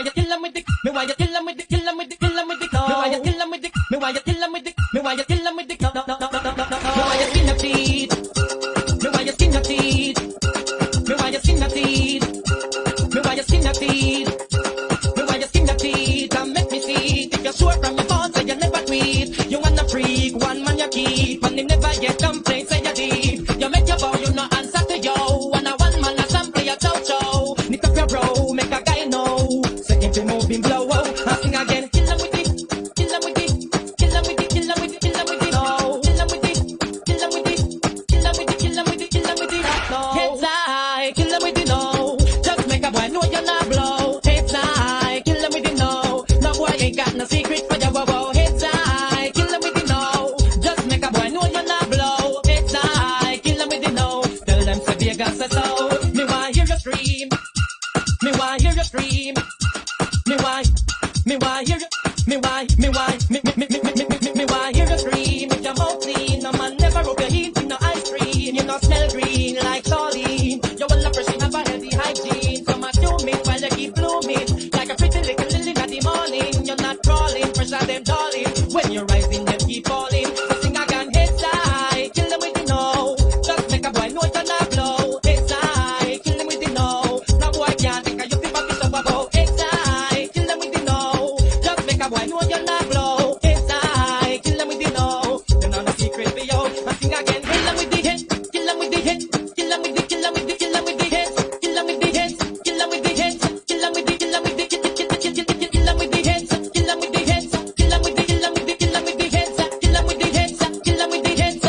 why you kill 'em with the, me why you kill 'em with the, kill 'em with the, kill 'em with the, me why you kill 'em with the, me why you kill 'em with the, me why you kill 'em with the, me why you skin your teeth, me why you skin your teeth, me why you skin your teeth, me why you skin your teeth, me why you skin your teeth, and make me see if you're sure from your phone say you never tweet, you wanna freak, one man you keep, and him never get complaints say you deep, you make your bow, you no answer to yo, and a one man a sample your chow, knit up your bro, make a guy know, say if you move him blow, I sing again, kill 'em with it, kill 'em with it, kill 'em with it, kill 'em with it, kill 'em with it, no, kill 'em with it, kill 'em with it, kill 'em with it, kill 'em with it, kill 'em with it, no, heads high, kill 'em with it, no, just make a boy know you're not blow, heads high, kill 'em with it, no, no boy ain't got no secret for your wow, heads high, kill 'em with it, no, just make a boy know you're not blow, heads high, kill 'em with it, no, tell them say Vegas says so, me want hear you scream, me want hear you scream, me want hear you, me want hear you scream, with your mouth clean, no man never rub your heat in no ice cream, you no smell green like Charlene, you will not person have a healthy hygiene, so much you miss while you keep blooming, like a pretty little lily in the morning, you're not crawling, pressure them darling, when you're rising them keep falling, so sing again, heads high, kill them with the no, just make a boy know you're not blow, heads high, kill them with the no, no boy can't think of you people piss up about, heads high, kill them with the no, just make a boy know you're not blow, heads high, kill them with the no, you're not a secret for you, and sing again, kill them with the head, kill them with the head, kill them with the, kill them with the, kill them with the head, kill them with the head, kill them with the head, kill them with the, kill them with the, kill them with the head, kill them with the head, kill them with the, kill them with the, kill them with the head, kill them with the head, kill them with the head,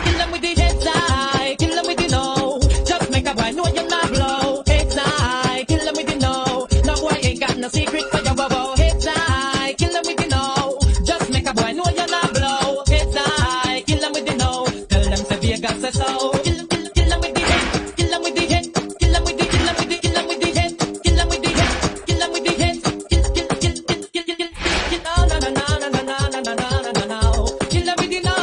kill them with the heads high, kill them with the no, just make a boy know you're not blow, heads high, kill them with the no, no boy ain't got no secret for your wow, heads high, kill them with the no, just make a boy know you're not blow, heads high, kill them with the no, tell them say Vegas says so, kill them with the head, kill them with the head, kill them with the, kill them with the, kill them with the head, kill them with the head, kill them with the head, no, no, no, no, no, no, no, no, no, no, no, no, kill them with the no,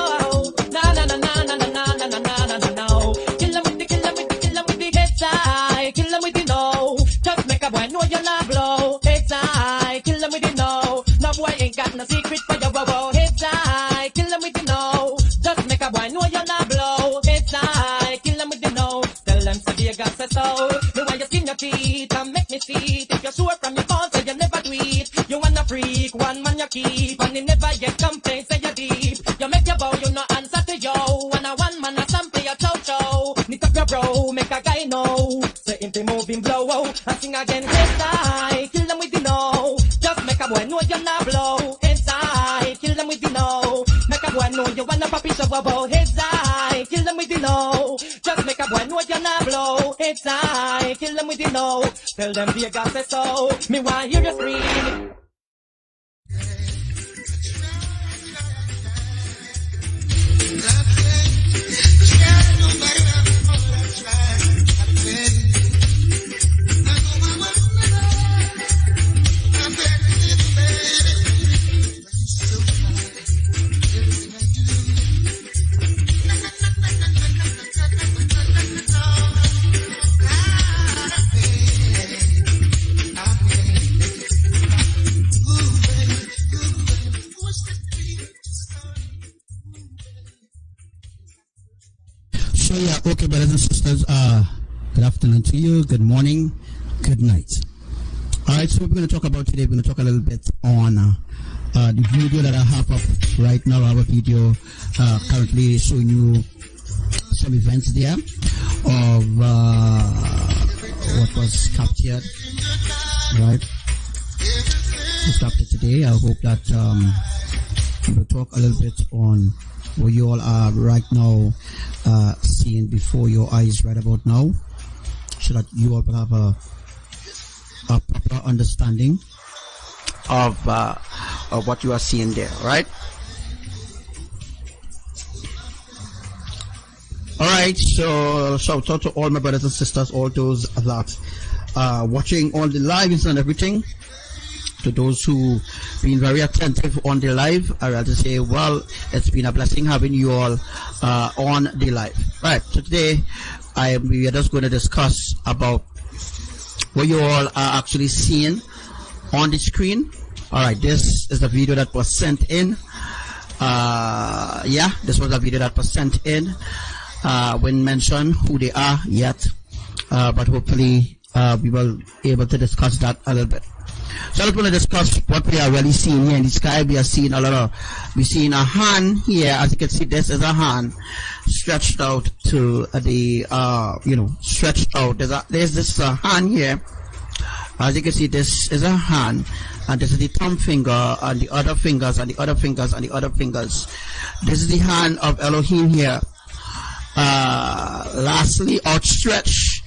no, no, no, no, no, no, no, no, no, no, no, no, kill them with the, kill them with the, kill them with the heads high, kill them with the no, just make a boy know you're not blow, heads high, kill them with the no, no boy ain't got no secret for your wow, heads high, kill them with the no, just make a boy know you're not blow, heads high, kill them with the no, tell them say Vegas says so, me why you skin your teeth and make me see if you're sure from your phone say you never tweet, you wanna freak, one man you keep, and he never get complaints say you deep, you make your bow, you no answer to yo, and a one man a sample your chow, knit up your bro, make a guy know, say if they move him blow, and sing again, heads high, kill them with the no, just make a boy know you're not blow, heads high, kill them with the no, make a boy know you wanna pop it up about, heads high, kill them with the no, just make a boy know you're not blow, heads high, kill them with the no, tell them Vegas says so, me want hear you scream. So yeah, okay, brothers and sisters, good afternoon to you, good morning, good night. Alright, so we're going to talk about today, we're going to talk a little bit on the video that I have up right now. I have a video currently showing you some events there of what was captured, right? Was captured today. I hope that we'll talk a little bit on what you all are right now seeing before your eyes right about now, so that you all will have a proper understanding of what you are seeing there, right? All right, so shout out to all my brothers and sisters, all those that are watching all the lives and everything. To those who been very attentive on the live, I rather say, well, it's been a blessing having you all on the live. Right, so today we are just going to discuss about what you all are actually seeing on the screen. All right, this is the video that was sent in. Yeah, this was a video that was sent in. When mentioned who they are yet, but hopefully we will be able to discuss that a little bit. So I'm going to discuss what we are really seeing here in the sky. We are seeing we're seeing a hand here. As you can see, this is a hand stretched out to the, stretched out. There's this hand here. As you can see, this is a hand, and this is the thumb finger, and the other fingers, and the other fingers, and the other fingers. This is the hand of Elohim here. Lastly, outstretched,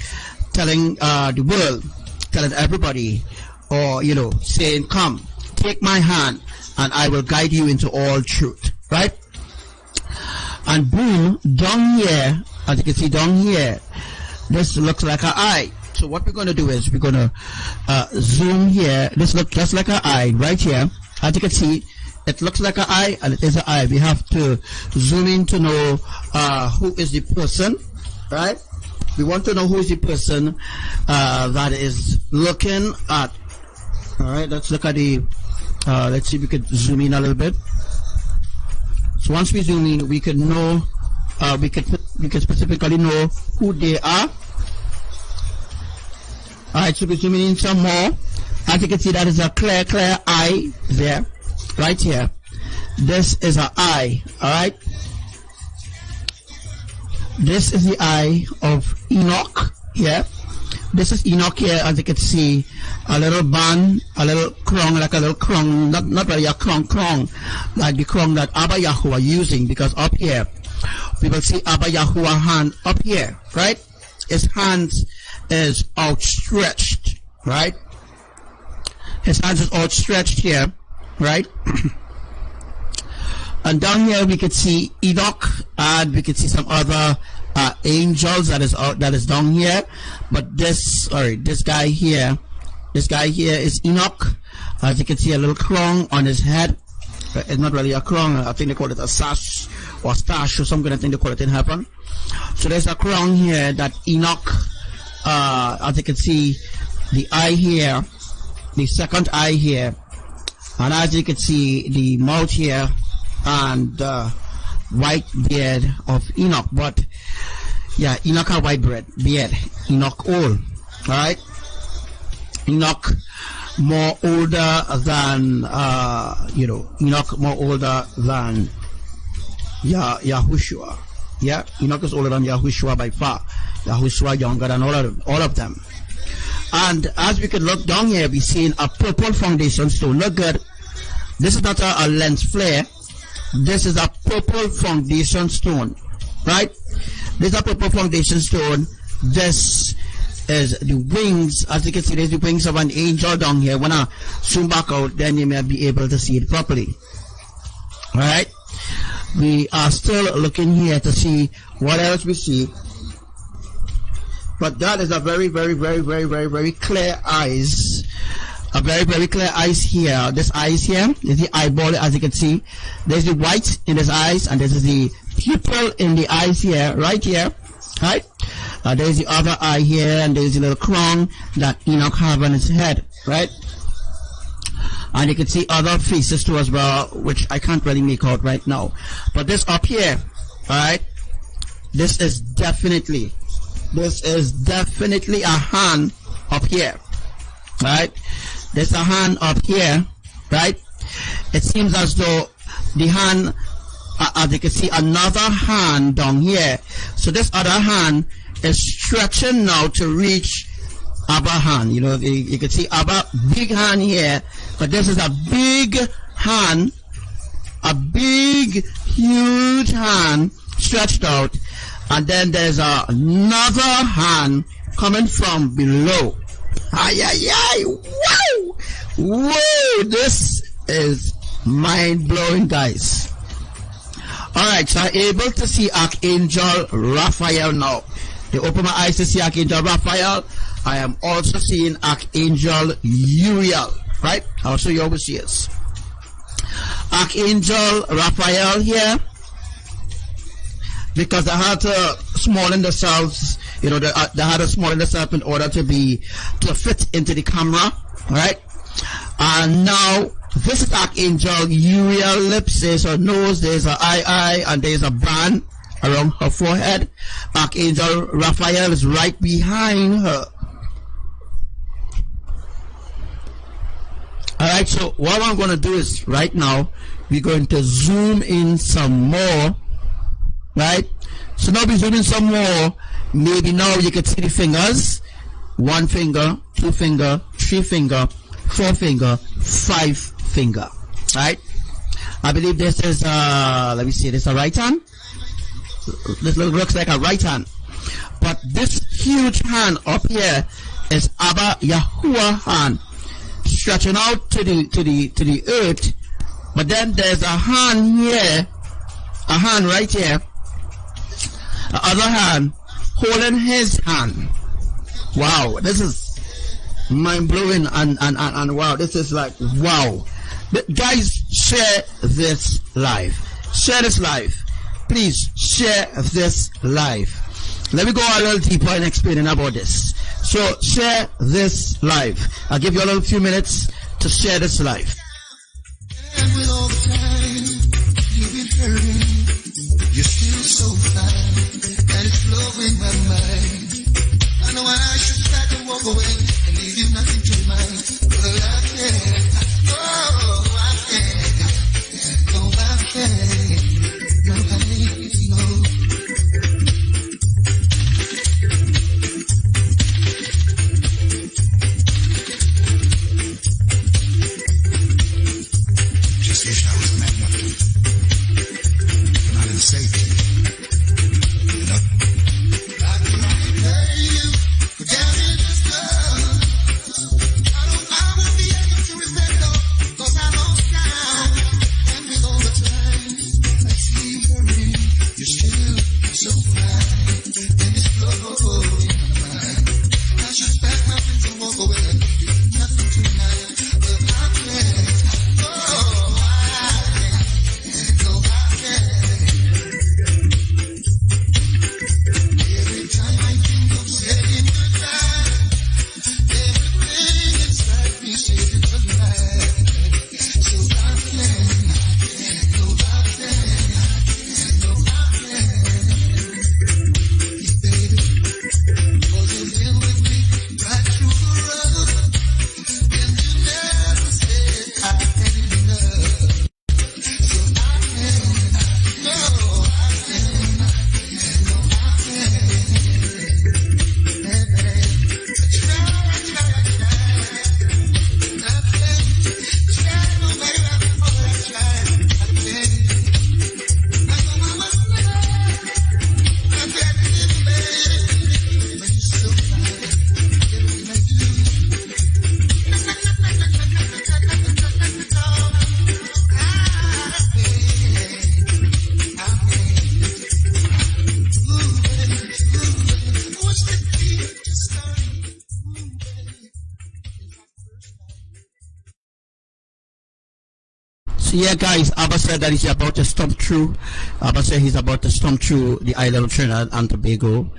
telling the world, telling everybody, or saying, come, take my hand, and I will guide you into all truth. Right? And boom, down here, as you can see down here, this looks like an eye. So what we're going to do is we're going to zoom here. This looks just like an eye right here. As you can see, it looks like an eye, and it is an eye. We have to zoom in to know who is the person, right? We want to know who is the person that is looking at. All right, let's look at the. Let's see if we could zoom in a little bit. So once we zoom in, we can know. We can specifically know who they are. All right, so we're zooming in some more. As you can see, that is a clear eye there, right here. This is an eye. All right. This is the eye of Enoch here. This is Enoch here. As you can see, a little band, a little crown, like a little crown, not really a crown, like the crown that Abba YAHUWAH using, because up here we will see Abba YAHUWAH hand up here, right? His hands is outstretched, right? His hands is outstretched here, right? And down here we could see Enoch, and we could see some other angels that is down here. But this guy here is Enoch. As you can see, a little crown on his head. It's not really a crown. I think they call it a sash or stash or something. I think they call it in heaven. So there's a crown here that Enoch. As you can see, the eye here, the second eye here, and as you can see, the mouth here, and white beard of Enoch. But yeah, Enoch had white beard. Enoch old. All right. Enoch more older than Enoch more older than Yahushua. Yeah, Enoch is older than Yahushua by far. Yahushua younger than all of them. And as we can look down here, we see a purple foundation stone. Look good. This is not a lens flare. This is a purple foundation stone, right? This is a purple foundation stone. This is the wings. As you can see, there's the wings of an angel down here. When I zoom back out, then you may be able to see it properly. All right. We are still looking here to see what else we see. But that is a very, very, very, very, very, very clear eyes. A very, very clear eyes here. This eyes here is the eyeball, as you can see. There's the white in his eyes, and this is the pupil in the eyes here, right here. Right? There's the other eye here, and there's a little crown that Enoch have on his head, right? And you can see other faces too as well, which I can't really make out right now. But this up here, alright, this is definitely a hand up here, right? There's a hand up here, right? It seems as though the hand, as you can see, another hand down here. So this other hand is stretching now to reach Abba hand. You know, you can see Abba, big hand here, but this is a big hand, a big, huge hand stretched out, and then there's another hand coming from below. Ay, ay, ay, wow! Whoa, this is mind-blowing, guys. Alright, so I'm able to see Archangel Raphael now. They open my eyes to see Archangel Raphael. I am also seeing Archangel Uriel, right? I'll show you how we see it. Archangel Raphael here, because they had to smallen themselves You know, they had to small this up in order to fit into the camera, right? And now this is Archangel Uriel lips. There's her nose, there's her eye, and there's a band around her forehead. Archangel Raphael is right behind her. Alright, so what I'm going to do is right now we're going to zoom in some more, right? So now we're zooming some more. Maybe now you can see the fingers. 1 finger, 2 finger, 3 finger, 4 finger, 5 finger, right? I believe this is let me see, this is a right hand. This looks like a right hand, but this huge hand up here is Abba Yahuwah hand, stretching out to the earth. But then there's a hand here, a hand right here, the other hand holding his hand. Wow, this is mind-blowing, and wow, this is like wow. Guys, share this live. Share this live. Please share this live. Let me go a little deeper and explaining about this. So share this live. I'll give you a little few minutes to share this live. And with all the time you've been hurting, you're still so fine, and it's blowing my mind. I know I should try to walk away and leave you nothing to mind, but I can't. Oh, I can't. No, I can't. No, I can't. No. Just wish I was man enough to come out and save you. You know? I can pay you for doubting this love. I won't be able to repay it all, 'cause I lost count. And with all the time I see you hurting, you're still so fine, and it's blowing my mind. I should pack my things and walk away and do nothing tonight, but I can't. Oh, I can't. No, I can't. Every time I think of saying goodbye, everything inside me says it's a lie. So I can't. No, I can't. No, I can't. Baby, 'cause you've been with me right through the rough, and you never said I had enough. So I can't. No, I can't. No, I can't. Baby, I try. Try no matter how hard I try. I can't. I know I must love. I've got to live, baby. But you're so fine. Everything I do. What's the deal? Just starting. So yeah, guys, Abba said that he's about to stomp through. Abba said he's about to stomp through the island of Trinidad and Tobago,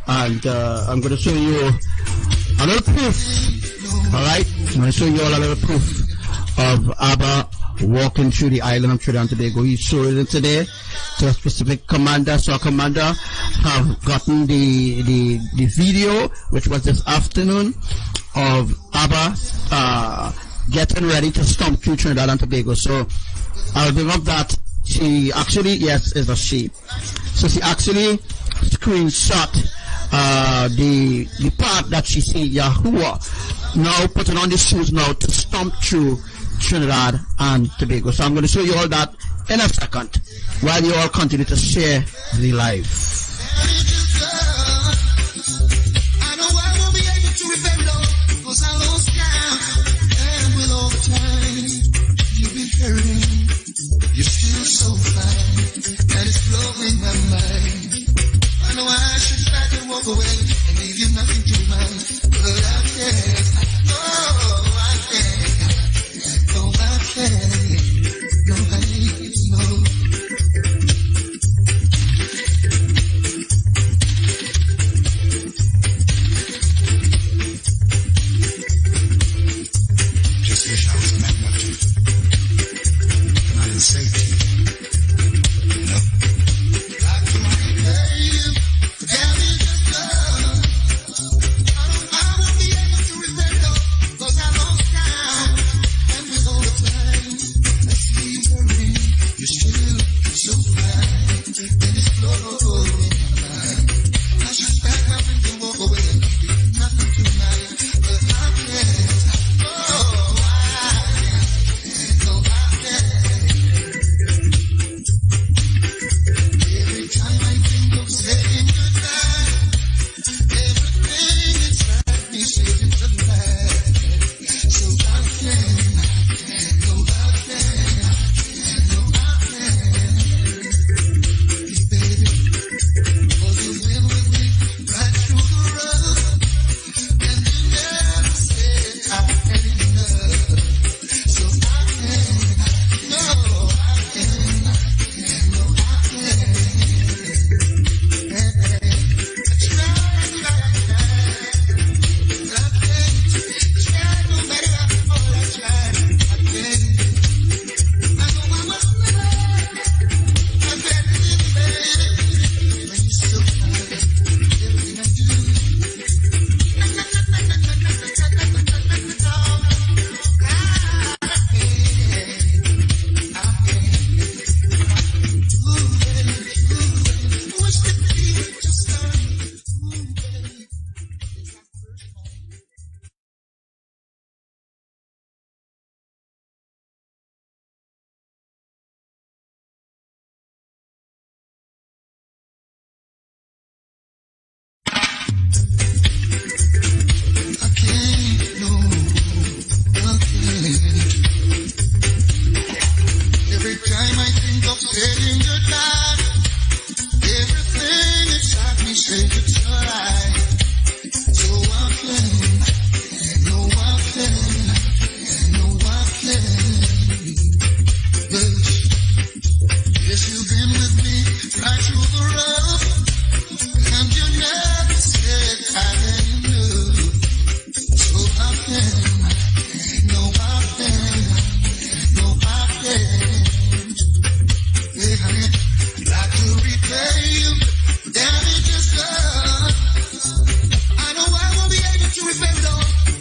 and I'm going to show you a little proof. All right, I'm going to show you all a little proof of Abba walking through the island of Trinidad and Tobago. He showed it today to a specific commander. So our commander have gotten the video, which was this afternoon, of Abba getting ready to stomp through Trinidad and Tobago. So I'll bring up that she actually, yes, is a she. So she actually screenshot the part that she see Yahuwah now putting on the shoes now to stomp through Trinidad and Tobago. So I'm going to show you all that in a second while you all continue to share the live. I know I won't be able to repay it all, 'cause I lost count. And with all the time you've been hurting, you're still so fine, and it's blowing my mind. I know I should try to walk away and leave you nothing to mind, but I can't. No, I can't. No, I can't. No, I can't. No.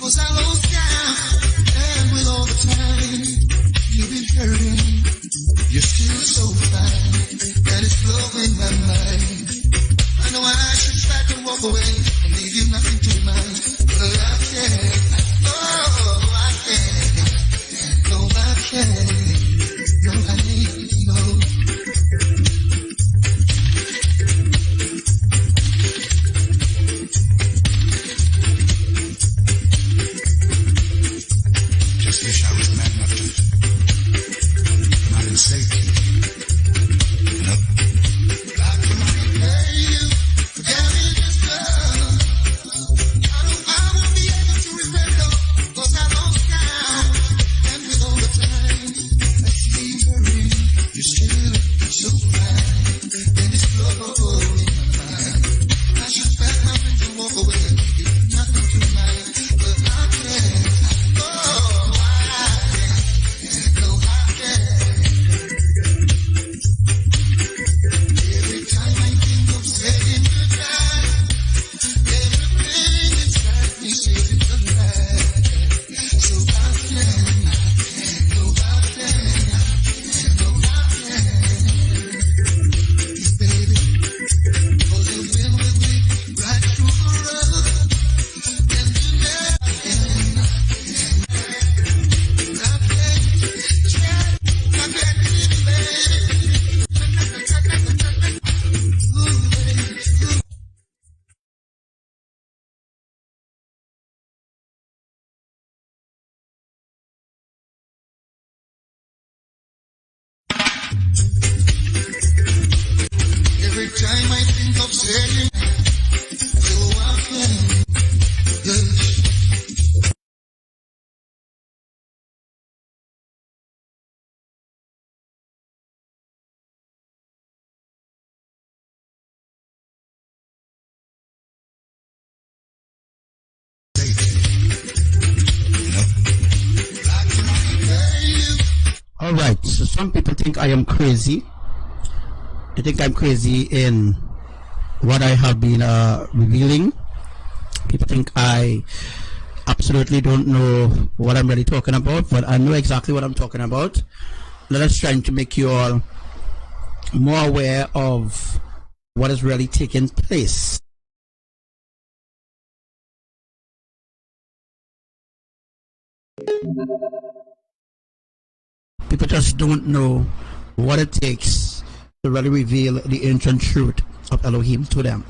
'cause I lost count, and with all the time you've been hurting, you're still so fine, that it's blowing my mind. I know I should try to walk away and leave you nothing to mind, but I can't. Oh, I can't. No, I can't. No, I need no. Just wish I was man enough to not enslaved you. You know? I can repay you for damages done. I won't be able to repay it all, 'cause I lost count. And with all the time I see hurting, you still so fine. And it's blowing my mind. I should pack my things and walk away and give nothing to mind, but I can't. Oh, I can't. No, I can't. Every time I think of saying goodbye, everything inside me says it's a lie. So I can't. No, I can't. No, I can't. Baby, 'cause you've been with me right through the rough, and you never can. I can't leave you, baby. Ooh, baby. Every time I think of saying, so I can. Yes. All right. So some people think I am crazy. They think I'm crazy in what I have been revealing. People think I absolutely don't know what I'm really talking about, but I know exactly what I'm talking about. Let us try to make you all more aware of what is really taking place. People just don't know what it takes to really reveal the ancient truth of Elohim to them.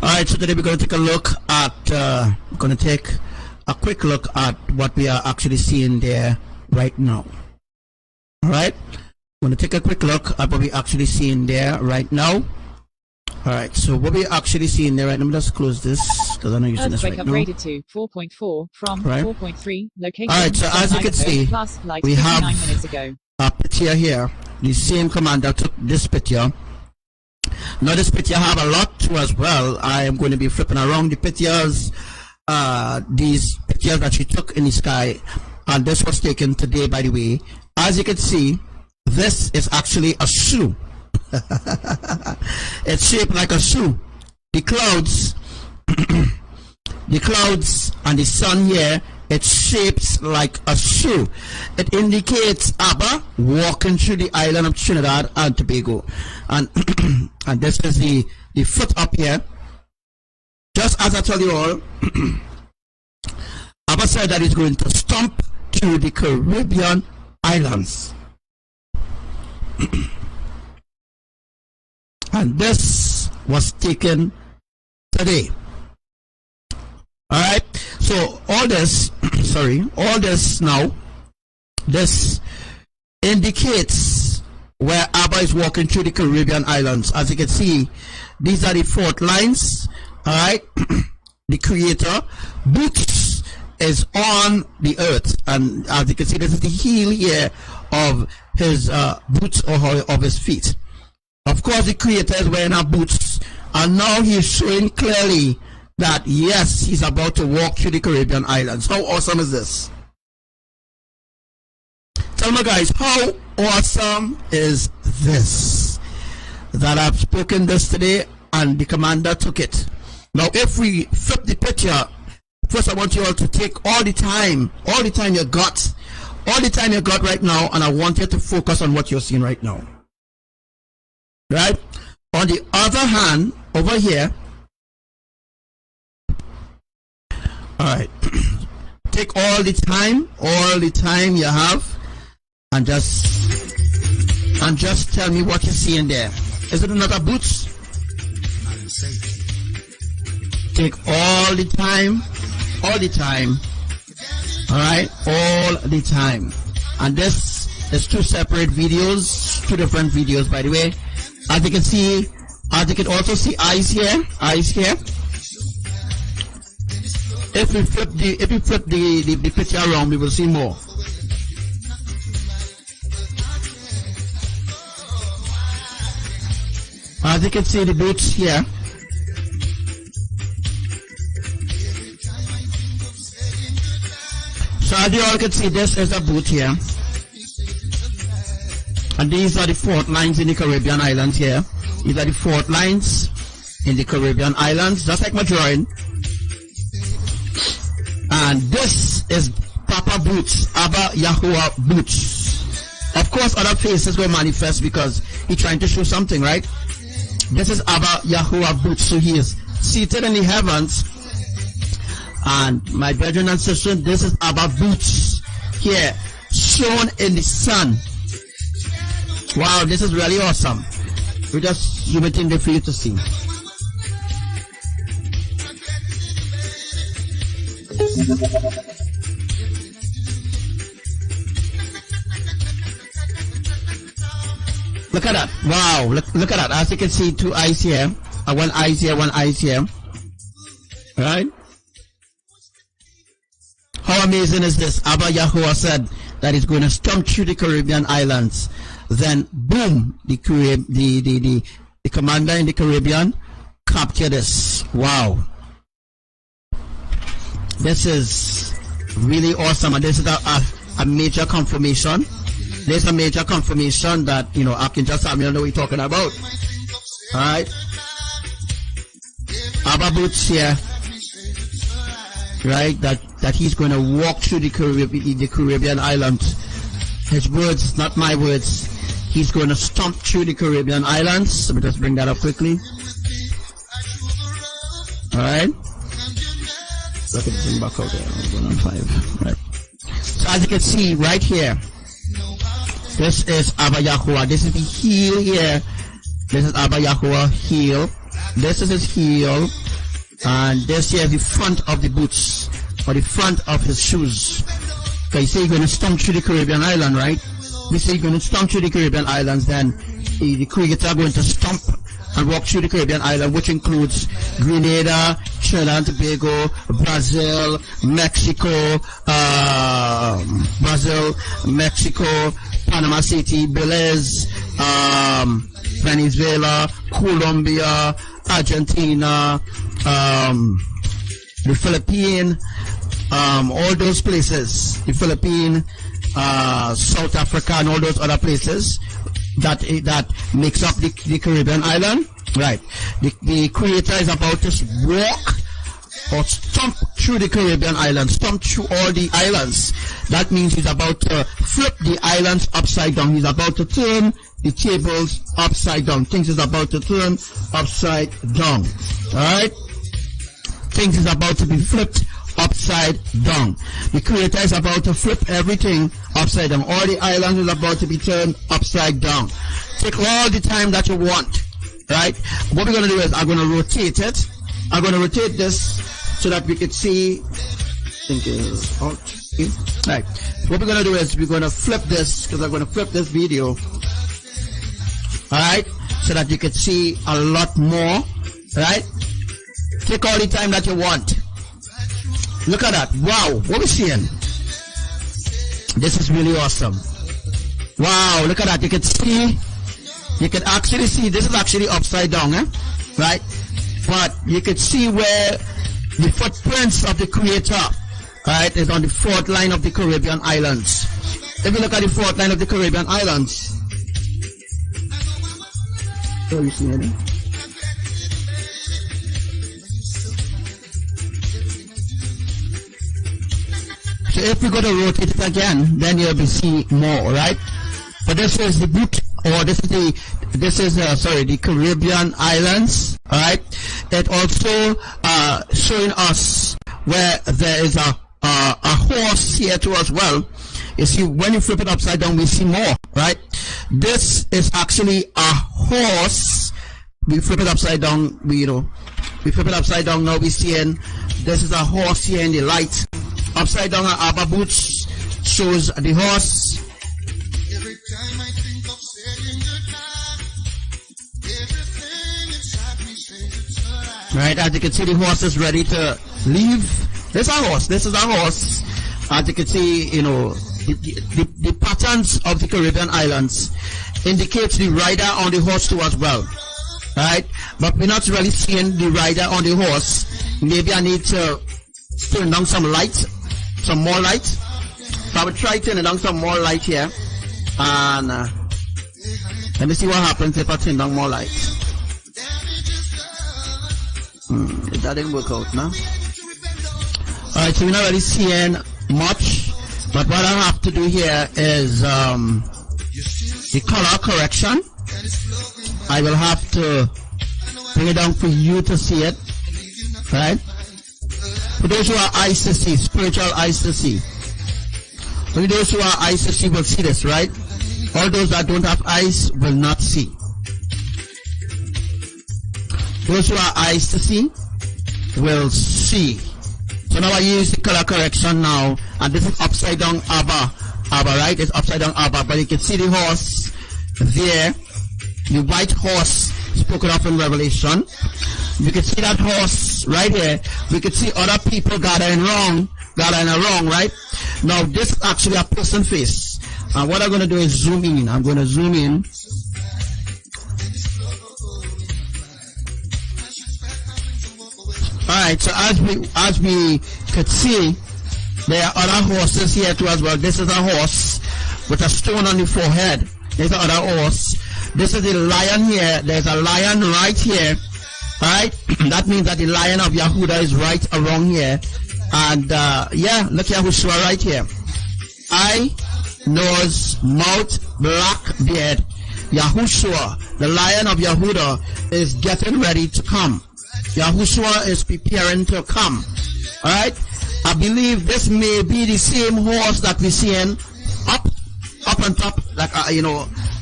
Alright, so today we're going to take a look at, we're going to take a quick look at what we are actually seeing there right now. Alright, we're going to take a quick look at what we're actually seeing there right now. Alright, so what we're actually seeing there right now, let me just close this because I know you're seeing this right now. Upgraded to 4.4 from 4.3. Location. Alright, so as you can see, plus like we have 59 minutes ago. a picture here. The same commander took this picture. Now this picture have a lot to as well. I am going to be flipping around the pictures, these pictures that she took in the sky, and this was taken today, by the way. As you can see, this is actually a shoe. It's shaped like a shoe. The clouds the clouds and the sun here, it shapes like a shoe. It indicates Abba walking through the island of Trinidad and Tobago, and and this is the foot up here. Just as I tell you all, Abba said that he's going to stomp to the Caribbean islands. And this was taken today. Alright, so all this, all this now, this indicates where Abba is walking through the Caribbean islands. As you can see, these are the fault lines. Alright, the Creator, boots is on the earth, and as you can see, this is the heel here of his boots or of his feet. Of course, the Creator is wearing our boots, and now he is showing clearly that yes, he's about to walk through the Caribbean islands. How awesome is this? Tell me, guys, how awesome is this? That I've spoken this today, and the commander took it. Now, if we flip the picture first I want you all to take all the time you got right now, and I want you to focus on what you're seeing right now. Right? On the other hand, over here, all right, take all the time you have, and just tell me what you're seeing there. Is it another boots? Take all the time, all right, all the time. And this is two separate videos, two different videos, by the way. As you can see, as you can also see eyes here. If we flip the picture around, we will see more. As you can see the boots here. So as you all can see, this is a boot here. And these are the fault lines in the Caribbean islands here. These are the fault lines in the Caribbean islands, just like my drawing. And this is Papa Boots, Abba Yahuwah Boots. Of course, other faces will manifest because he's trying to show something, right? This is Abba Yahuwah Boots. So he is seated in the heavens. And my brethren and sisters, this is Abba Boots here, shown in the sun. Wow, this is really awesome. We just zoom it in there for you to see. Look at that. Wow, look at that. As you can see, two eyes here. One eyes here, one eyes here. Right? How amazing is this? Abba Yahuwah said that he's going to stomp through the Caribbean islands. Then boom, the commander in the Caribbean captured this. Wow. This is really awesome, and this is a major confirmation. There's a major confirmation that, you know, Archangel Samuel know what we're talking about. Alright. Abba Boots here. Right, that he's going to walk through the Caribbean islands. His words, not my words. He's going to stomp through the Caribbean islands. Let me just bring that up quickly. Alright. Look at the thing back out there. 115. Right. So as you can see right here, this is Abba Yahuwah. This is the heel here. This is Abba Yahuwah heel. This is his heel. And this here is the front of the boots, or the front of his shoes. Okay, you say you're going to stomp through the Caribbean island, right? You say you're going to stomp through the Caribbean islands, then the creators are going to stomp and walk through the Caribbean island, which includes Grenada, Trinidad and Tobago, Brazil, Mexico, Panama City, Belize, Venezuela, Colombia, Argentina, the Philippines, all those places, the Philippines, South Africa, and all those other places that makes up the Caribbean island, right? The creator is about to walk or stomp through the Caribbean island, stomp through all the islands. That means he's about to flip the islands upside down. He's about to turn the tables upside down. Things is about to turn upside down. Alright? Things is about to be flipped upside down. The creator is about to flip everything upside down. All the islands is about to be turned upside down. Take all the time that you want. Right? What we're going to do is I'm going to rotate it. I'm going to rotate this so that we can see. Right. What we're going to do is we're going to flip this, because I'm going to flip this video. Alright? So that you can see a lot more. Right? Take all the time that you want. Look at that. Wow. What we're seeing. This is really awesome. Wow. Look at that. You can see. You can actually see. This is actually upside down. Right? But you can see where the footprints of the creator, right, is on the fourth line of the Caribbean islands. If you look at the fourth line of the Caribbean islands. Oh, you see it? if we go to rotate it again, then you'll be see more, right? But this is the boot, or this is the Caribbean islands, all right? It also showing us where there is a horse here too as well. You see, when you flip it upside down, we see more, right? This is actually a horse. We flip it upside down, we flip it upside down, now we're seeing this is a horse here in the light. Upside down, our Abba boots shows the horse. Every time I think of saying goodbye, everything inside me says it's a lie. Right, as you can see, the horse is ready to leave. This is a horse. This is a horse. As you can see, the patterns of the Caribbean islands indicates the rider on the horse too as well. Right, but we're not really seeing the rider on the horse. Maybe I need to turn down some light, some more light. So I will try turning down some more light here, and let me see what happens if I turn down more light. That didn't work out, no? Alright, so we're not really seeing much, but what I have to do here is the color correction. I will have to bring it down for you to see it, right? For those who are eyes to see, spiritual eyes to see. Only those who are eyes to see will see this, right? All those that don't have eyes will not see. Those who are eyes to see will see. So now I use the color correction now, and this is upside down Abba, right? It's upside down Abba, but you can see the horse there, the white horse spoken of in Revelation. You can see that horse right here. We can see other people gathering around, right? Now this is actually a person face, and what I'm going to do is zoom in. I'm going to zoom in. Alright, so as we could see, there are other horses here too as well. This is a horse with a stone on the forehead. There's another horse. This is the lion here. There's a lion right here. Alright, that means that the lion of Yahuwah is right around here. And yeah, look at Yahushua right here. Eye, nose, mouth, black beard. Yahushua, the lion of Yahuwah, is getting ready to come. Yahushua is preparing to come. Alright, I believe this may be the same horse that we're seeing up on top, like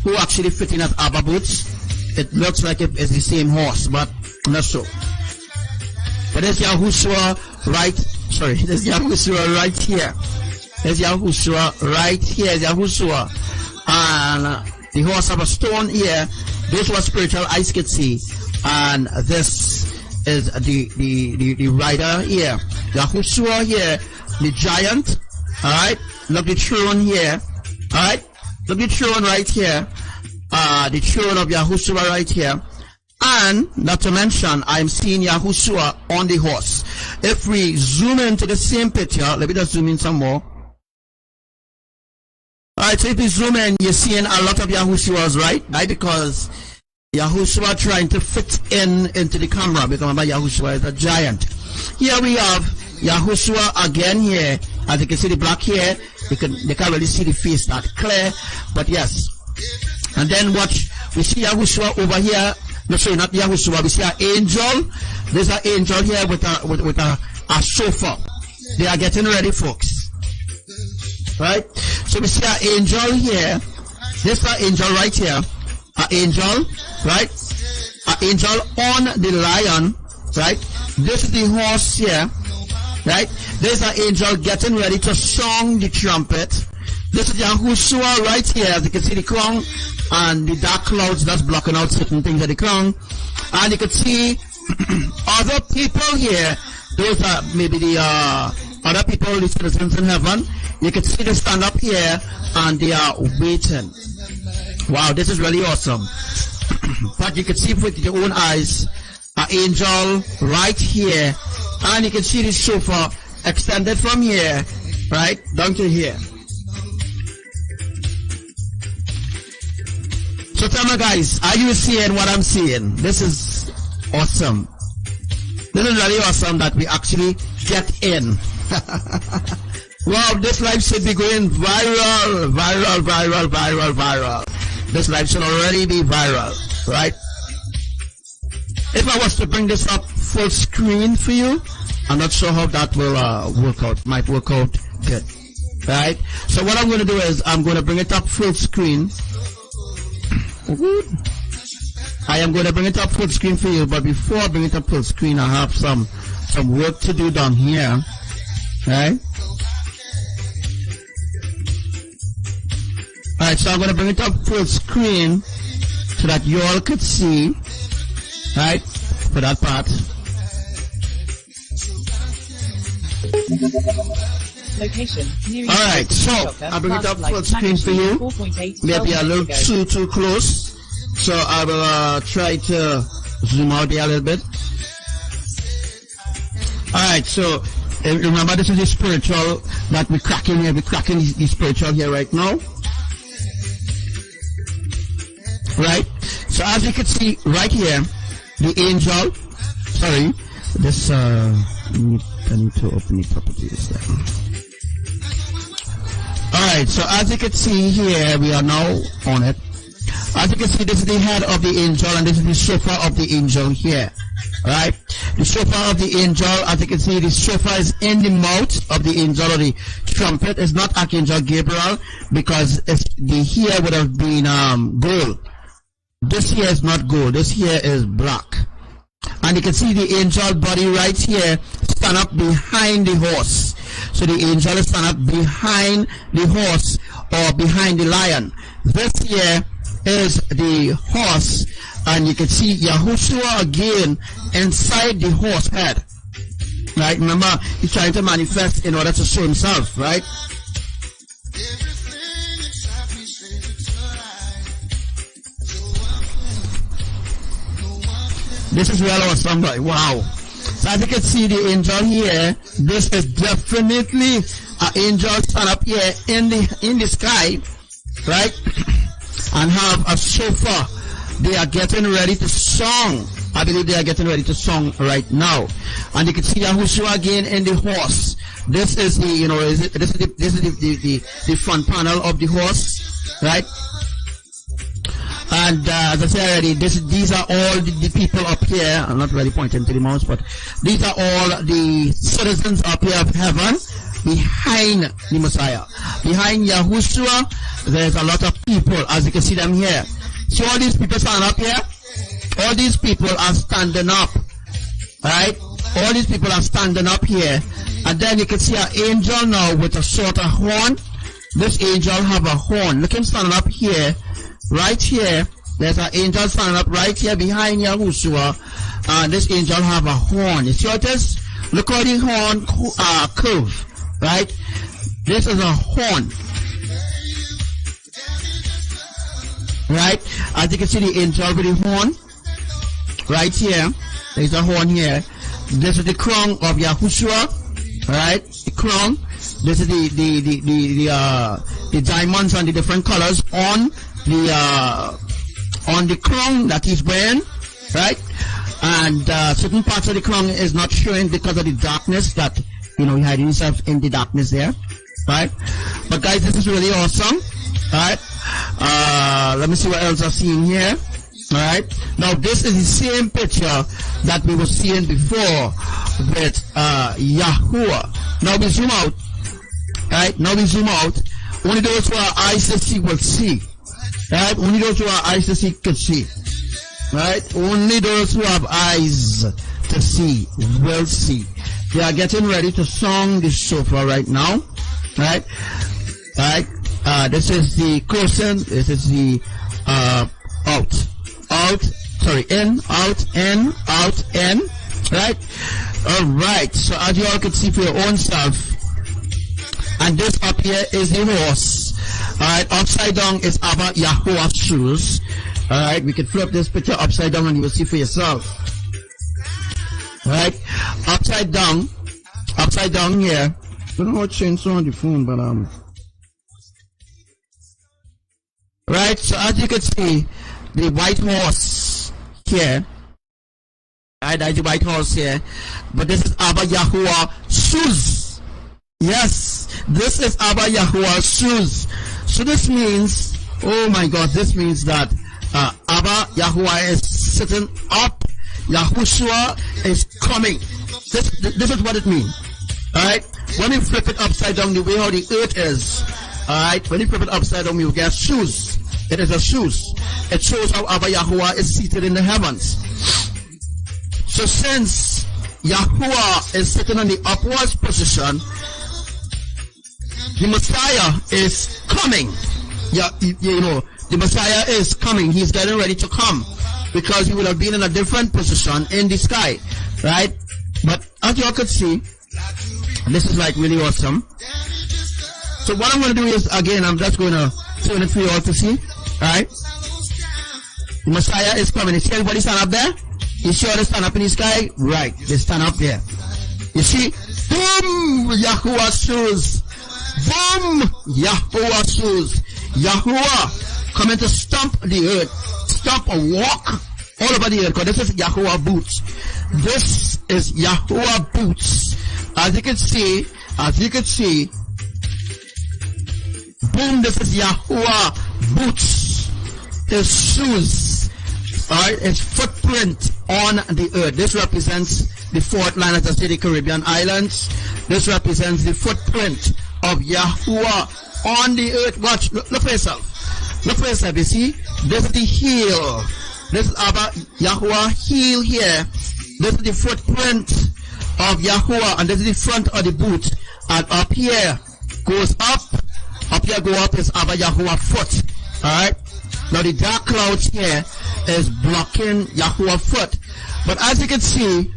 who actually fitting at Abba boots. It looks like it is the same horse, but not so. But there's Yahushua right, there's Yahushua right here. There's Yahushua right here, Yahushua. And the horse have a stone here. Those who are spiritual eyes can see. And this is the rider here. Yahushua here, the giant. Alright, look the throne here. Alright, look the throne right here. The throne of Yahushua right here. And not to mention, I'm seeing Yahushua on the horse. If we zoom into the same picture, let me just zoom in some more. Alright, so if you zoom in, you're seeing a lot of Yahushuas, right? Because Yahushua trying to fit into the camera, because remember Yahushua is a giant. Here we have Yahushua again here. As you can see the black here, they can't really see the face that clear, but yes. And then watch, we see Yahushua over here. No, sorry, not Yahushua. We see an angel. There's an angel here with a chauffeur. They are getting ready, folks. Right? So we see an angel here. This is an angel right here. An angel, right? An angel on the lion, right? This is the horse here, right? There's an angel getting ready to song the trumpet. This is Yahushua right here. As you can see the crown and the dark clouds that's blocking out certain things of the crown. And you can see other people here. Those are maybe the other people, the citizens in heaven. You can see they stand up here and they are waiting. Wow, this is really awesome. But you can see with your own eyes an angel right here. And you can see the chauffeur extended from here, right, down to here. So tell me guys, are you seeing what I'm seeing? This is awesome. This is really awesome that we actually get in. Wow, this live should be going viral, viral, viral, viral, viral. This live should already be viral, right? If I was to bring this up full screen for you, I'm not sure how that will work out. Might work out good, right? So what I'm going to do is I'm going to bring it up full screen. I am going to bring it up full screen for you, but before I bring it up full screen, I have some work to do down here, right? Alright, so I'm going to bring it up full screen so that you all could see, right, for that part. Location. Alright, so I'll bring it up full screen for you. Maybe a little too close. So I will try to zoom out there a little bit. Alright, so remember this is the spiritual that we're cracking here. We're cracking the spiritual here right now. Right? So as you can see right here, the angel, sorry, this, I need to open the properties there. Alright, so as you can see here, we are now on it. As you can see, this is the head of the angel and this is the shofar of the angel here. Right? The shofar of the angel, as you can see, the shofar is in the mouth of the angel, or the trumpet is not Archangel Gabriel, because the here would have been gold. This here is not gold, this here is black. And you can see the angel body right here stand up behind the horse. So the angel is stand up behind the horse or behind the lion. This here is the horse, and you can see Yahushua again inside the horse head. Right? Remember, he's trying to manifest in order to show himself, right? This is real awesome, right? Wow. So as you can see the angel here, this is definitely an angel stand up here in the sky, right? And have a shofar. They are getting ready to song. I believe they are getting ready to song right now. And you can see Yahushua again in the horse. This is the, you know, this is the front panel of the horse, right? And as I said already, these are all the people up here. I'm not really pointing to the mouse, but these are all the citizens up here of heaven behind the Messiah. Behind Yahushua, there's a lot of people, as you can see them here. See all these people standing up here? All these people are standing up, right? All these people are standing up here. And then you can see an angel now with a sort of horn. This angel have a horn. Look him standing up here. Right here, there's an angel standing up right here behind Yahushua. This angel have a horn. You see what it is? Look how the horn curve, right? This is a horn. Right? As you can see the angel with the horn. Right here. There's a horn here. This is the crown of Yahushua. Right? The crown. This is the diamonds and the different colors on the crown that he's wearing, right? And certain parts of the crown is not showing because of the darkness that, you know, he hiding himself in the darkness there, right? But guys, this is really awesome, right? Let me see what else I've seen here. Alright, now this is the same picture that we were seeing before with YAHUWAH. Now we zoom out, right? Now we zoom out. Only those who are eyes to see will see. Right? Only those who are eyes to see can see. Right? Only those who have eyes to see will see. They are getting ready to song the shofar right now. Right? Right? This is the closing. This is the in, out, in. Right? Alright. So as you all can see for your own self. And this up here is the horse. Alright, upside down is about YAHUWAH's shoes. Alright, we can flip this picture upside down and you will see for yourself. Alright, upside down here. I don't know what changed on the phone, but right, so as you can see, the white horse here. Alright, that's the white horse here. But this is Abba YAHUWAH's shoes. Yes, this is Abba Yahuwah's shoes. So this means, oh my God, this means that Abba Yahuwah is sitting up. Yahushua is coming. This is what it means. Alright, when you flip it upside down the way how the earth is, alright, when you flip it upside down you get shoes. It is a shoes. It shows how Abba Yahuwah is seated in the heavens. So since Yahuwah is sitting in the upwards position, the Messiah is coming. You know, the Messiah is coming. He's getting ready to come, because he will have been in a different position in the sky, right? But as you all could see, this is like really awesome. So what I'm going to do is, again, I'm just going to turn it for you all to see, right? The Messiah is coming. You see everybody stand up there? You sure they stand up in the sky? Right, they stand up there. You see? Boom! Yahuwah's shoes. Boom! Yahuwah's shoes. Yahuwah coming to stomp the earth. Stomp and walk all over the earth. Because this is Yahuwah boots. This is Yahuwah boots. As you can see, boom, this is Yahuwah boots. His shoes. Alright, his footprint on the earth. This represents the fourth line, as I say, the Caribbean islands. This represents the footprint of Yahuwah on the earth. Watch, look for yourself. Look for yourself. You see, this is the heel. This is Abba Yahuwah heel here. This is the footprint of Yahuwah, and this is the front of the boot. And up here goes up. Up here go up is Abba Yahuwah foot. Alright. Now the dark clouds here is blocking Yahuwah foot. But as you can see,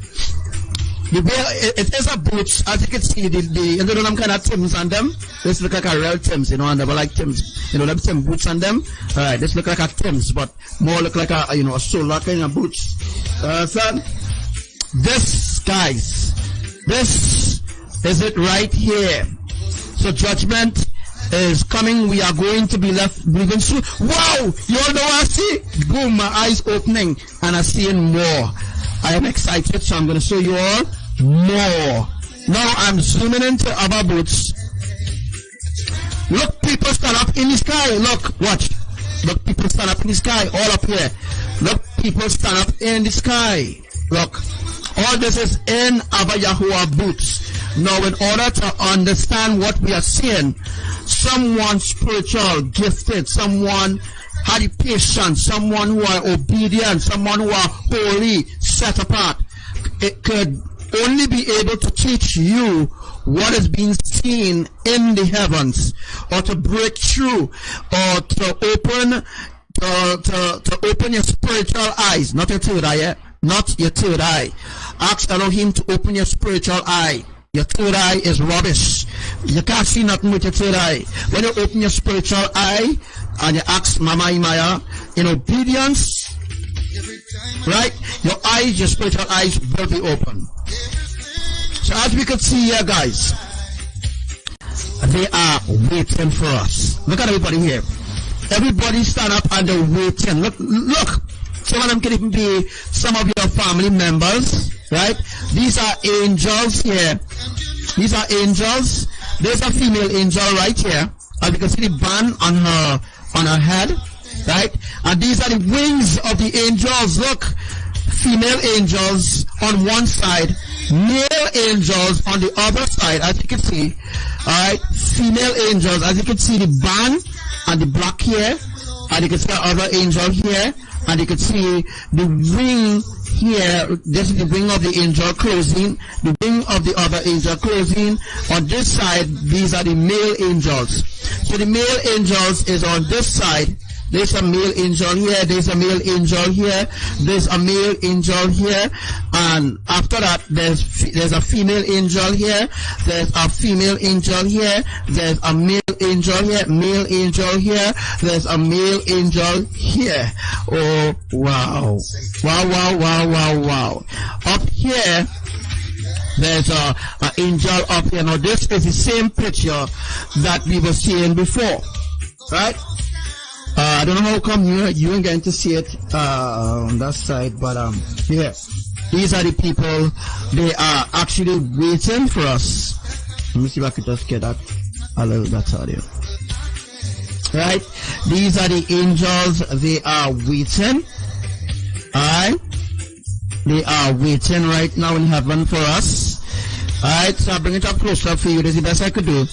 it is a boots. As you can see, you know them kind of Tims on them. This look like a real Tims, you know, and they were like Tims. You know, them Tim boots on them. Alright, this look like a Tims, but more look like a, you know, a solar kind of boots. So this, guys, this is it right here. So judgment is coming. We are going to be left breathing soon. Wow! You all know what I see? Boom, my eyes opening and I'm seeing more. I am excited, so I'm going to show you all more. Now I'm zooming into our boots. Look, people stand up in the sky. Look, watch. Look, people stand up in the sky, all up here. Look, people stand up in the sky. Look, all this is in Abba Yahuwah boots. Now, in order to understand what we are seeing, someone spiritual, gifted, someone had the patience, someone who are obedient, someone who are holy, set apart, it could only be able to teach you what is being seen in the heavens, or to break through, or to open your spiritual eyes, not your third eye, not your third eye. Ask Elohim to open your spiritual eye. Your third eye is rubbish. You can't see nothing with your third eye. When you open your spiritual eye and you ask Mama Imaya in obedience, right? Your eyes, your spiritual eyes will be open. So as we can see here, guys, they are waiting for us. Look at everybody here. Everybody stand up and they're waiting. Look. Some of them can even be some of your family members, right? These are angels here. These are angels. There's a female angel right here. As you can see the band on her head, right? And these are the wings of the angels. Look, female angels on one side, male angels on the other side, as you can see. Alright, female angels, as you can see the band and the black here, and you can see the other angel here. And you can see the wing here. This is the wing of the angel closing, the wing of the other angel closing. On this side, these are the male angels. So the male angels is on this side. There's a male angel here, there's a male angel here, there's a male angel here, and after that there's a female angel here, there's a female angel here, there's a male angel here, male angel here, there's a male angel here. Oh wow. Wow. Up here there's a angel up here. Now this is the same picture that we were seeing before, right? I don't know how come you ain't going to see it on that side, but yeah, these are the people. They are actually waiting for us. Let me see if I could just get that a little better there. Right? These are the angels. They are waiting. Alright? They are waiting right now in heaven for us. Alright, so I'll bring it up closer for you. This is the best I could do.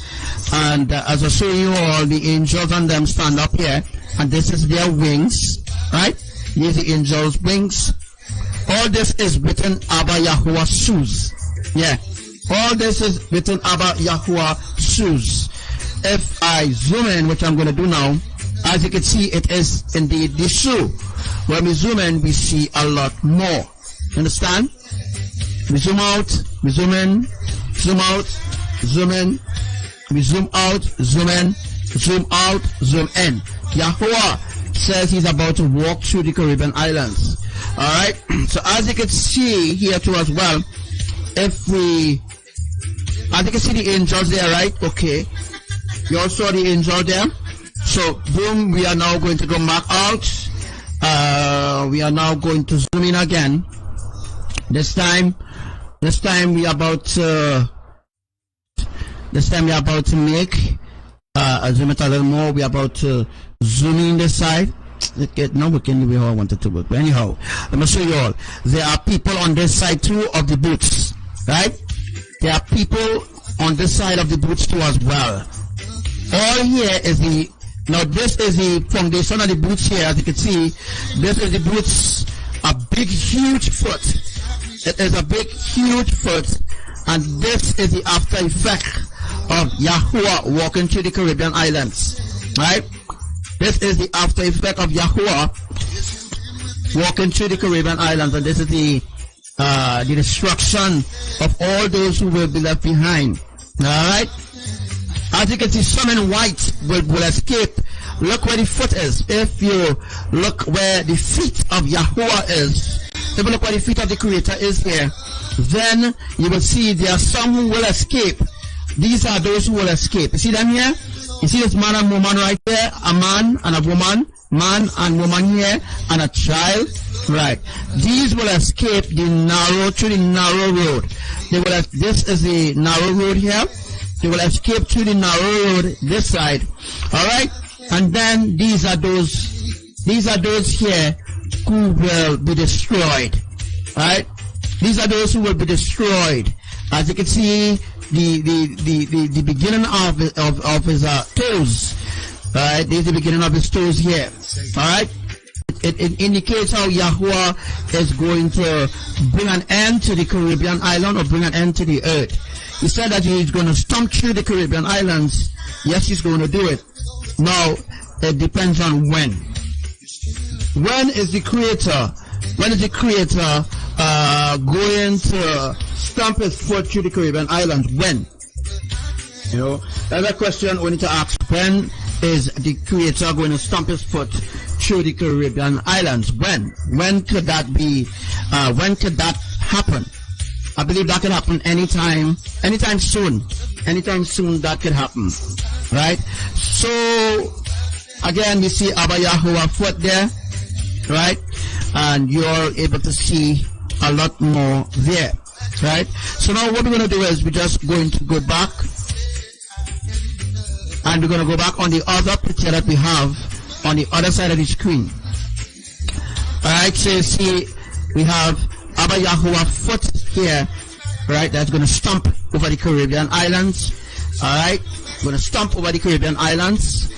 And as I show you all, the angels and them stand up here. And this is their wings. Right? Here's the angels' wings. All this is written Abba Yahuwah's shoes. Yeah. All this is written Abba Yahuwah's shoes. If I zoom in, which I'm going to do now, as you can see, it is indeed the shoe. When we zoom in, we see a lot more. Understand? We zoom out, we zoom in, zoom out, zoom in, we zoom out, zoom in, zoom out, zoom in. Yahuwah says he's about to walk through the Caribbean islands. Alright? So as you can see here too as well, if we, as you can see the angels there, right? Okay. You all saw the angel there. So boom, we are now going to go back out. We are now going to zoom in again. This time we are about to make zoom it a little more. We are about to zoom in this side. No, we can do how I wanted to work. But anyhow, let me show you all. There are people on this side too of the boots, right? There are people on this side of the boots too as well. All here is the, now this is the foundation of the boots here. As you can see, this is the boots, a big huge foot. It is a big huge foot, and this is the after effect of Yahuwah walking through the Caribbean islands. Right? This is the after effect of Yahuwah walking through the Caribbean islands, and this is the destruction of all those who will be left behind. Alright? As you can see, some in white will escape. Look where the foot is. If you look where the feet of Yahuwah is, if you look where the feet of the Creator is here, then you will see there are some who will escape. These are those who will escape. You see them here? You see this man and woman right there? A man and a woman, man and woman here, and a child. Right. These will escape the narrow, through the narrow road. They will. This is the narrow road here. They will escape through the narrow road this side. All right. And then these are those here who will be destroyed. All right. These are those who will be destroyed. As you can see, the beginning of his toes. All right. This is the beginning of his toes here. All right. It indicates how Yahuwah is going to bring an end to the Caribbean island, or bring an end to the earth. He said that he's going to stomp through the Caribbean islands. Yes, he's going to do it. Now, it depends on when. When is the Creator going to stomp his foot through the Caribbean islands? When? You know, that's a question we need to ask. When is the Creator going to stomp his foot through the Caribbean islands? When? When could that be? When could that happen? I believe that could happen anytime soon. Anytime soon that could happen. Right? So, again, we see Abba Yahuwah foot there. Right? And you're able to see a lot more there. Right? So now what we're going to do is we're just going to go back. And we're going to go back on the other picture that we have on the other side of the screen. Alright, so you see we have Abba Yahuwah foot here, right? That's going to stomp over the Caribbean islands. Alright, going to stomp over the Caribbean islands.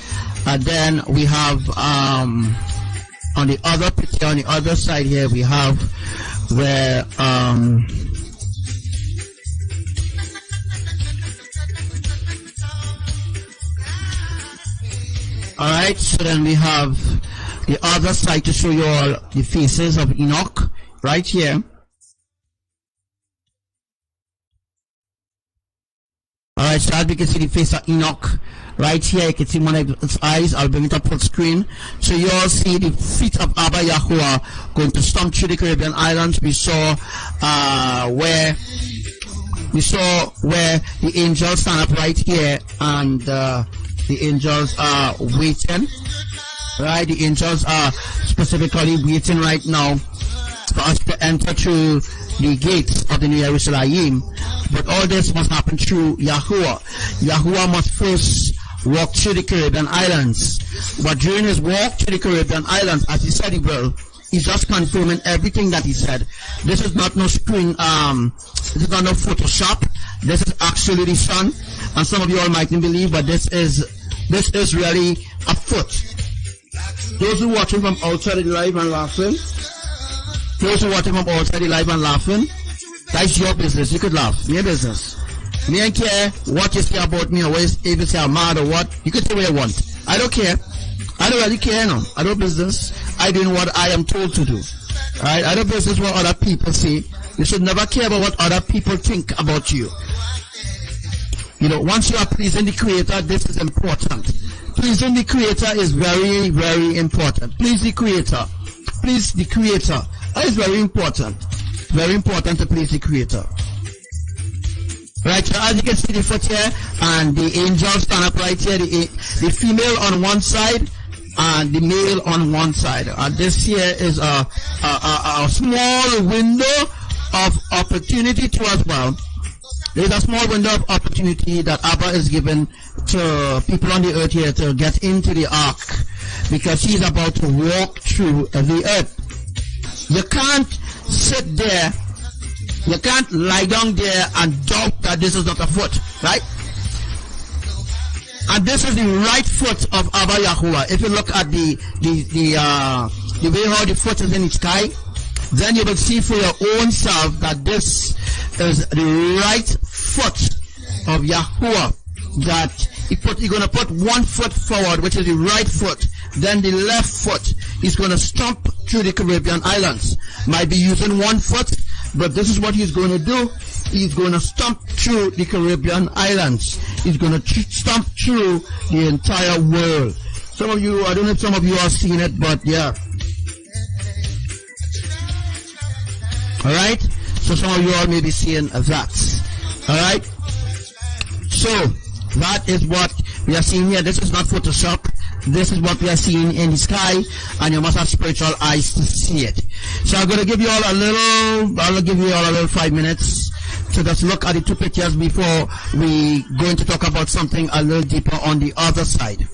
And then we have on the other picture, on the other side here, we have where alright, so then we have the other side to show you all the faces of Enoch right here. Alright, so as we can see the face of Enoch right here, you can see one of its eyes. I'll bring it up full screen. So you all see the feet of Abba Yahuwah going to stomp through the Caribbean islands. We saw where the angels stand up right here, and the angels are waiting. Right, the angels are specifically waiting right now for us to enter through the gates of the New Jerusalem, But all this must happen through Yahuwah. Yahuwah must first walk through the Caribbean islands. But during his walk through the Caribbean islands, as he said he will, he's just confirming everything that he said. This is not no screen, this is not no Photoshop. This is actually the sun. And some of you all mightn't believe, but this is really a foot. Those who watching from outside the live and laughing, that's your business. You could laugh. Your business. Me ain't care what you say about me or if you say I'm mad or what. You could say what you want. I don't care. I don't really care now. I don't business. I doing what I am told to do. Alright? I don't business what other people say. You should never care about what other people think about you. You know, once you are pleasing the Creator, this is important. Pleasing the Creator is very, very important. Please the Creator. Please the Creator. That is very important. Very important to please the Creator. Right, so as you can see the foot here, and the angels stand up right here, the female on one side, and the male on one side. And this here is a small window of opportunity to us. Well, there's a small window of opportunity that Abba is given to people on the earth here to get into the ark, because he's about to walk through the earth. You can't sit there, you can't lie down there and doubt that this is not a foot, right? And this is the right foot of Abba Yahuwah. If you look at the way how the foot is in the sky, then you will see for your own self that this is the right foot of Yahuwah. That he's going to put one foot forward, which is the right foot. Then the left foot, he's going to stomp through the Caribbean islands. Might be using one foot, but this is what he's going to do. He's going to stomp through the Caribbean islands. He's going to stomp through the entire world. Some of you, I don't know if some of you are seeing it, but yeah. Alright? So some of you all may be seeing that. Alright? So, that is what we are seeing here. This is not Photoshop. This is what we are seeing in the sky, and you must have spiritual eyes to see it. So I'm going to give you all a little 5 minutes to just look at the two pictures before we going to talk about something a little deeper on the other side.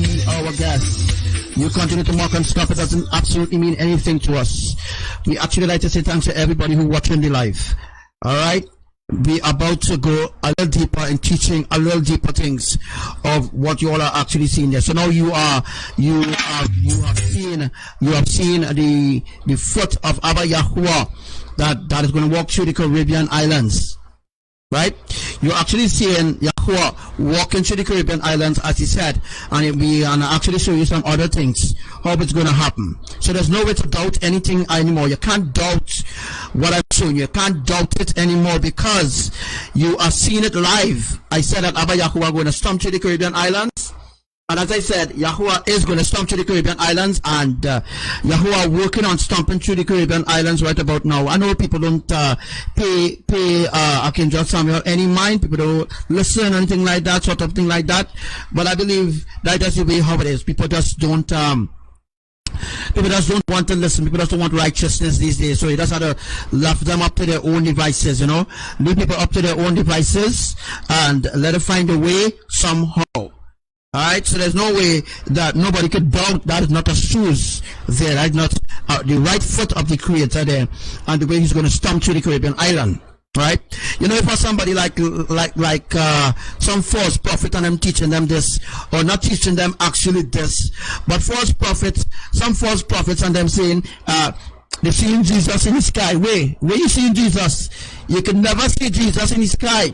being our guest. You continue to mock and scoff. It doesn't absolutely mean anything to us. We actually like to say thanks to everybody who watching the live. All right. We are about to go a little deeper in teaching a little deeper things of what you all are actually seeing there. So now you have seen the foot of Abba Yahuwah that is going to walk through the Caribbean islands. Right? You're actually seeing Yahuwah walking through the Caribbean islands, as he said, and we gonna actually show you some other things, how it's going to happen. So there's no way to doubt anything anymore. You can't doubt what I'm showing you. You can't doubt it anymore because you are seeing it live. I said that Abba Yahuwah going to stomp through the Caribbean islands. And as I said, Yahuwah is going to stomp through the Caribbean islands, and Yahuwah working on stomping through the Caribbean islands right about now. I know people don't pay Archangel Samuel any mind. People don't listen or anything like that, sort of thing like that. But I believe that is the way how it is. People just don't want to listen. People just don't want righteousness these days. So he just had to left them up to their own devices, you know. Leave people up to their own devices and let them find a way somehow. Alright, so there's no way that nobody could doubt that is not a shoes there, right? Not the right foot of the Creator there, and the way he's going to stomp through the Caribbean island, right? You know, for somebody like some false prophet and them teaching them this, or not teaching them actually this, but false prophets, some false prophets and them saying, they're seeing Jesus in the sky. Where you seeing Jesus? You can never see Jesus in the sky,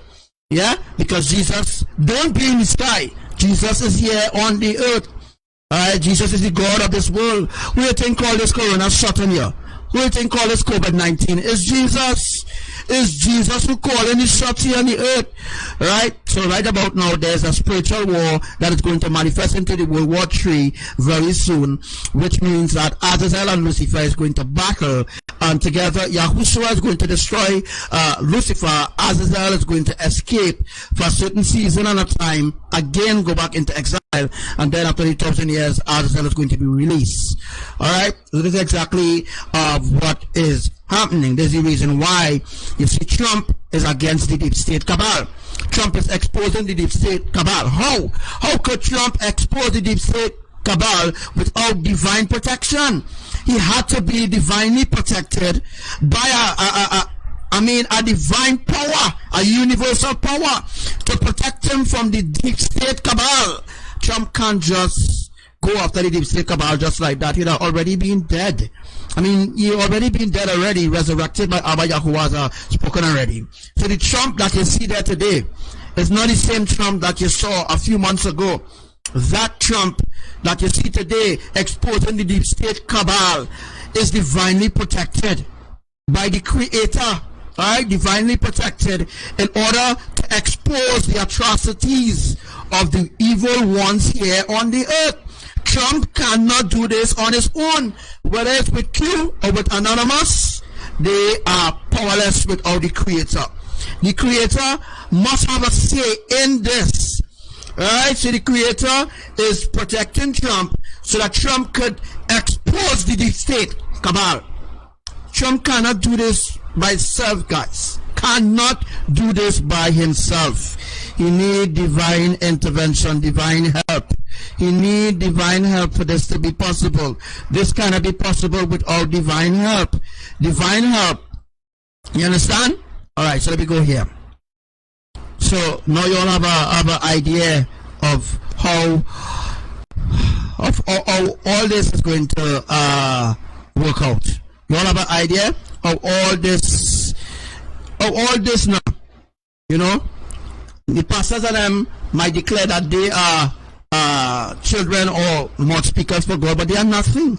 yeah? Because Jesus don't be in the sky. Jesus is here on the earth. Alright, Jesus is the God of this world. Who you think all this corona shot on you? Who you think all this COVID-19? Is Jesus. Is Jesus who calling the shots here on the earth. Right? So right about now, there's a spiritual war that is going to manifest into the World War III very soon, which means that Azazel and Lucifer is going to battle, and together Yahushua is going to destroy Lucifer. Azazel is going to escape for a certain season and a time, again go back into exile, and then after 1,000 years, Azazel is going to be released. Alright? So this is exactly what is happening. There's the reason why you see Trump is against the deep state cabal. Trump is exposing the deep state cabal. How could Trump expose the deep state cabal without divine protection? He had to be divinely protected by a divine power, a universal power to protect him from the deep state cabal. Trump can't just go after the deep state cabal just like that. He'd have already been dead. I mean, he already been dead already, resurrected by Abba Yahuwah, spoken already. So the Trump that you see there today is not the same Trump that you saw a few months ago. That Trump that you see today exposing the deep state cabal is divinely protected by the Creator. Alright, divinely protected in order to expose the atrocities of the evil ones here on the earth. Trump cannot do this on his own. Whether it's with Q or with Anonymous, they are powerless without the Creator. The Creator must have a say in this. Alright, so the Creator is protecting Trump so that Trump could expose the deep state cabal. Trump cannot do this by himself, guys. Cannot do this by himself. He need divine intervention, divine help. He need divine help for this to be possible. This cannot be possible without divine help. Divine help. You understand? Alright, so let me go here. So now you all have an idea of how all this is going to work out. You all have an idea of all this now. You know, the pastors and them might declare that they are children or mouth speakers for God, but they are nothing.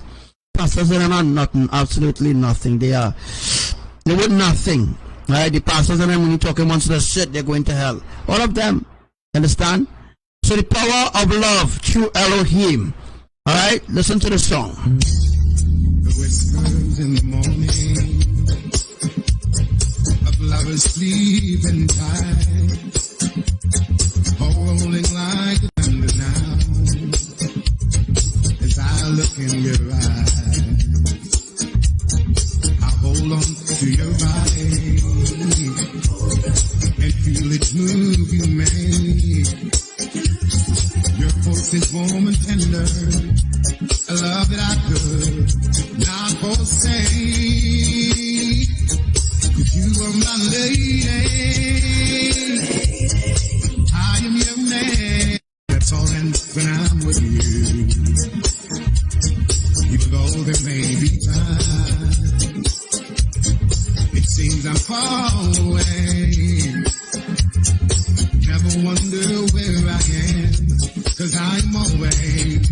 Pastors and them are nothing, absolutely nothing. They were nothing. Right? The pastors and them, when you talk amongst the shit, they're going to hell. All of them. Understand? So the power of love through Elohim. Alright? Listen to the song. The whispers in the morning of lovers sleeping tight, rolling like thunder now, as I look in your eyes, I hold on to your body and feel it move you, man. Your voice is warm and tender, surrender a love that I could not forsake. 'Cause you are my lady, I am your man. That's all, and when I'm with you, even though there may be times it seems I'm far away, never wonder where I am, 'cause I'm always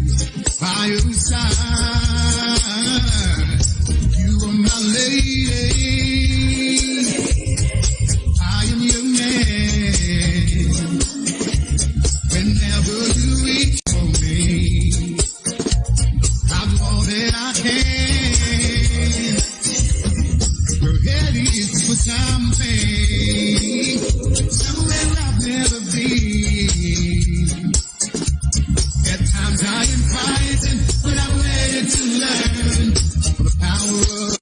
by your side. You are my lady, I am your man. Whenever you reach for me, I'll do all that I can. You're ready for something, somewhere I've never been. At times I am fighting, but I'm ready to learn for the power of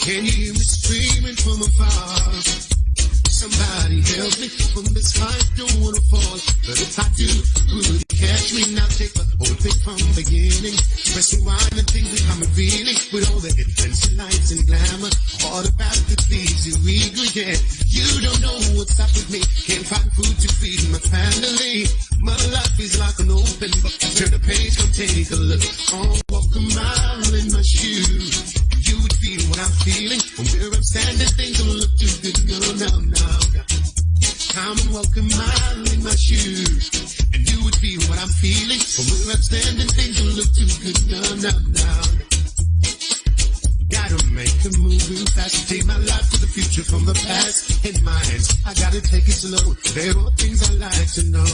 Can you hear me screaming from afar? Somebody help me from this fight, don't wanna fall. But if I do, will you catch me? Now take the whole thing from the beginning. Press rewind and things that I'm revealing. With all the adventure lights and glamour, all the path that leads you eager, yeah. You don't know what's up with me. Can't find food to feed my family. My life is like an open book. Turn the page, come take a look. Oh, walk a mile in my shoes. You would feel what I'm feeling. From where I'm standing, things don't look too good. No, no, no. Come and walk a mile in my shoes, and you would feel what I'm feeling. From where I'm standing, things don't look too good. No, no, no. Gotta make a move real fast. Take my life to the future from the past in my hands. I gotta take it slow. There are things I like to know.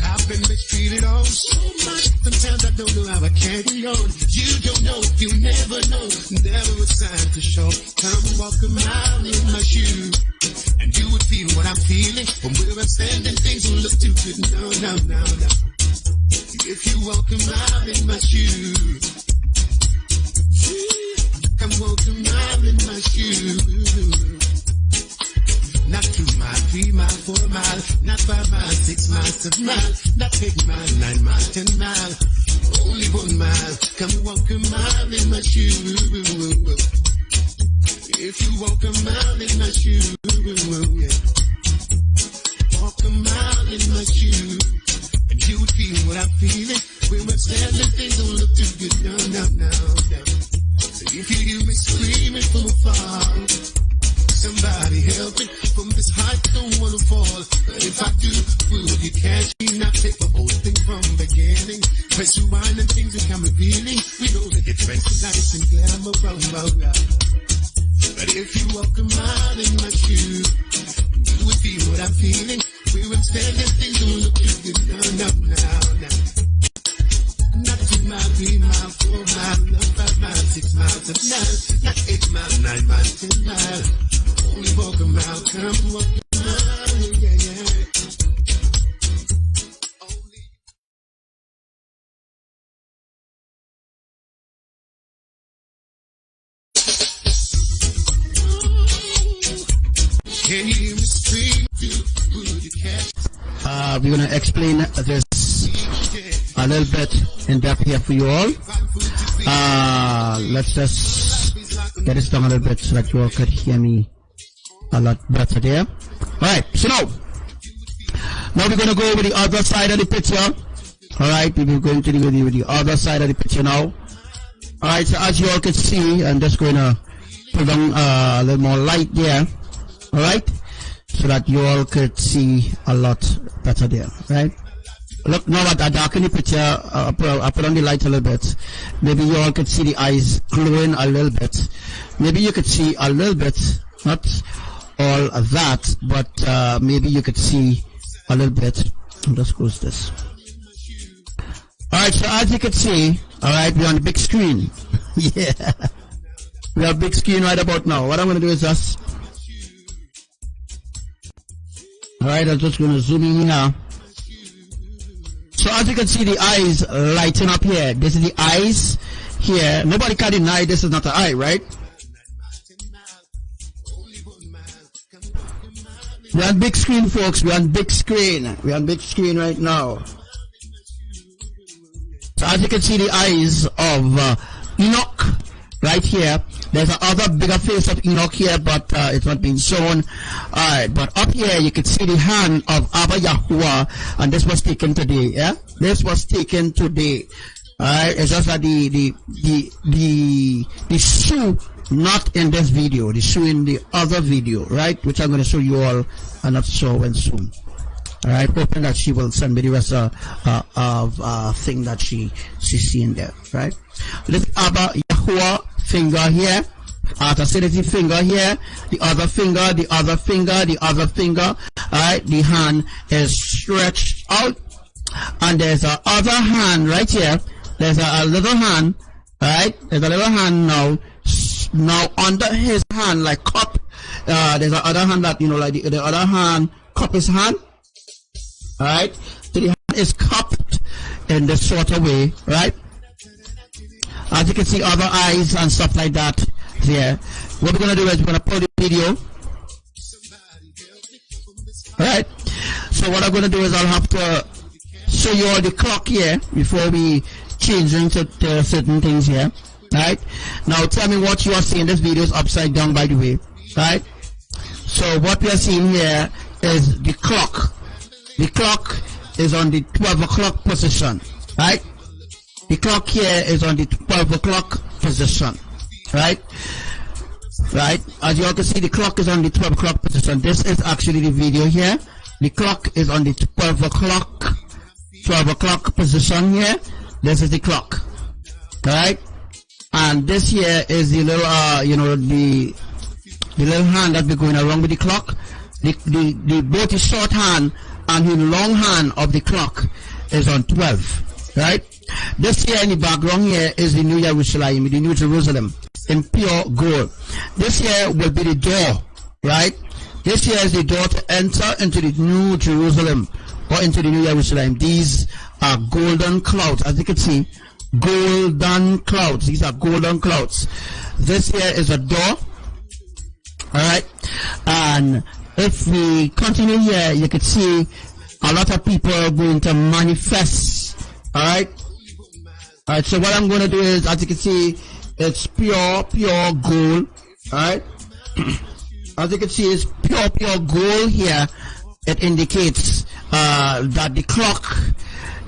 I've been mistreated oh so much. Sometimes I don't know how I carry on. You don't know, you never know. Never a sign to show. Come and walk a mile in my shoes, and you would feel what I'm feeling. From where I'm standing, things don't look too good. No, no, no, no. If you walk a mile in my shoes, come walk a mile in my shoes. Not 2 miles, 3 miles, 4 miles, not 5 miles, 6 miles, 7 miles, not 8 miles, 9 miles, 10 miles, only 1 mile. Come walk a mile in my shoes. If you walk a mile in my shoes, yeah. Walk a mile in my shoes, and you would feel what I'm feeling. When we're standing, things don't look too good. No, no, no, no. So if you hear me screaming from afar, somebody help me from this height, don't wanna fall. But if I do, will you catch me? Not take the whole thing from the beginning. Press rewind and things become revealing. We know that it's nice and glamour from around. But if you walk a mile in my shoes, you would feel what I'm feeling. We were standing, things don't look too good. No, no, no, no. Not 2 miles, 3 miles, 4 miles, not 5 miles, 6 miles, 7 miles, not 8 miles, 9 miles, 10 miles. Only walk a mile, come walk a mile, yeah, yeah. Only. Can you hear me scream? Would you catch? We're going to explain this a little bit in depth here for you all. Let's just get this down a little bit so that you all could hear me a lot better there. Alright, so now we're going to go over the other side of the picture. Alright, we're going to deal with the other side of the picture now. Alright, so as you all can see, I'm just going to put on a little more light there. Alright, so that you all could see a lot better there. Right? Look, now I darken the picture, I put on the light a little bit. Maybe you all could see the eyes glowing a little bit. Maybe you could see a little bit, not all of that, but maybe you could see a little bit. I'll just close this. Alright, so as you can see, alright, we're on the big screen. Yeah. We have a big screen right about now. What I'm going to do is just... Alright, I'm just going to zoom in here. So as you can see the eyes lighting up here. This is the eyes. here, nobody can deny this is not an eye, right? We're on big screen, folks. We're on big screen. We're on big screen right now. So as you can see, the eyes of Enoch right here. There's another bigger face of Enoch here, but it's not being shown. Alright, but up here you can see the hand of Abba Yahuwah, and this was taken today. Yeah, this was taken today. Alright, it's just that the shoe not in this video, the shoe in the other video, right? Which I'm going to show you all, and not show and soon. Alright, hoping that she will send me the rest of thing that she's seeing there, right? This Abba Yahuwah finger here, the finger here, the other finger, the other finger, the other finger. Alright, the hand is stretched out, and there's a other hand right here. There's a little hand, right? There's a little hand now under his hand, like cup. There's a other hand that, you know, like the other hand cup his hand. Alright, so the hand is cupped in this sort of way, right? As you can see, other eyes and stuff like that there. What we're gonna do is we're gonna play the video. Alright, so what I'm gonna do is I'll have to show you all the clock here before we change into certain things here. Right, now tell me what you are seeing. This video is upside down, by the way. Right, so what we are seeing here is the clock. The clock is on the 12 o'clock position. Right, the clock here is on the 12 o'clock position. Right, as you all can see, the clock is on the 12 o'clock position. This is actually the video here. The clock is on the 12 o'clock position here. This is the clock. Right, and this here is the little you know, the little hand that be going around with the clock. The both the short hand and the long hand of the clock is on 12. Right, this here in the background here is the New Jerusalem, the New Jerusalem in pure gold. This here will be the door. Right, this here is the door to enter into the New Jerusalem, or into the New Jerusalem. These are golden clouds, as you can see. Golden clouds. These are golden clouds. This here is a door. Alright, and if we continue here, you can see a lot of people are going to manifest. Alright, so what I'm going to do is, as you can see, it's pure gold. Alright, as you can see, it's pure gold here. It indicates that the clock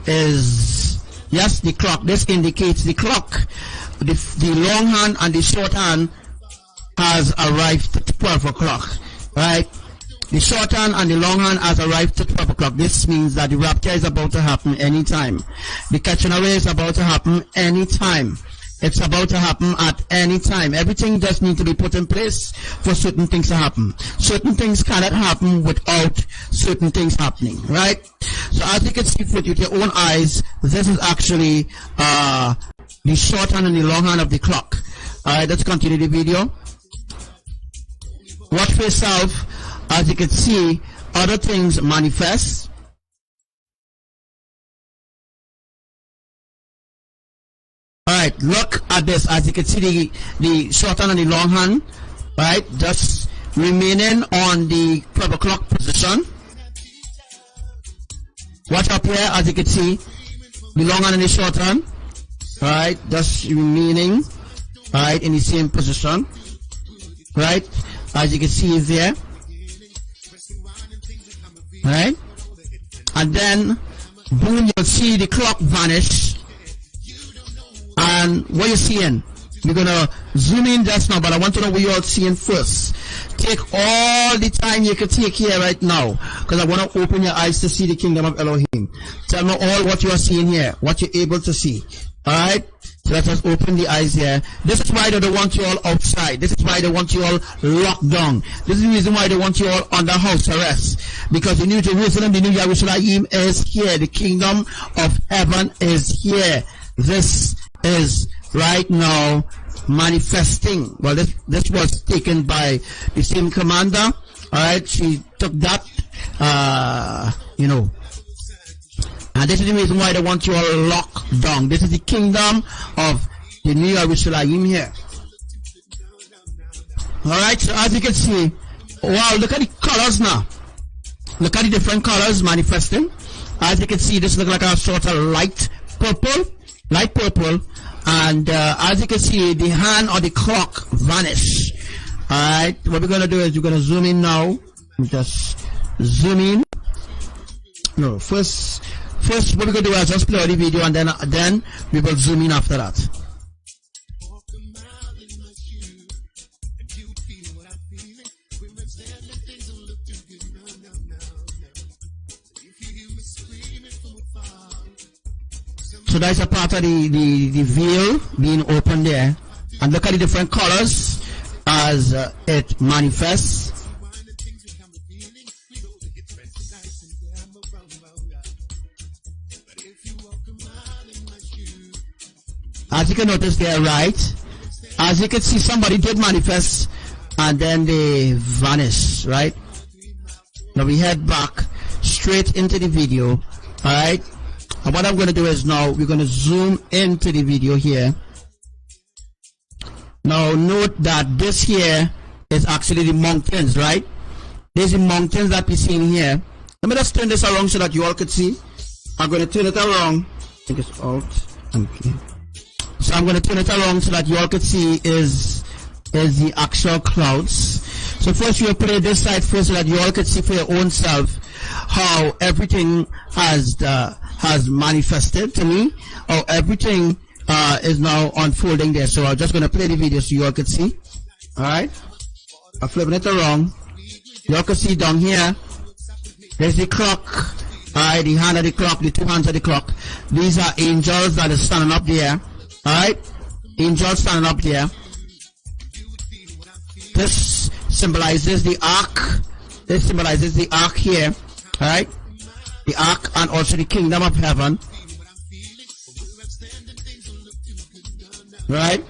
is, yes, the clock. This indicates the clock. The long hand and the short hand has arrived at 12 o'clock. Right? The short hand and the long hand has arrived at 12 o'clock. This means that the rapture is about to happen anytime. The catching away is about to happen anytime. It's about to happen at any time. Everything just needs to be put in place for certain things to happen. Certain things cannot happen without certain things happening, right? So as you can see with your own eyes, this is actually the short hand and the long hand of the clock. Alright, let's continue the video. Watch for yourself. As you can see, other things manifest. Alright, look at this. As you can see, the short hand and the long hand, right, just remaining on the 12 o'clock position. Watch up here, as you can see, the long hand and the short hand, right, just remaining, right, in the same position, right, as you can see is there, right, and then, boom, you'll see the clock vanish. And what you're seeing, we're gonna zoom in just now, but I want to know what you're all seeing first. Take all the time you can take here right now, because I want to open your eyes to see the kingdom of Elohim. Tell me all what you are seeing here, what you're able to see. Alright? So let us open the eyes here. This is why they don't want you all outside. This is why they want you all locked down. This is the reason why they want you all under house arrest. Because the New Jerusalem, the New Jerusalem is here. The kingdom of heaven is here. This is right now manifesting. Well, this was taken by the same commander. Alright, she took that, you know. And this is the reason why they want you all locked down. This is the kingdom of the New Jerusalem here. Alright, so as you can see, wow, look at the colors now. Look at the different colors manifesting. As you can see, this looks like a sort of light purple, and as you can see, the hand or the clock vanish. Alright, what we're gonna do is we're gonna zoom in now. Just zoom in. No, first what we're gonna do is just play the video, and then we will zoom in after that. So that's a part of the veil being opened there, and look at the different colors as it manifests. As you can notice there, right? As you can see, somebody did manifest and then they vanish, right? Now we head back straight into the video, alright? And what I'm going to do is now we're going to zoom into the video here. Now note that this here is actually the mountains, right? There's the mountains that we're seeing here. Let me just turn this around so that you all could see. I'm going to turn it around. I think it's out. Okay. So I'm going to turn it around so that you all could see is the actual clouds. So first we'll put it this side first so that you all could see for your own self how everything has manifested to me, how everything is now unfolding there. So I'm just going to play the video so you all could see. Alright, I'm flipping it around. You all can see down here, there's the clock. Alright, the hand of the clock, the two hands of the clock. These are angels that are standing up there. Alright, angels standing up there. This symbolizes the ark. This symbolizes the ark here. Alright, the ark and also the kingdom of heaven. Right?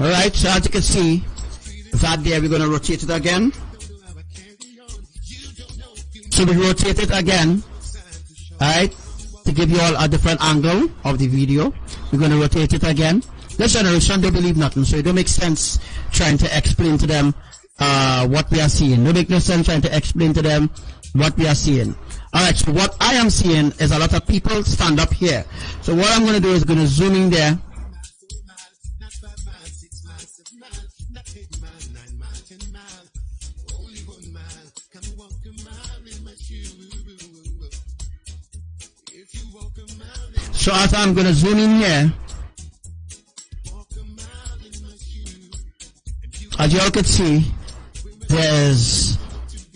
Alright, so as you can see, that there we're going to rotate it again. So we rotate it again, alright, to give you all a different angle of the video. We're going to rotate it again. This generation don't believe nothing, so it don't make sense trying to explain to them what we are seeing. Don't make no sense trying to explain to them what we are seeing. Alright, so what I am seeing is a lot of people stand up here. So what I'm going to do is going to zoom in there. So as I'm going to zoom in here, as you all can see, there's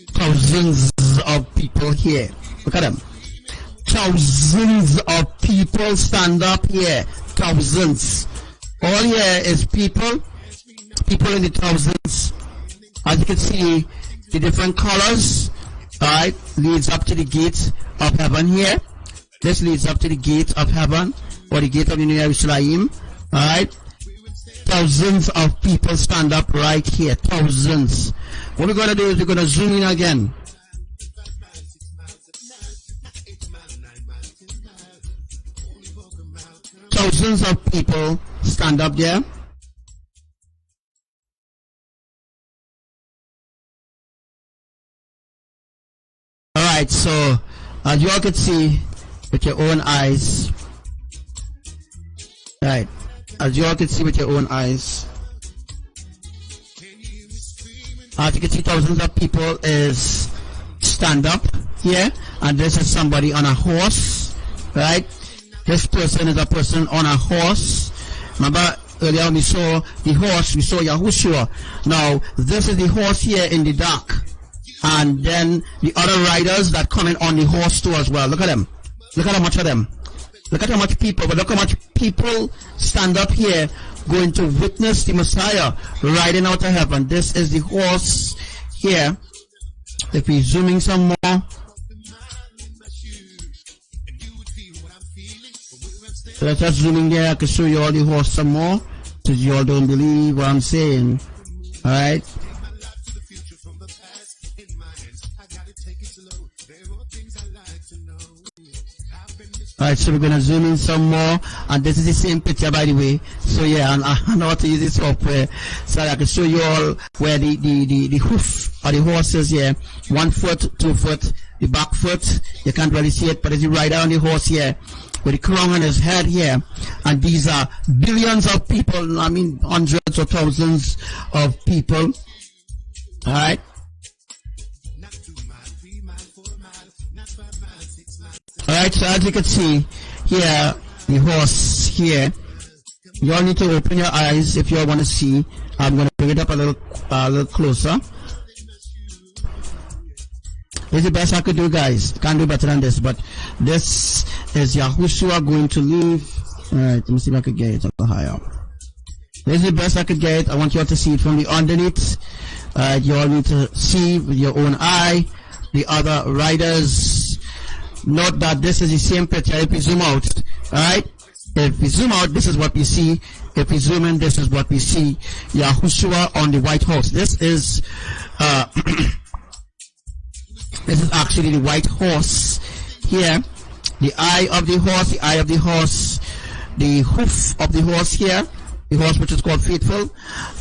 thousands of people here. Look at them. Thousands of people stand up here. Thousands. All here is people in the thousands. As you can see, the different colors, right, leads up to the gate of heaven here. This leads up to the gate of heaven, or the gate of the New Jerusalem. Alright? Thousands of people stand up right here. Thousands. What we're going to do is we're going to zoom in again. Thousands of people stand up there. Alright, so as you all can see with your own eyes, right, as you all can see with your own eyes, as you can see, thousands of people is stand up here, and this is somebody on a horse, right? This person is a person on a horse. Remember earlier we saw the horse, we saw Yahushua. Now this is the horse here in the dark, and then the other riders that coming on the horse too as well. Look at them. Look at how much of them. Look at how much people, but look how much people stand up here going to witness the Messiah riding out of heaven. This is the horse here. If we zooming some more, so let's just zooming there. I can show you all the horse some more, since you all don't believe what I'm saying. Alright. Alright, so we're gonna zoom in some more, and this is the same picture, by the way. So yeah, and I know how to use this software so that I can show you all where the hoof of the horse is here. 1 foot, 2 foot, the back foot, you can't really see it, but there's the rider on the horse here with the crown on his head here, and these are billions of people, I mean hundreds or thousands of people. Alright. Alright, so as you can see here, the horse here, you all need to open your eyes if you all want to see. I'm going to bring it up a little closer. This is the best I could do, guys. Can't do better than this, but this is Yahushua going to leave. Alright, let me see if I could get it a little higher. This is the best I could get. I want you all to see it from the underneath. You all need to see with your own eye the other riders. Note that this is the same picture. If we zoom out, alright? If we zoom out, this is what we see. If we zoom in, this is what we see. Yahushua on the white horse. This is this is actually the white horse here. The eye of the horse, the eye of the horse, the hoof of the horse here, the horse which is called faithful,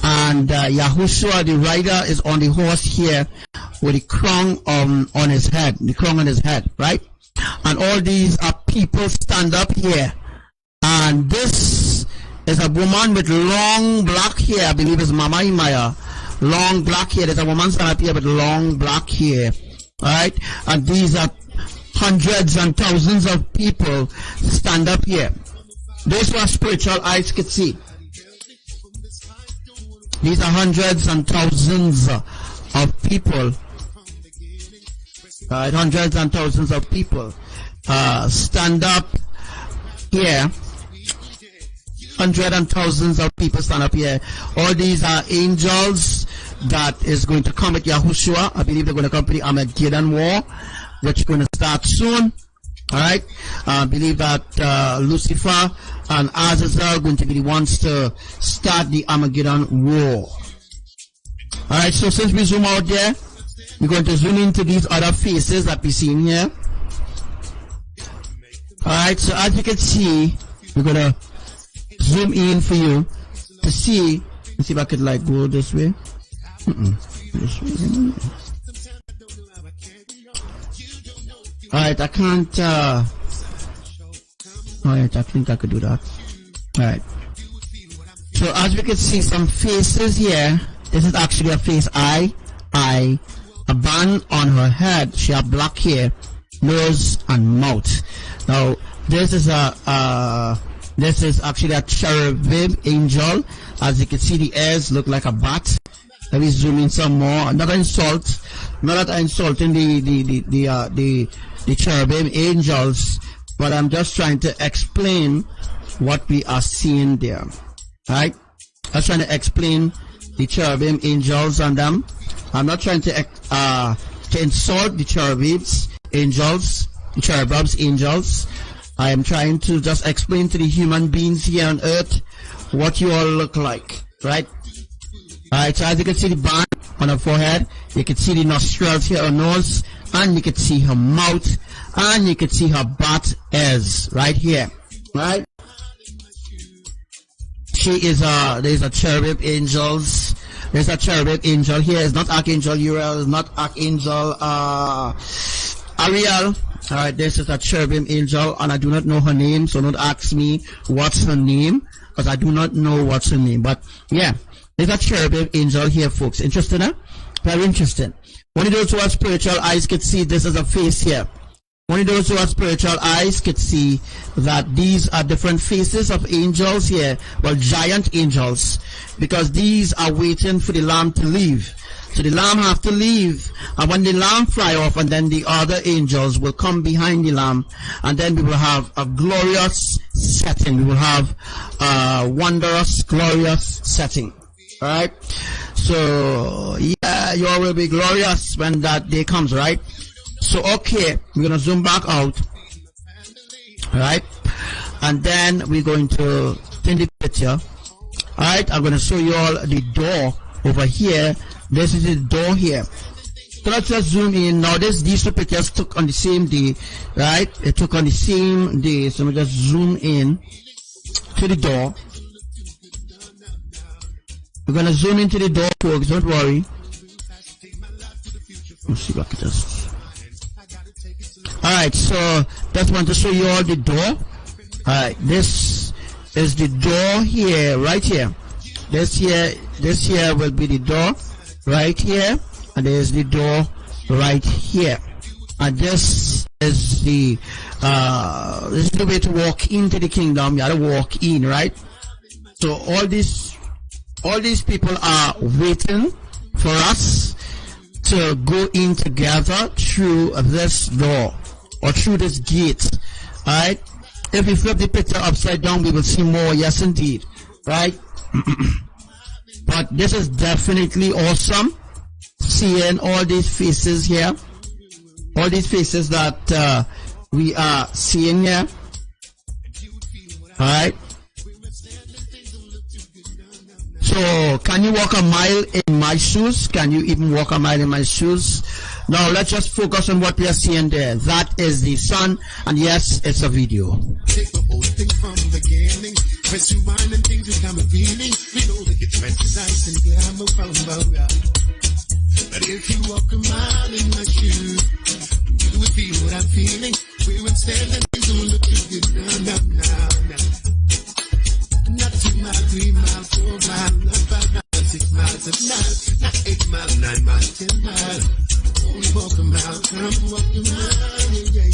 and Yahushua, the rider, is on the horse here with the crown on his head, the crown on his head, right? And all these are people stand up here, and this is a woman with long black hair. I believe it's Mama Imaya. Long black hair. There's a woman stand up here with long black hair. Alright? And these are hundreds and thousands of people stand up here. This is what spiritual eyes could see. These are hundreds and thousands of people. Hundreds and thousands of people stand up here. Hundreds and thousands of people stand up here. All these are angels that is going to come with Yahushua. I believe they're going to come to the Armageddon war, which is going to start soon. Alright? I believe that Lucifer and Azazel are going to be the ones to start the Armageddon war. Alright, so since we zoom out there, we're going to zoom into these other faces that we see in here. Alright, so as you can see, we're going to zoom in for you to see. Let's see if I could like go this way. This way. Alright, I can't alright, I think I could do that. Alright. So as we can see some faces here, this is actually a face eye, a band on her head. She has black hair, nose and mouth. Now this is actually a cherubim angel. As you can see, the ears look like a bat. Let me zoom in some more. Not insult, not that I'm insulting the cherubim angels, but I'm just trying to explain what we are seeing there. Right? I'm trying to explain the cherubim angels and them. I'm not trying to insult the cherubims angels, the cherubim's angels. I am trying to just explain to the human beings here on earth what you all look like, right? Alright, so as you can see the band on her forehead, you can see the nostrils here, her nose, and you can see her mouth, and you can see her bat ears right here, right? She is there's a cherubim angels. There's a cherubim angel here. It's not Archangel Uriel, it's not Archangel Ariel. Alright, this is a cherubim angel, and I do not know her name, so don't ask me what's her name, because I do not know what's her name. But yeah, there's a cherubim angel here, folks. Interesting, huh? Very interesting. Only those who have spiritual eyes could see this as a face here. Only those who have spiritual eyes could see that these are different faces of angels here. Well, giant angels, because these are waiting for the lamb to leave. So the lamb have to leave, and when the lamb fly off, and then the other angels will come behind the lamb, and then we will have a glorious setting. We will have a wondrous, glorious setting. Alright? So, yeah, you all will be glorious when that day comes, right? So, okay, we're going to zoom back out. Alright? And then we're going to take the picture. Alright, I'm going to show you all the door over here. This is the door here. So let's just zoom in. Now these two pictures took on the same day, right? It took on the same day. So we just zoom in to the door. We're gonna zoom into the door, folks. Don't worry. Let's see what it is. Alright, so just want to show you all the door. Alright, this is the door here, right here. This here will be the door right here, and there's the door right here. And this is the way to walk into the kingdom. You gotta walk in, right? So all these people are waiting for us to go in together through this door or through this gate. Alright, if we flip the picture upside down, we will see more. Yes indeed, right? But this is definitely awesome, seeing all these faces here, all these faces that we are seeing here. Alright, so can you walk a mile in my shoes? Can you even walk a mile in my shoes? Now let's just focus on what we are seeing there. That is the sun, and yes, it's a video. Take the whole thing from the beginning. Press rewind and things become revealing. We know that it's nice and glamour from around. But if you walk a mile in my shoes, you would feel what I'm feeling. We would stand and things don't look too good. Now. Not 2 miles, 3 miles, 4 miles, not 5 miles, 6 miles, 7 miles, not 8 miles, 9 miles, 10 miles. Only walk a mile, come walk a mile, yeah.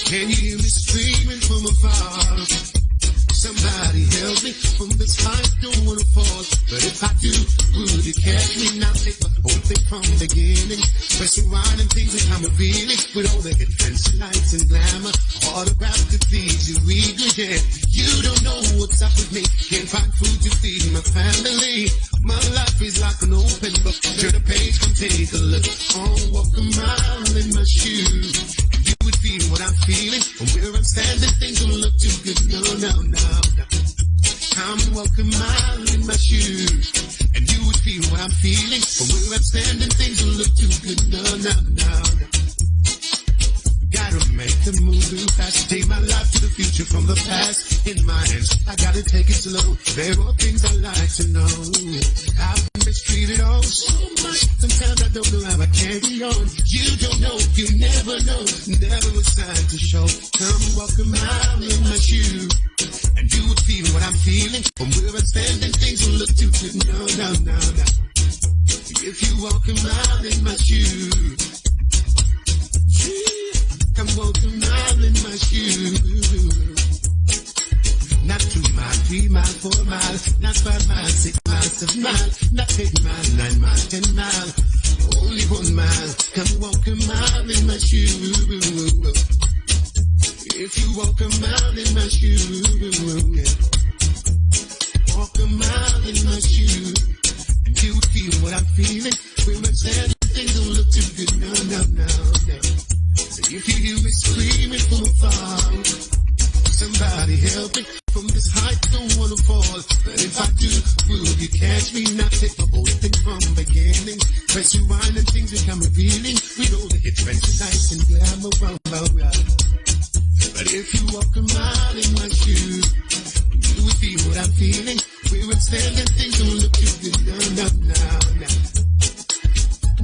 Can you hear me screaming from afar? Somebody help me from this height, don't wanna fall. But if I do, would you catch me? Now take the whole thing from the beginning. Press rewind and things become revealing. With all the adventure lights and glamour, all about to feed you eager, yeah. You don't know what's up with me. Can't find food to feed my family. My life is like an open book. Turn the page, come take a look. Oh, walk a mile in my shoes. You would feel what I'm feeling. From where I'm standing, things don't look too good. No. Come walk a mile in my shoes, and you would feel what I'm feeling. From where I'm standing, things don't look too good. No. Gotta make the move too fast. Take my life to the future from the past in my hands. I gotta take it slow. There are things I like to know. I've been mistreated oh so much. Sometimes I don't know how I carry on. You don't know, you never know. Never was time to show. Come walk a mile in my shoes, and you would feel what I'm feeling. From where I'm standing, things will look too good. No. If you walk a mile in my shoes, come walk a mile in my shoes. Not 2 miles, 3 miles, 4 miles, not 5 miles, 6 miles, 7 miles, not 8 miles, 9 miles, 10 miles, only 1 mile. Come walk a mile in my shoes. If you walk a mile in my shoes, walk a mile in my shoes, and you would feel what I'm feeling. When I'm standing, things don't look too good. No. So if you hear me screaming from afar, somebody help me from this height, don't wanna fall. But if I do, will you catch me? Not take the whole thing from the beginning. Press rewind and things become revealing. We know that it's nice and glamour from around. But if you walk a mile in my shoes, you will feel what I'm feeling. Where I'm standing, things don't look too good. No.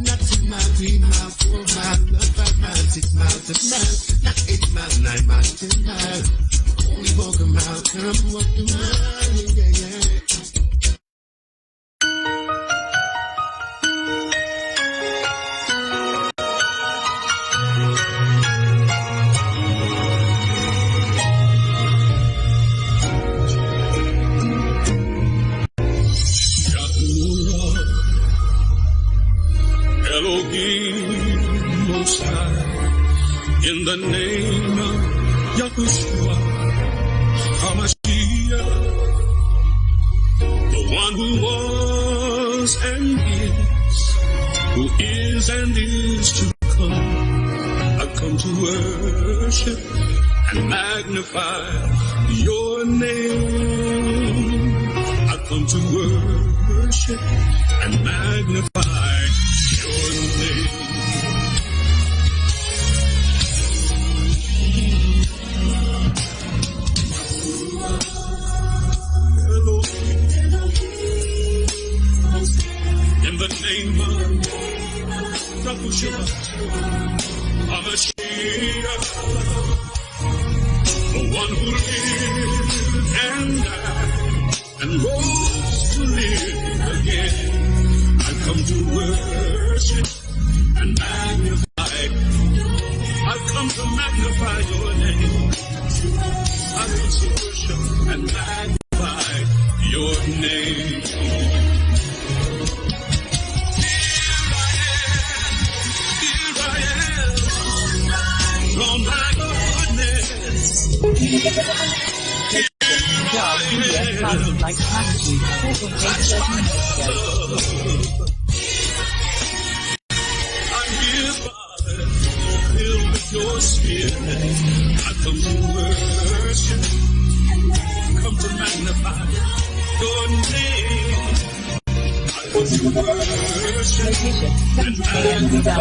Not 2 miles, 3 miles, 4 miles, not 5 miles, 6 miles, 7 miles, not 8 miles, 9 miles, 10 miles. Only walk a mile, come walk a mile, yeah. Elohim Most High, in the name of YAHUWAH ALMIGHTY, the one who was and is who is and is to come. I come to worship and magnify your name. I come to worship and magnify your name. In the name of Yahushua, HaMashiach, the one who lived and died and rose to live again. I come to worship and magnify. I come to magnify your name. I come to worship and magnify your name. Oh my goodness. Like magnitude 4.8 I'm here, Father, filled with your spirit. I come to worship, come to magnify your name. I come to worship and magnify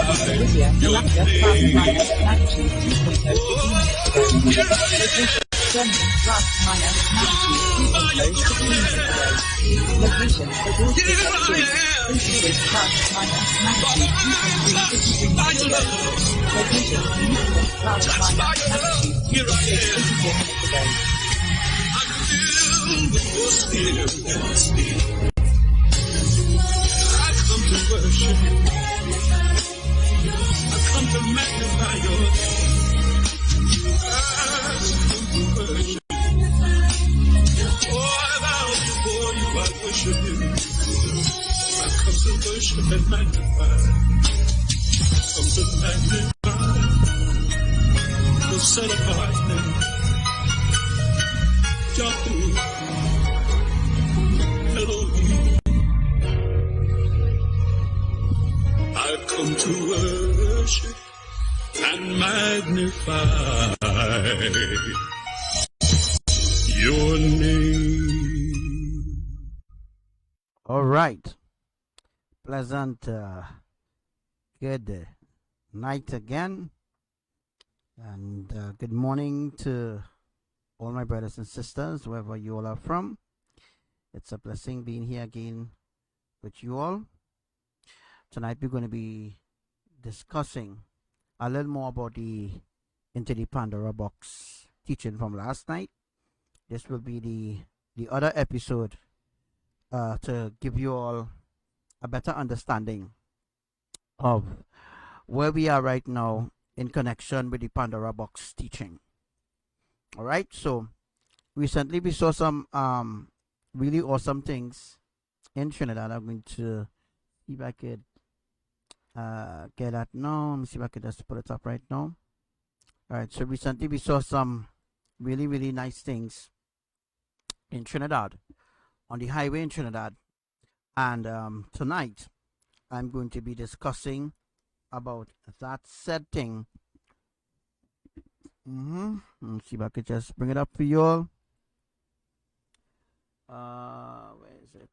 your name. Germany plus minus magnitude 2.0 degrees ago. Location, the Baltic Sea. Plus minus magnitude 2.3 Location, Houston plus minus magnitude 2.8 minutes ago. I'm filled with your spirit. I come to worship. I come to magnify your name. Worship you. I come to worship and magnify. I come to magnify the set apart name. Yahuwah, Elohim. I've come to worship and magnify your name. All right. Pleasant, good night again. And good morning to all my brothers and sisters, wherever you all are from. It's a blessing being here again with you all. Tonight we're going to be discussing a little more about the Into the Pandora Box teaching from last night. This will be the other episode to give you all a better understanding of where we are right now in connection with the Pandora Box teaching. All right, so recently we saw some really awesome things in Trinidad. I'm going to see if I could get that now. Let me see if I could just put it up right now. All right, so recently we saw some really, really nice things in Trinidad, on the highway in Trinidad. And tonight I'm going to be discussing about that said thing. Let's see if I could just bring it up for you all. Where is it?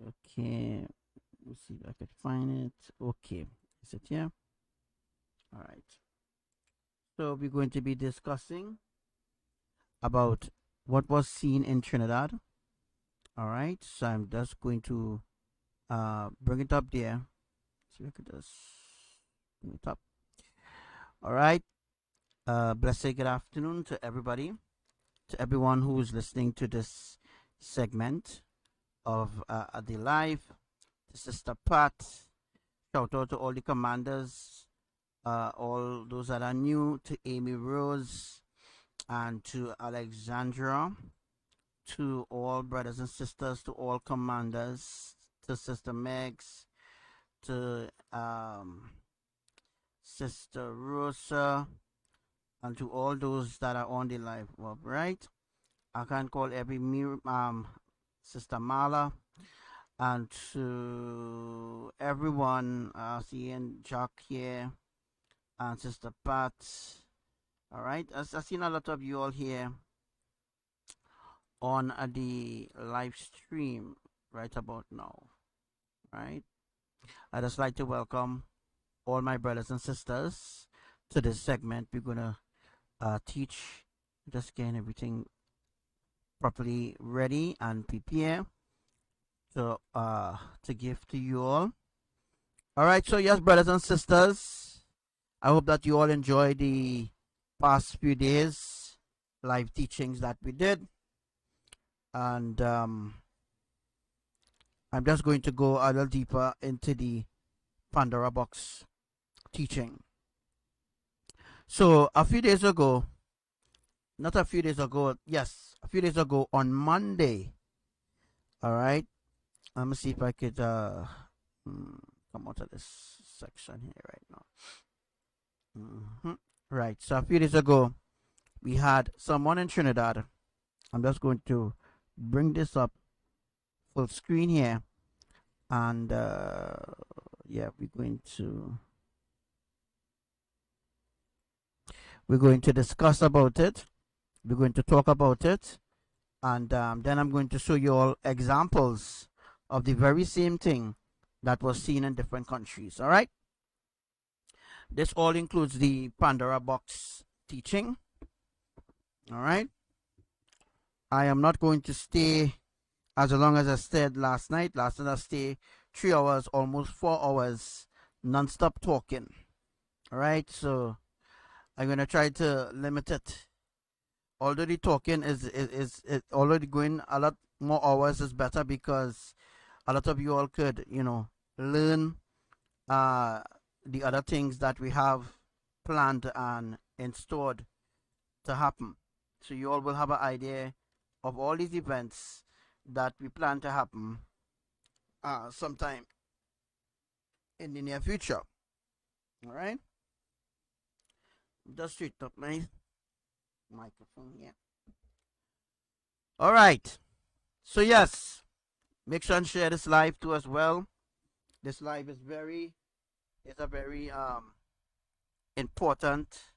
Okay, let's see if I could find it. Okay, is it here? All right, so we're going to be discussing about what was seen in Trinidad. All right, so I'm just going to bring it up there. See if I could just bring it up. All right, blessed good afternoon to everybody, to everyone who is listening to this segment of the live, to Sister Pat. Shout out to all the commanders, all those that are new, to Amy Rose and to Alexandra, to all brothers and sisters, to all commanders, to Sister Megs, to Sister Rosa, and to all those that are on the live. Right? I can't call every Sister Mala, and to everyone, seeing Jack here and Sister Pat. All right, I've seen a lot of you all here on the live stream right about now. Right, I'd just like to welcome all my brothers and sisters to this segment. We're gonna teach, just getting everything properly ready and prepare to give to you all. All right, so yes, brothers and sisters, I hope that you all enjoyed the past few days live teachings that we did, and I'm just going to go a little deeper into the Pandora box teaching. So a few days ago, not a few days ago, yes, a few days ago on Monday, all right, let me see if I could come out of this section here right now. Right, so a few days ago, we had someone in Trinidad. I'm just going to bring this up full screen here, and yeah, we're going to discuss about it. We're going to talk about it, and then I'm going to show you all examples of the very same thing that was seen in different countries. All right, this all includes the Pandora box teaching. All right, I am not going to stay as long as I stayed last night. Last night I stayed 3 hours, almost 4 hours, non-stop talking. All right, so I'm gonna try to limit it. Although the talking is already going a lot more hours is better, because a lot of you all could, you know, learn the other things that we have planned and installed to happen. So you all will have an idea of all these events that we plan to happen sometime in the near future. All right, just straighten up my microphone here. All right, so yes, make sure and share this live too as well. This live is a very important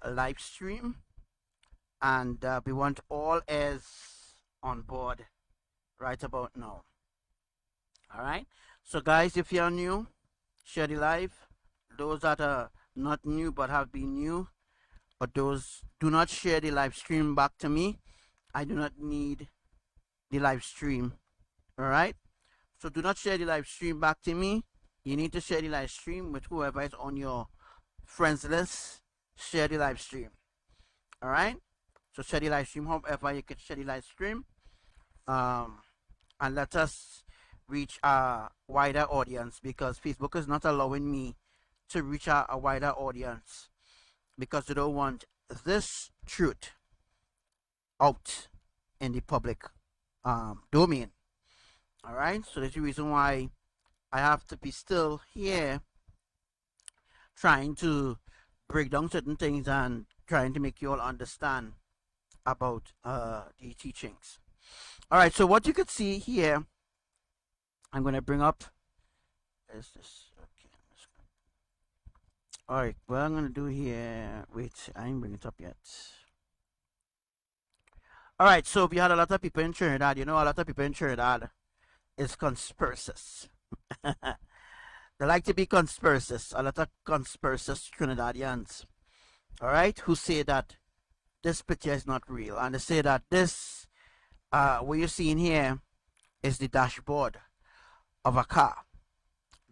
live stream, and we want all ears on board right about now. All right, so guys, if you're new, share the live. Those that are not new but have been new, or those, do not share the live stream back to me. I do not need the live stream. All right, so do not share the live stream back to me. You need to share the live stream with whoever is on your friends list. Share the live stream. All right, so share the live stream however you can share the live stream, and let us reach a wider audience, because Facebook is not allowing me to reach a wider audience, because they don't want this truth out in the public domain. All right, so that's the reason why I have to be still here trying to break down certain things and trying to make you all understand about the teachings. All right, so what you could see here, I'm going to bring up is this. Okay. All right, what I'm going to do here, wait, I ain't bringing it up yet. All right, so we had a lot of people in Trinidad. You know, a lot of people in Trinidad is conspiracists. They like to be conspiracists. A lot of conspiracist Trinidadians, all right, who say that this picture is not real, and they say that this, what you're seeing here, is the dashboard of a car.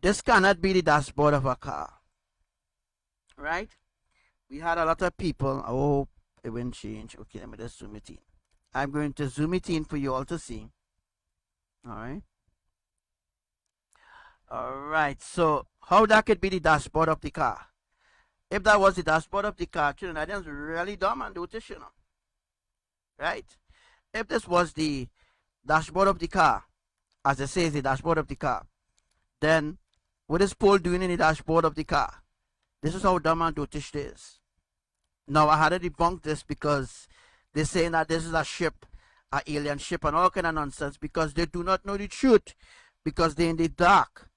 This cannot be the dashboard of a car, right? We had a lot of people. Oh, it won't change. Okay, let me just zoom it in. I'm going to zoom it in for you all to see. All right. All right, so how that could be the dashboard of the car? If that was the dashboard of the car, Trinidadians really dumb and do this, you know. Right? If this was the dashboard of the car, as it says, the dashboard of the car, then what is Paul doing in the dashboard of the car? This is how dumb and dotish it is. Now, I had to debunk this because they're saying that this is a ship a alien ship and all kind of nonsense because they do not know the truth because they're in the dark.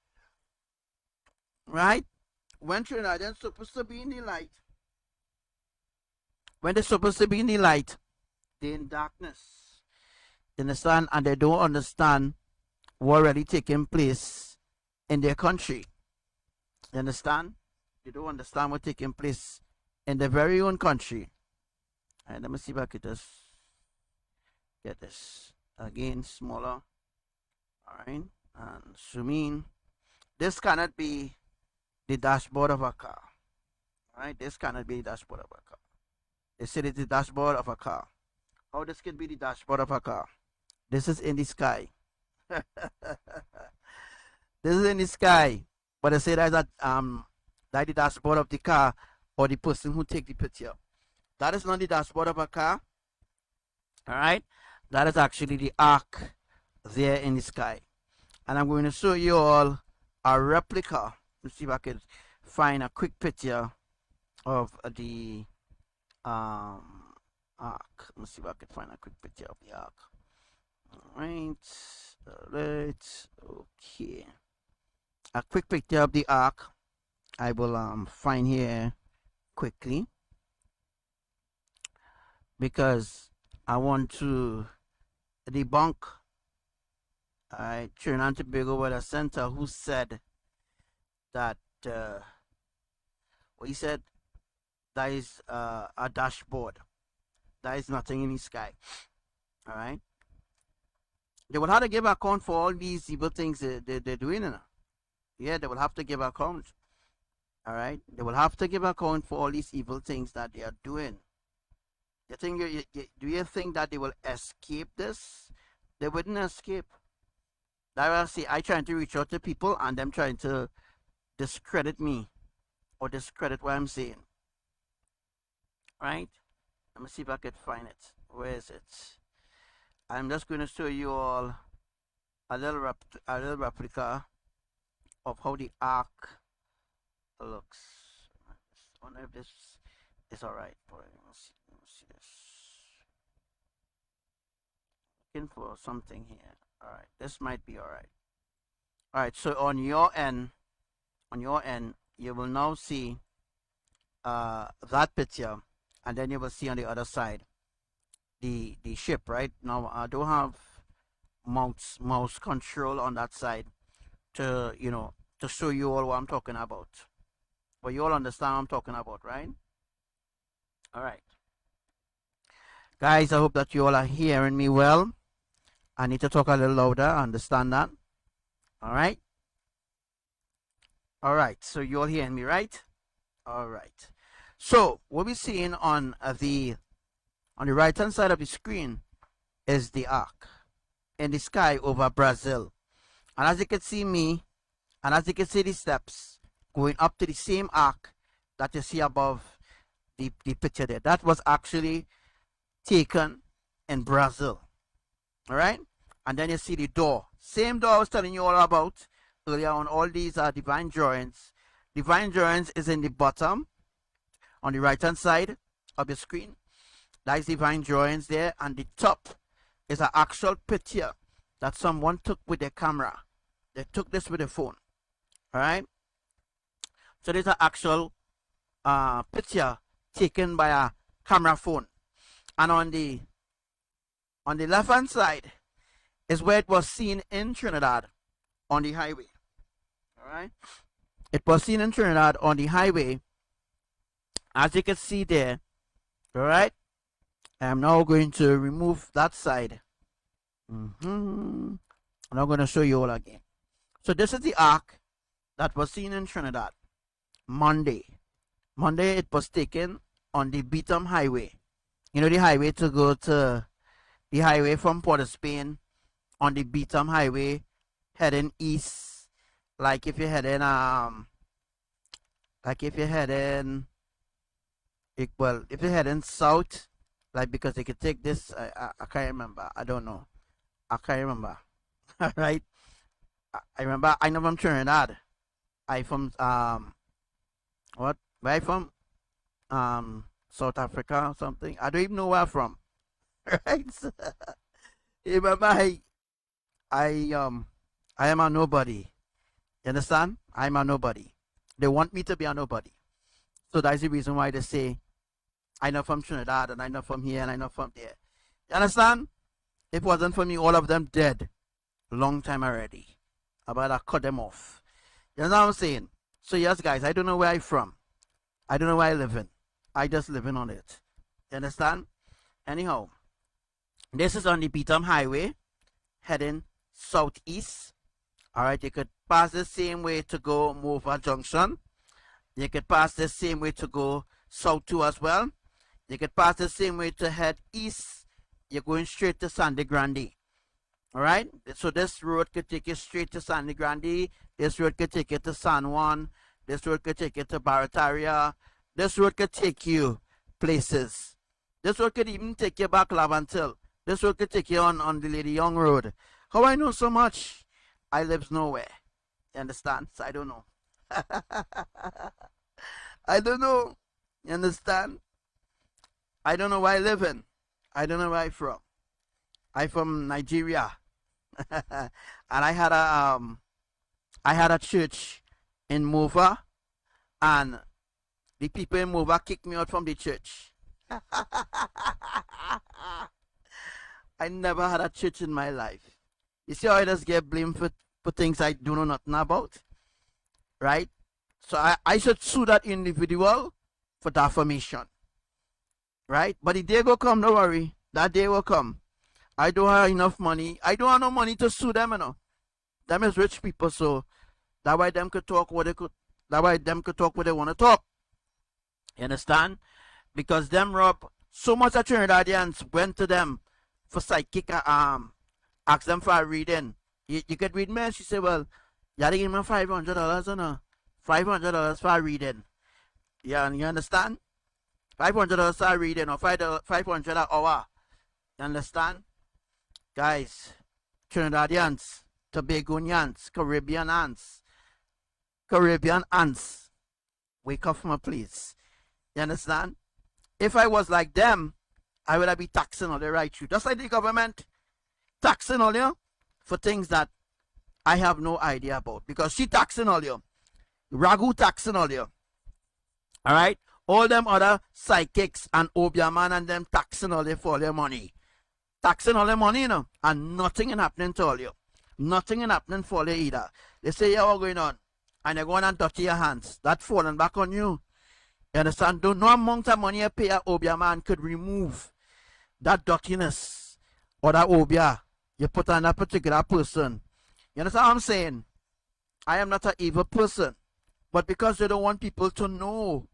Right? When Trinidadians supposed to be in the light, when they're supposed to be in the light, they're in darkness. You understand? And they don't understand what really taking place in their country. You understand? They don't understand what's taking place in their very own country. Alright, let me see if I could just get this again smaller. Alright, and zoom in. This cannot be the dashboard of a car. Alright, this cannot be the dashboard of a car. They said it's the dashboard of a car. How this could be the dashboard of a car? This is in the sky. This is in the sky. But they say that the dashboard of the car or the person who take the picture. That is not the dashboard of a car. Alright? That is actually the ark there in the sky. And I'm going to show you all a replica. Let's see if I can find a quick picture of the ark. Let's see if I can find a quick picture of the ark. Alright. Alright. Okay. A quick picture of the ark I will find here quickly because I want to debunk Trinidad and Tobago Weather Center who said that he said there is a dashboard. There is nothing in the sky. Alright. They will have to give account for all these evil things they're doing. Yeah, they will have to give account. Alright. They will have to give account for all these evil things that they are doing. Do you think that they will escape this? They wouldn't escape. That will see I trying to reach out to people and them trying to discredit me or discredit what I'm saying. Right? Let me see if I could find it. Where is it? I'm just going to show you all a little replica of how the ark looks. I wonder if this is alright. Let me see this. Looking for something here. Alright, this might be alright. Alright, so on your end, you will now see that picture, and then you will see on the other side the ship. Right now, I don't have mouse control on that side to to show you all what I'm talking about, but you all understand what I'm talking about, right? All right, guys, I hope that you all are hearing me well. I need to talk a little louder. Understand that? All right. All right. So you all hearing me, right? All right. So what we're seeing on the right hand side of the screen is the ark in the sky over Brazil, and as you can see me, and as you can see the steps going up to the same ark that you see above the picture there. That was actually taken in Brazil. All right, and then you see the door, same door I was telling you all about earlier on. All these are divine drawings. Divine drawings is in the bottom on the right hand side of the screen. That is divine drawings there, and the top is an actual picture that someone took with their camera. They took this with their phone. All right, so there's an actual picture taken by a camera phone, and on the left hand side is where it was seen in Trinidad on the highway. All right, it was seen in Trinidad on the highway, as you can see there. All right, I'm now going to remove that side. I'm now going to show you all again. So this is the ark that was seen in Trinidad Monday. It was taken on the Beetham Highway. You know, the highway to go to the highway from Port of Spain, on the Beetham Highway heading east. Like if you're heading if you're heading south, like, because they could take this, I can't remember. I don't know. I can't remember. All right. I remember. I know from Trinidad. I from what? Where I from? South Africa or something. I don't even know where I'm from. Right. Remember, I am a nobody. You understand? I'm a nobody. They want me to be a nobody. So that's the reason why they say I'm not from Trinidad and I'm not from here and I'm not from there. You understand? If it wasn't for me, all of them dead. Long time already. I better cut them off. You know what I'm saying? So yes, guys, I don't know where I'm from. I don't know where I live in. I just living on it. You understand? Anyhow, this is on the Beetham Highway, heading southeast. Alright, you could pass the same way to go Mova Junction. You could pass the same way to go south too as well. You could pass the same way to head east. You're going straight to Sandy Grande. Alright, so this road could take you straight to Sandy Grande. This road could take you to San Juan. This road could take you to Barataria. This road could take you places. This road could even take you back Lavantil. This road could take you on the Lady Young Road. How I know so much? I lives nowhere. You understand? So I don't know. I don't know. You understand? I don't know where I live in. I don't know where I'm from. I'm from Nigeria. And I had a church in Mova, and the people in Mova kicked me out from the church. I never had a church in my life. You see how I just get blamed for things I do know nothing about? Right? So I should sue that individual for defamation. Right? But the day will come, don't worry. That day will come. I don't have enough money. I don't have no money to sue them, you know. Them is rich people, so that why them could talk what they could. That why them could talk what they want to talk. You understand? Because them rob so much of Trinidadians went to them for psychic ask them for a reading. You could read me, and she said, well, you had to give me $500, you know. $500 for a reading. Yeah, you understand? $500 for a reading, or $500 an hour. You understand? Guys, Trinidadians, Tobagonians, Caribbean ants, wake up from a please. You understand? If I was like them, I would have been taxing all the right through. Just like the government taxing all you for things that I have no idea about. Because she taxing all you. Ragu taxing all you. Alright? All them other psychics and Obiaman and them taxing all you for all your money. Taxing all their money, you know, and nothing is happening to all you. Nothing is happening for you either. They say, yeah, what's going on? And you're going and dirty your hands. That's falling back on you. You understand? Don't no amount of money you pay a Obia man could remove that dirtiness or that Obia you put on that particular person. You understand what I'm saying? I am not an evil person. But because they don't want people to know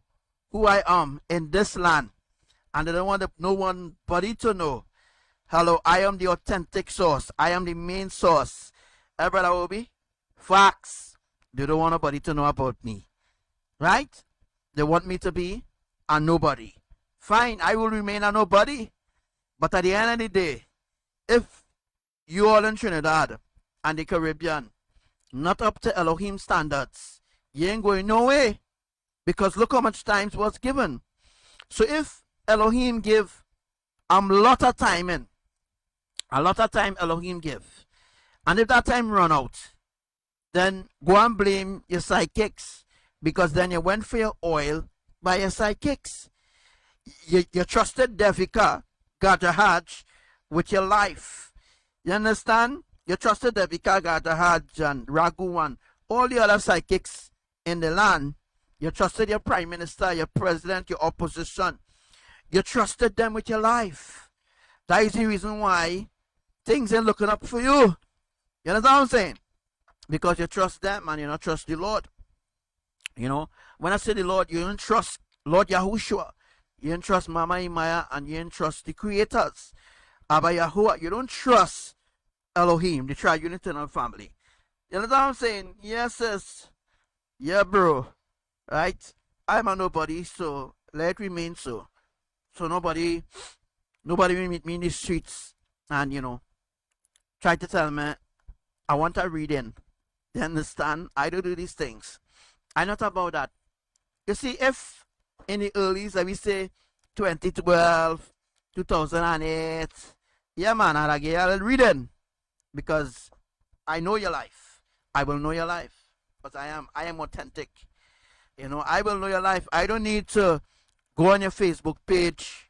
who I am in this land, and they don't want no one body to know, hello, I am the authentic source. I am the main source. Hey, Brother Obi? Facts. They don't want nobody to know about me. Right? They want me to be a nobody. Fine, I will remain a nobody. But at the end of the day, if you all in Trinidad and the Caribbean not up to Elohim standards, you ain't going no way. Because look how much time was given. So if Elohim give lot of time in, a lot of time Elohim give, and if that time run out, then go and blame your psychics, because then you went for your oil by your psychics. You trusted Devika, Gadahaj, with your life. You understand? You trusted Devika, Gadahaj, and Raguan, all the other psychics in the land. You trusted your prime minister, your president, your opposition. You trusted them with your life. That is the reason why things ain't looking up for you. You understand what I'm saying? Because you trust them and you don't trust the Lord. You know, when I say the Lord, you don't trust Lord Yahushua. You don't trust Mama Imaya, and you don't trust the creators. Abba Yahuwah, you don't trust Elohim, the tri-unitarian family. You know what I'm saying? Yes, sis. Yeah, bro. Right? I'm a nobody, so let it remain so. So nobody will meet me in the streets and, you know, try to tell me I want a reading. You understand? I don't do these things. I'm not about that. You see, if in the early, let me say 2012, 2008, Yeah, man, I'll get a little reading because I know your life. I will know your life because I am authentic. You know, I will know your life. I don't need to go on your Facebook page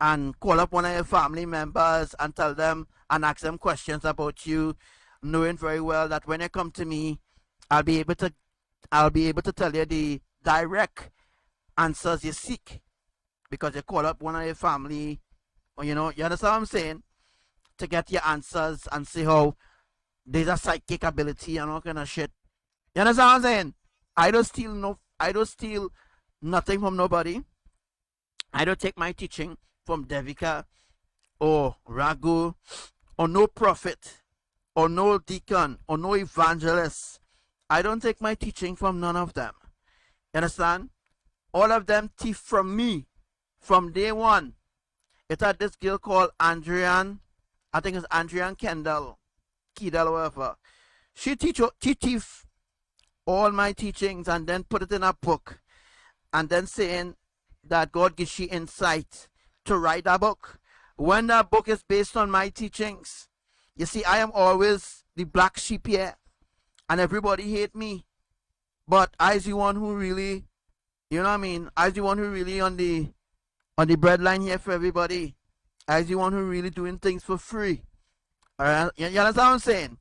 and call up one of your family members and tell them and ask them questions about you, knowing very well that when you come to me, I'll be able to tell you the direct answers you seek because you call up one of your family, or you know, you understand what I'm saying, to get your answers and see how there's a psychic ability and all kind of shit. You understand what I'm saying? I don't steal nothing from nobody. I don't take my teaching from Devika or Ragu or no prophet or no deacon or no evangelist. I don't take my teaching from none of them. You understand? All of them thief from me from day one. It had this girl called Andrian, I think it's Andrian Kendall, whatever. She thief all my teachings and then put it in a book and then saying that God gives she insight to write a book when that book is based on my teachings. You see, I am always the black sheep here and everybody hate me, but I's the one who really, you know what I mean, I's the one who really on the breadline here for everybody. I's the one who really doing things for free. Alright, you understand what I'm saying?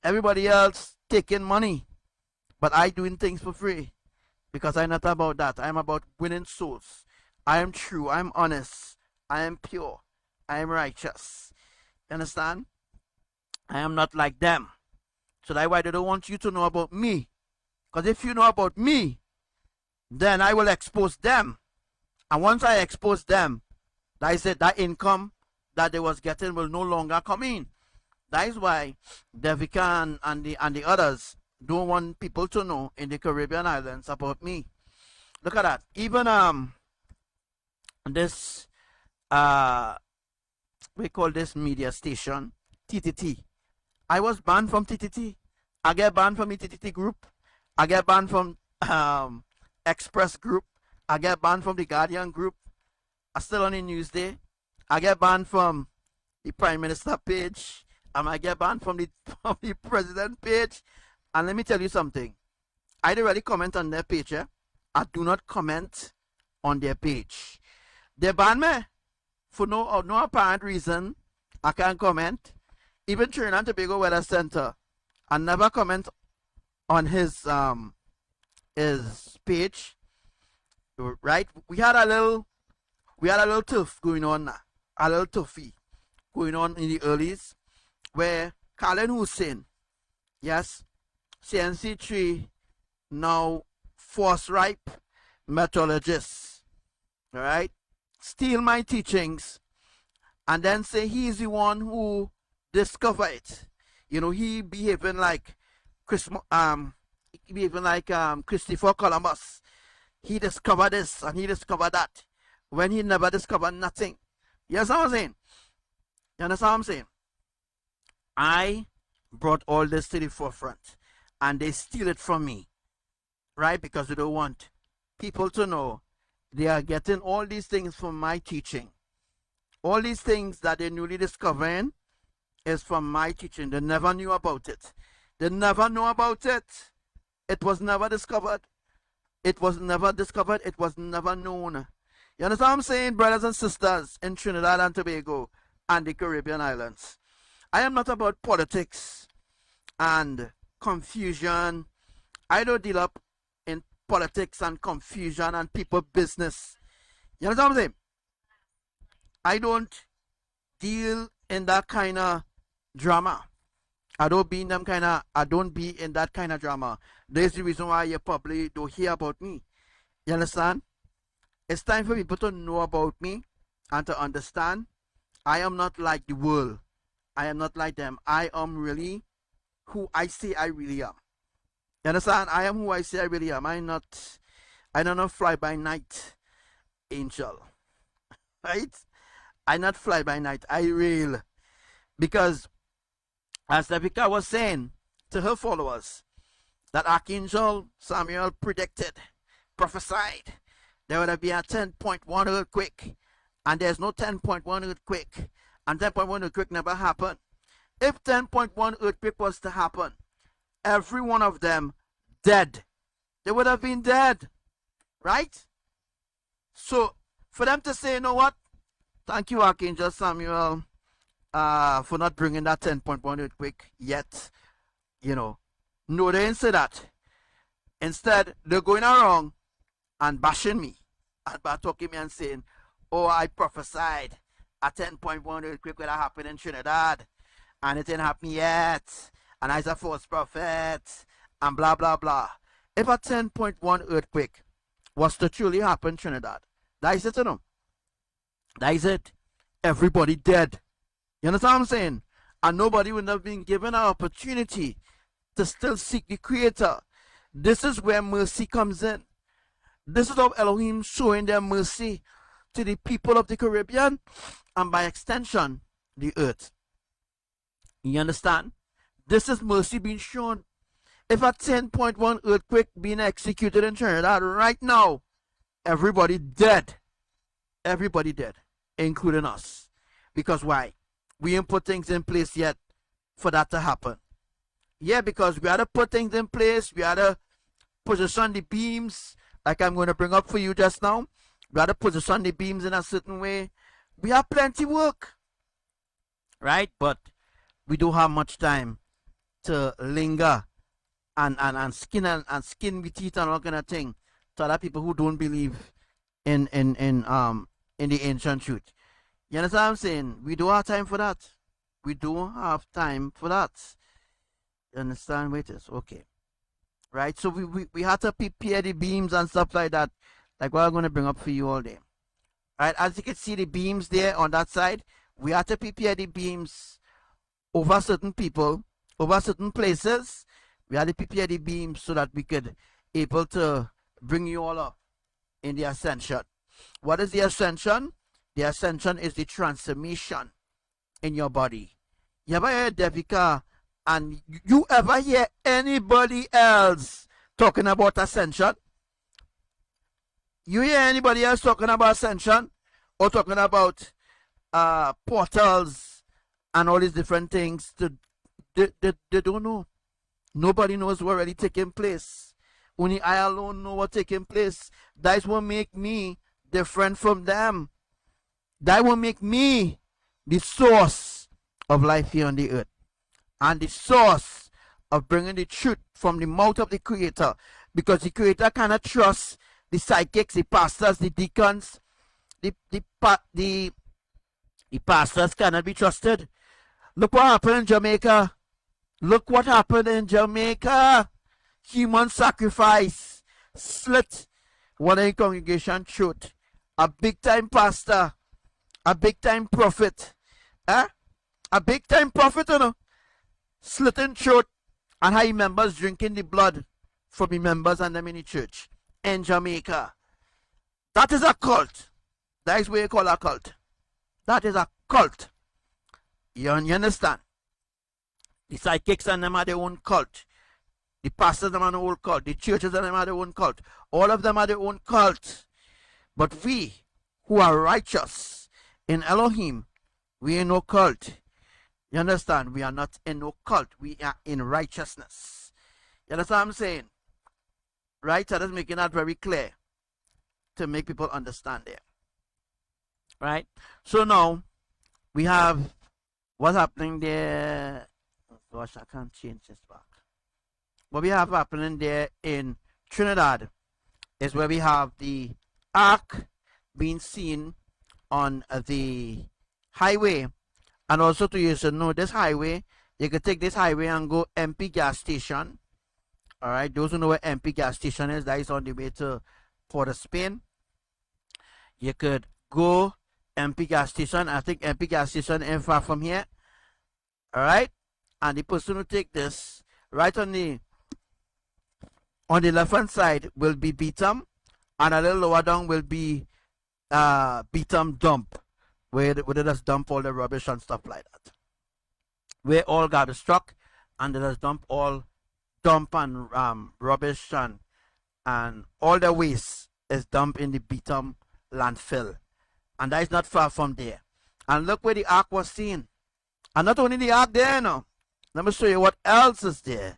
Everybody else taking money, but I doing things for free because I'm not about that. I'm about winning souls. I am true. I'm honest. I am pure. I am righteous. You understand? I am not like them. So that's why they don't want you to know about me. Because if you know about me, then I will expose them. And once I expose them, that is it, that income that they was getting will no longer come in. That is why Devika and the others don't want people to know in the Caribbean islands about me. Look at that. Even this we call this media station TTT. I was banned from TTT. I get banned from the TTT group. I get banned from Express group. I get banned from the Guardian group. I still on the Newsday. I get banned from the Prime Minister page. I get banned from the President page. And let me tell you something. I don't really comment on their page. I do not comment on their page. They ban me for no apparent reason. I can't comment. Even Trinidad and Tobago Weather Center, I never comment on his page. Right? We had a little turf going on, a little turfy going on in the earlies, where Khaled Hussein, yes, CNC3, now force ripe methodologist, all right, steal my teachings and then say he's the one who discovered it. You know, he behaving like Christopher Columbus. He discovered this and he discovered that when he never discovered nothing. You understand what I'm saying? You understand what I'm saying? I brought all this to the forefront and they steal it from me, right? Because they don't want people to know they are getting all these things from my teaching. All these things that they're newly discovering is from my teaching. They never knew about it. They never know about it. It was never discovered. It was never discovered. It was never known. You understand what I'm saying, brothers and sisters in Trinidad and Tobago and the Caribbean islands? I am not about politics and confusion. I don't deal up in politics and confusion and people business. You understand what I'm saying? I don't deal in that kind of drama. I don't be in that kind of drama. There's the reason why you probably don't hear about me. You understand? It's time for people to know about me and to understand I am not like the world. I am not like them. I am really who I say I really am. You understand? I am who I say I really am. I don't know fly by night angel. Right? I not fly by night. I real. Because as Devika was saying to her followers, that Archangel Samuel predicted, prophesied, there would be a 10.1 earthquake, and there's no 10.1 earthquake, and 10.1 earthquake never happened. If 10.1 earthquake was to happen, every one of them dead. They would have been dead, right? So for them to say, you know what? Thank you, Archangel Samuel, for not bringing that 10.1 earthquake yet. You know, no, they didn't say that. Instead, they're going around and bashing me and by talking me and saying, oh, I prophesied a 10.1 earthquake would have happened in Trinidad, and it didn't happen yet, and I's a false prophet, and blah, blah, blah. If a 10.1 earthquake was to truly happen in Trinidad, that is it, you know. That is it. Everybody dead. You understand what I'm saying? And nobody would have been given an opportunity to still seek the Creator. This is where mercy comes in. This is how Elohim showing their mercy to the people of the Caribbean and by extension, the earth. You understand? This is mercy being shown. If a 10.1 earthquake being executed in Trinidad right now, everybody dead. Everybody dead, including us. Because why? We ain't put things in place yet for that to happen. Yeah, because we had to put things in place. We had to position the beams, like I'm going to bring up for you just now. We had to position the beams in a certain way. We have plenty work, right? But we don't have much time to linger and skin with teeth and all kind of thing to other people who don't believe in the ancient truth. You understand what I'm saying? We don't have time for that. We don't have time for that. You understand? Wait, okay. Right? So we had to prepare the beams and stuff like that. Like what I'm going to bring up for you all day. Right? As you can see the beams there on that side, we had to prepare the beams over certain people, over certain places. We had to prepare the beams so that we could able to bring you all up in the ascension. What is the ascension? The ascension is the transformation in your body. You ever hear Devika and you ever hear anybody else talking about ascension? You hear anybody else talking about ascension or talking about portals and all these different things? They don't know. Nobody knows what really taking place. Only I alone know what's taking place. That's what make me different from them. That will make me the source of life here on the earth and the source of bringing the truth from the mouth of the Creator, because the Creator cannot trust the psychics, the pastors, the deacons, the pastors cannot be trusted. Look what happened in Jamaica. Look what happened in Jamaica. Human sacrifice slit one of the congregation throat. A big time pastor, a big time prophet, a big time prophet, you know, slitting throat and high members drinking the blood from the members and them in the church in Jamaica. That is a cult. That is what you call a cult. That is a cult. You understand? The psychics and them are their own cult. The pastors them are their own cult. The churches and them are their own cult. All of them are their own cult. But we who are righteous in Elohim, we are no cult. You understand? We are not in no cult. We are in righteousness. You understand what I'm saying? Right? So that's making that very clear to make people understand there. Right? So now we have what's happening there. Oh gosh, I can't change this back. What we have happening there in Trinidad is where we have the ark being seen on the highway. And also to you should know this highway, you could take this highway and go MP gas station. Alright, those who know where MP gas station is, that is on the way to Port of Spain. You could go MP gas station. I think MP gas station ain't far from here. Alright, and the person who take this right on the left hand side will be Beetham, and a little lower down will be Beetham dump, where they just dump all the rubbish and stuff like that. Where all garbage truck and they just dump and rubbish and all the waste is dumped in the Beetham landfill, and that is not far from there. And look where the ark was seen. And not only the ark there now. Let me show you what else is there.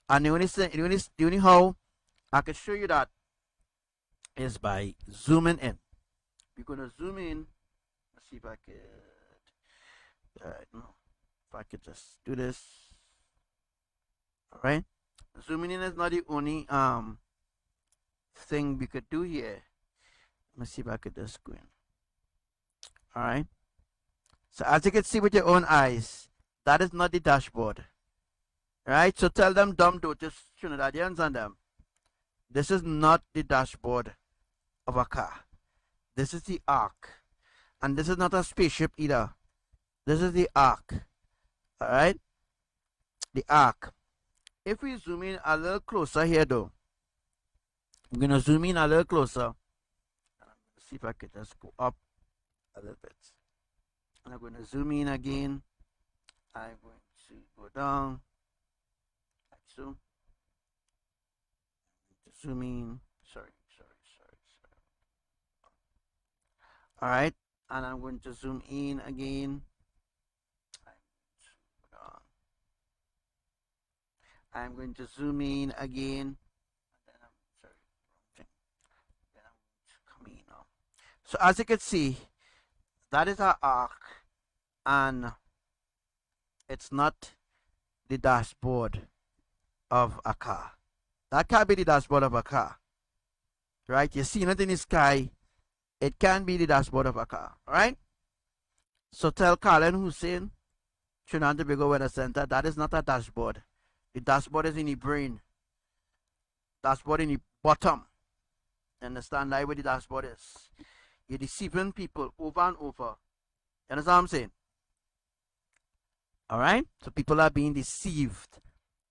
And the only how I can show you that is by zooming in. We're gonna zoom in. Let's see if I could. Alright, no. If I could just do this. Alright. Zooming in is not the only thing we could do here. Let me see if I could just go in. Alright. So as you can see with your own eyes, that is not the dashboard. Right? So tell them dumb dotish Trinidadians and them. This is not the dashboard of a car. This is the ark. And this is not a spaceship either. This is the ark. Alright? The ark. If we zoom in a little closer here though. I'm going to zoom in a little closer. Let's see if I could just go up a little bit. And I'm going to zoom in again. I'm going to go down. Like so. Zoom in. Sorry. Alright. And I'm going to zoom in again. I'm going to zoom in again. So as you can see, that is our ark, and it's not the dashboard of a car. That can't be the dashboard of a car. Right? You see it in the sky, it can be the dashboard of a car. Right? So tell Carlin Hussein, Trinidad and Tobago Weather Center, that is not a dashboard. The dashboard is in the brain. Dashboard in the bottom. Understand that where the dashboard is. You're deceiving people over and over. You understand what I'm saying? Alright? So people are being deceived.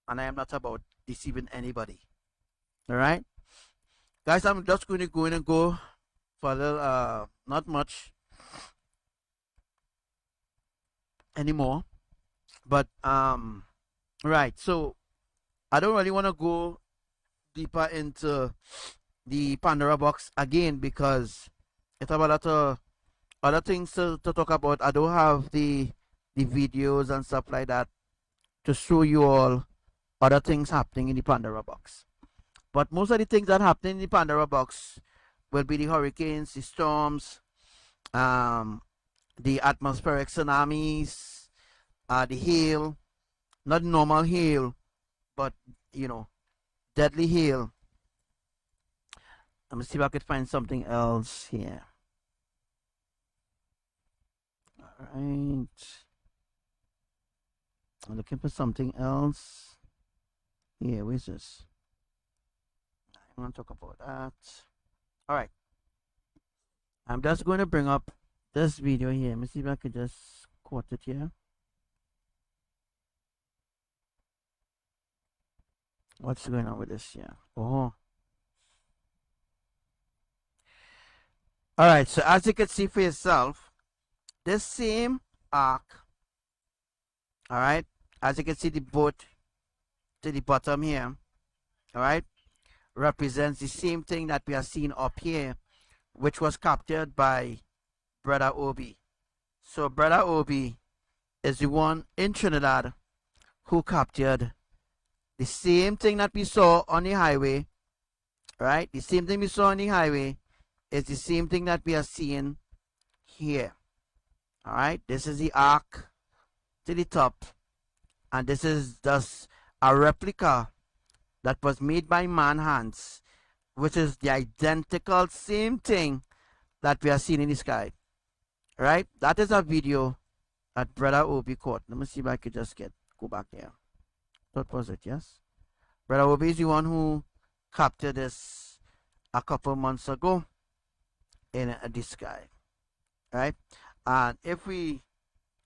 And I am not about deceiving anybody. Alright? Guys, I'm just going to go in and go for a little, not much anymore. But, right, so I don't really want to go deeper into the Pandora box again because it's have a lot of other things to talk about. I don't have the videos and stuff like that to show you all other things happening in the Pandora box. But most of the things that happen in the Pandora box will be the hurricanes, the storms, the atmospheric tsunamis, the hail, not normal hail, but you know, deadly hail. Let me see if I could find something else here. Alright. I'm looking for something else. Here, where's this? I want to talk about that. Alright. I'm just going to bring up this video here. Let me see if I could just quote it here. What's going on with this here? Oh. Alright, so as you can see for yourself, this same ark, alright, as you can see the boat to the bottom here, alright, represents the same thing that we are seeing up here, which was captured by Brother Obi. So Brother Obi is the one in Trinidad who captured the same thing that we saw on the highway, right? The same thing we saw on the highway is the same thing that we are seeing here. All right, this is the ark to the top, and this is just a replica that was made by man hands, which is the identical same thing that we are seeing in the sky. All right, that is a video that Brother Obi caught. Let me see if I could just go back there. What was it? Yes, Brother Obi is the one who captured this a couple months ago in the sky, right? And if we,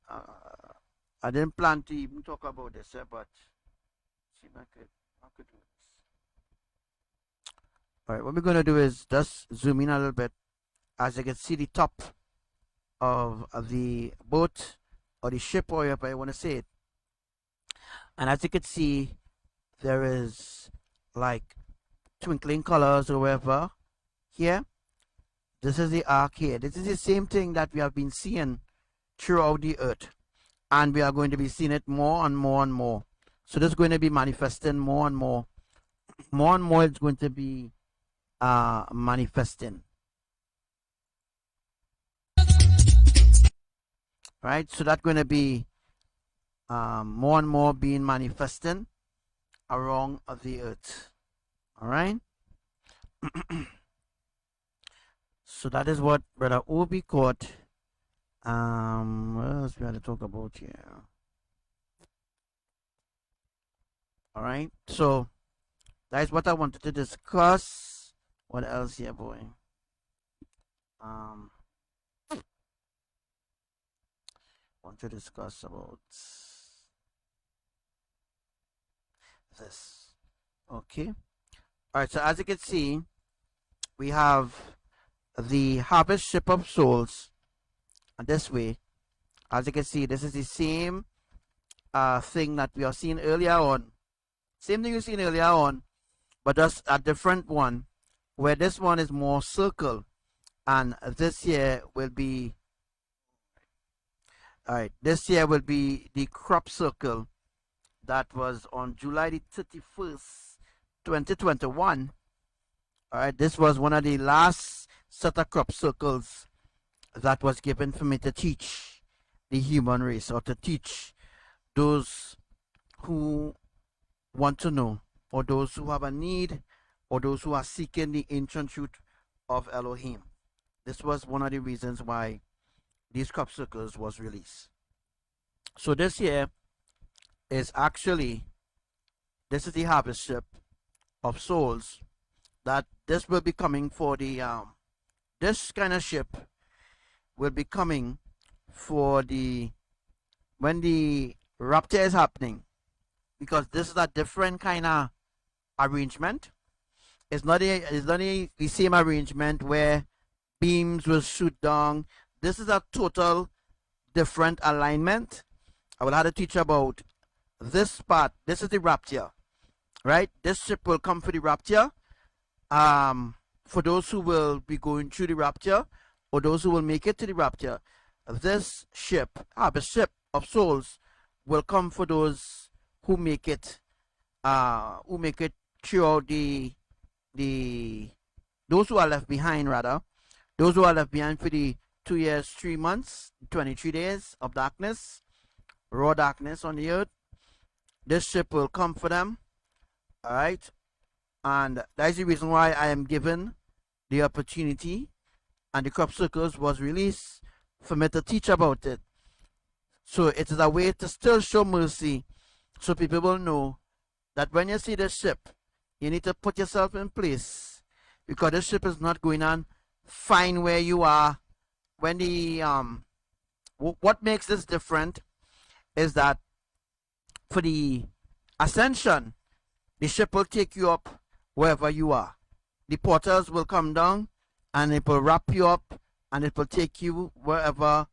I didn't plan to even talk about this, but see if I could do this. All right, what we're gonna do is just zoom in a little bit, as you can see the top of the boat or the ship, or however you want to say it. And as you can see, there is like twinkling colors or whatever here. This is the ark here. This is the same thing that we have been seeing throughout the earth, and we are going to be seeing it more and more and more. So this is going to be manifesting more and more. More and more it's going to be manifesting. Right? So that's going to be more and more being manifesting around the earth. All right? So that is what Brother Obi caught. What else we had to talk about here? All right. So that is what I wanted to discuss. What else here, boy? Want to discuss about this. Okay. All right. So as you can see, we have the harvest ship of souls this way. As you can see, this is the same thing that we are seeing earlier on. Same thing you seen earlier on, but just a different one, where this one is more circle, and this here will be, all right, this here will be the crop circle that was on July the 31st, 2021. All right, this was one of the last set of crop circles that was given for me to teach the human race, or to teach those who want to know, or those who have a need, or those who are seeking the ancient truth of Elohim. This was one of the reasons why these crop circles was released. So this here is actually, this is the harvest ship of souls, that this will be coming for the this kind of ship will be coming for the, when the rapture is happening, because this is a different kind of arrangement. It's not the same arrangement where beams will shoot down. This is a total different alignment. I will have to teach about this part. This is the rapture, right? This ship will come for the rapture. For those who will be going through the rapture, or those who will make it to the rapture, this ship, the ship of souls, will come for those who make it throughout those who are left behind, rather, those who are left behind for the 2 years, 3 months, 23 days of darkness, raw darkness on the earth. This ship will come for them. All right, and that is the reason why I am given the opportunity, and the crop circles was released for me to teach about it. So it is a way to still show mercy, so people will know that when you see the ship, you need to put yourself in place, because the ship is not going on fine where you are. When the what makes this different is that for the ascension, the ship will take you up wherever you are. The portals will come down, and it will wrap you up, and it will take you wherever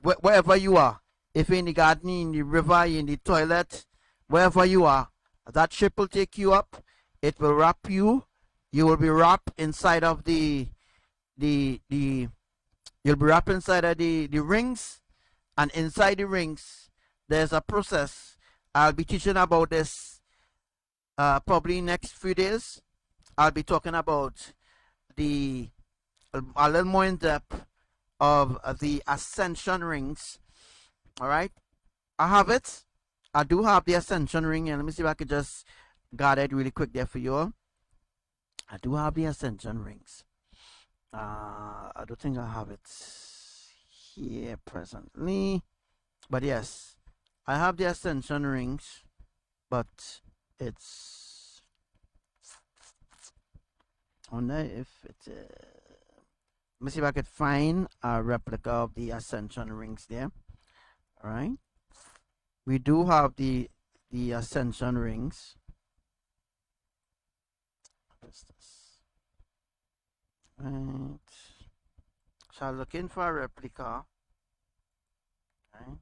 wherever you are. If you're in the garden, in the river, in the toilet, wherever you are, that ship will take you up. It will wrap you. You will be wrapped inside of you'll be wrapped inside of the rings, and inside the rings there's a process. I'll be teaching about this probably next few days. I'll be talking about a little more in depth of the ascension rings. All right, I have it. I do have the ascension ring, and let me see if I could just got it really quick there for you all. I do have the ascension rings. I don't think I have it here presently, but yes, I have the ascension rings, but it's on there. If it's let me see if I could find a replica of the ascension rings there. All right, we do have the ascension rings. What is this? Right, so I'm looking for a replica. Okay,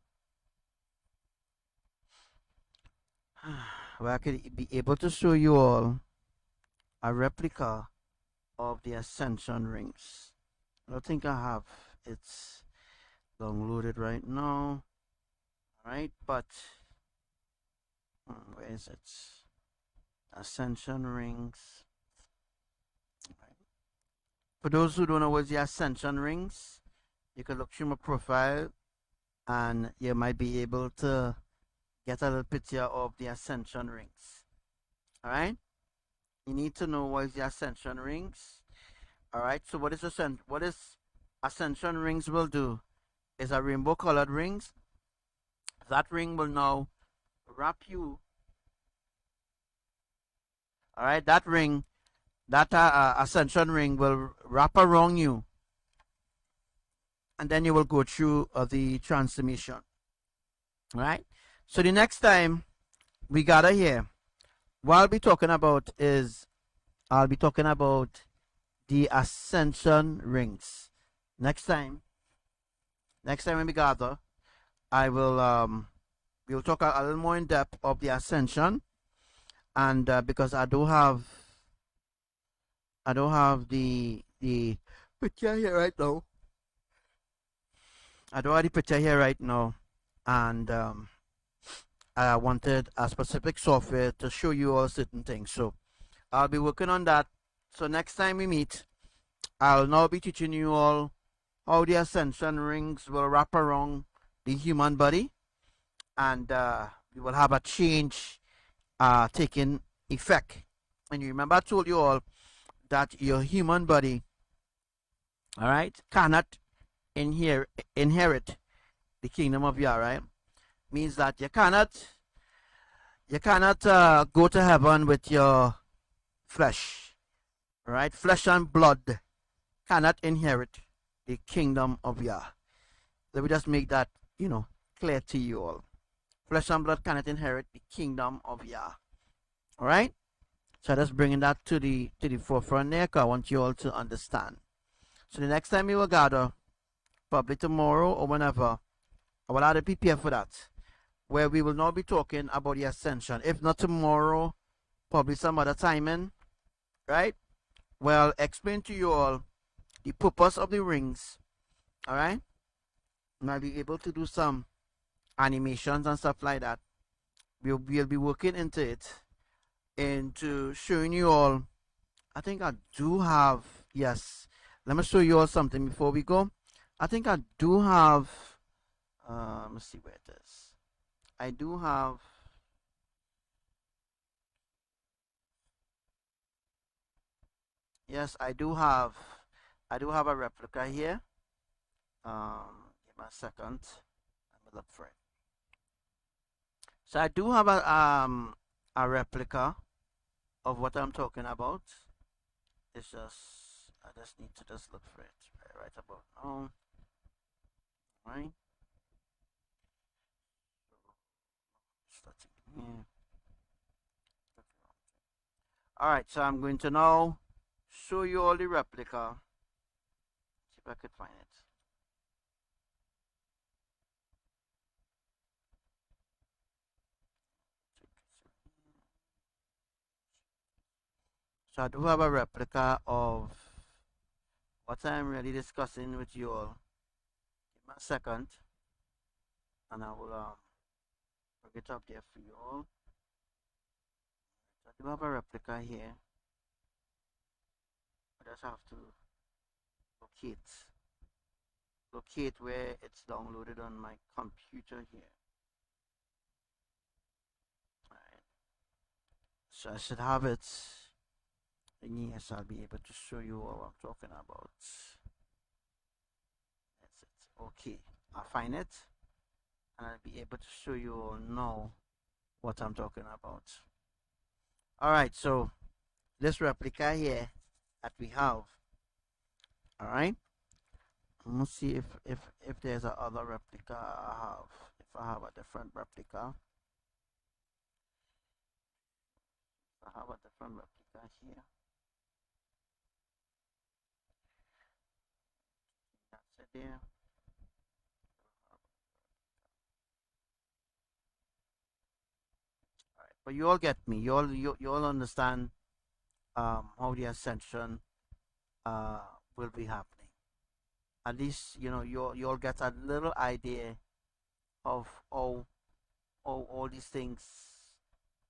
where I could be able to show you all a replica of the ascension rings. I don't think I have. It's downloaded right now. All right, but where is it? Ascension rings. For those who don't know what's the ascension rings, you can look through my profile and you might be able to get a little picture of the ascension rings. All right, you need to know what is the ascension rings. All right, so what is ascension rings will do is a rainbow colored rings. That ring will now wrap you. All right, that ring, that ascension ring will wrap around you, and then you will go through the transformation. All right, so the next time we gather here, what I'll be talking about is the ascension rings. Next time when we gather, I will we'll talk a little more in depth of the ascension, and because I do have the picture here right now. I don't have the picture here right now, and I wanted a specific software to show you all certain things. So I'll be working on that. So next time we meet, I'll now be teaching you all how the ascension rings will wrap around the human body, and we will have a change taking effect. And you remember I told you all that your human body, all right, cannot inherit the kingdom of Yah, right? Means that you cannot go to heaven with your flesh, right? Flesh and blood cannot inherit the kingdom of Yah. Let me just make that, clear to you all. Flesh and blood cannot inherit the kingdom of Yah. All right? So just bringing that to the forefront there, because I want you all to understand. So the next time we will gather, probably tomorrow or whenever, I will have to prepare for that, where we will now be talking about the ascension. If not tomorrow, probably some other timing, right? Well, explain to you all the purpose of the rings, all right? And I'll be able to do some animations and stuff like that. We'll be working into it, into showing you all. I think I do have, yes, let me show you all something before we go. I think I do have, let me see where it is. I do have, yes, I do have a replica here. Give me a second. Let me look for it. So I do have a replica of what I'm talking about. It's just, I just need to just look for it right about now. Right. All right, so I'm going to now show you all the replica. See if I could find it. So I do have a replica of what I'm really discussing with you all. Give me a second, and I will bring it up there for you all. So I do have a replica here. I just have to locate where it's downloaded on my computer here. Alright. So I should have it. And yes, I'll be able to show you what I'm talking about. That's it. Okay, I'll find it, and I'll be able to show you all now what I'm talking about. All right, so this replica here that we have. All right, let's see if there's a other replica I have. If I have a different replica, I have a different replica here. There. All right, but you all get me. You all understand how the ascension will be happening. at least you all get a little idea of how all these things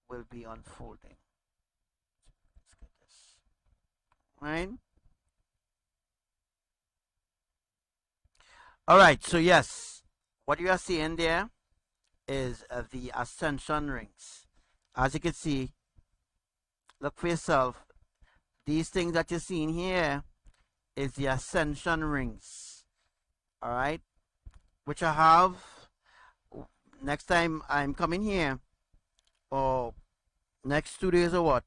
will be unfolding. Let's get this right. All right, so yes, what you are seeing there is the ascension rings. As you can see, look for yourself. These things that you're seeing here is the ascension rings. All right, which I have. Next time I'm coming here, or next 2 days or what,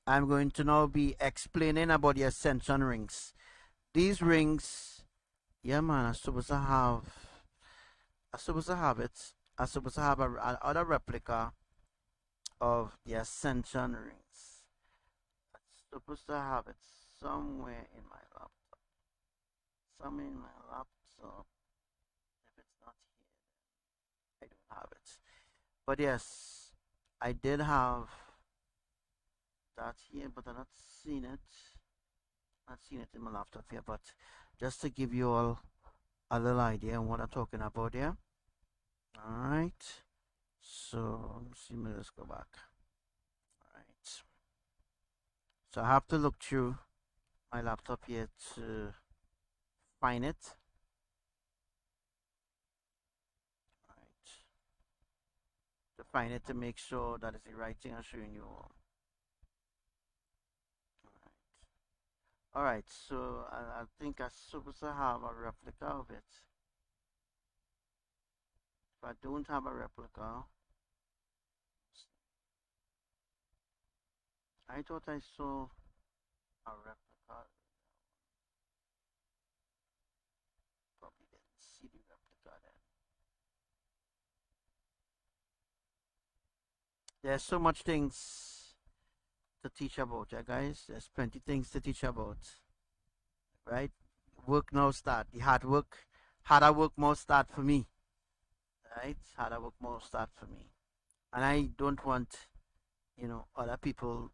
I'm going to now be explaining about the ascension rings. These rings, yeah man, I'm supposed to have it. I'm supposed to have another replica of the ascension rings. I'm supposed to have it somewhere in my laptop. Somewhere in my laptop. If it's not here, I don't have it. But yes, I did have that here, but I'm not seeing it. Not seeing it in my laptop here, but just to give you all a little idea on what I'm talking about here. Alright. So let me see, let's go back. Alright. So I have to look through my laptop here to find it. Alright. To find it, to make sure that it's the right thing I'm showing you all. Alright, so I think I'm supposed to have a replica of it. If I don't have a replica, I thought I saw a replica. Probably didn't see the replica then. There's so much things to teach about, yeah guys. There's plenty things to teach about, right? Work now start. The harder work more start for me, right? Harder work more start for me, and I don't want other people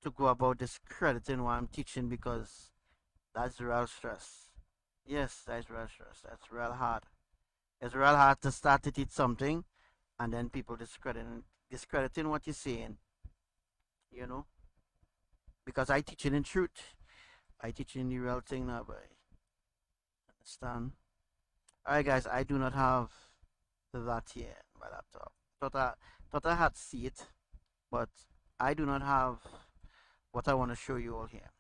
to go about discrediting what I'm teaching, because that's real stress. Yes, that's real stress. That's real hard. It's real hard to start to teach something and then people discrediting what you're saying. Because I teach it in truth. I teach in the real thing now, boy. Understand? Alright guys, I do not have that here in my laptop. Thought I had see it, but I do not have what I want to show you all here.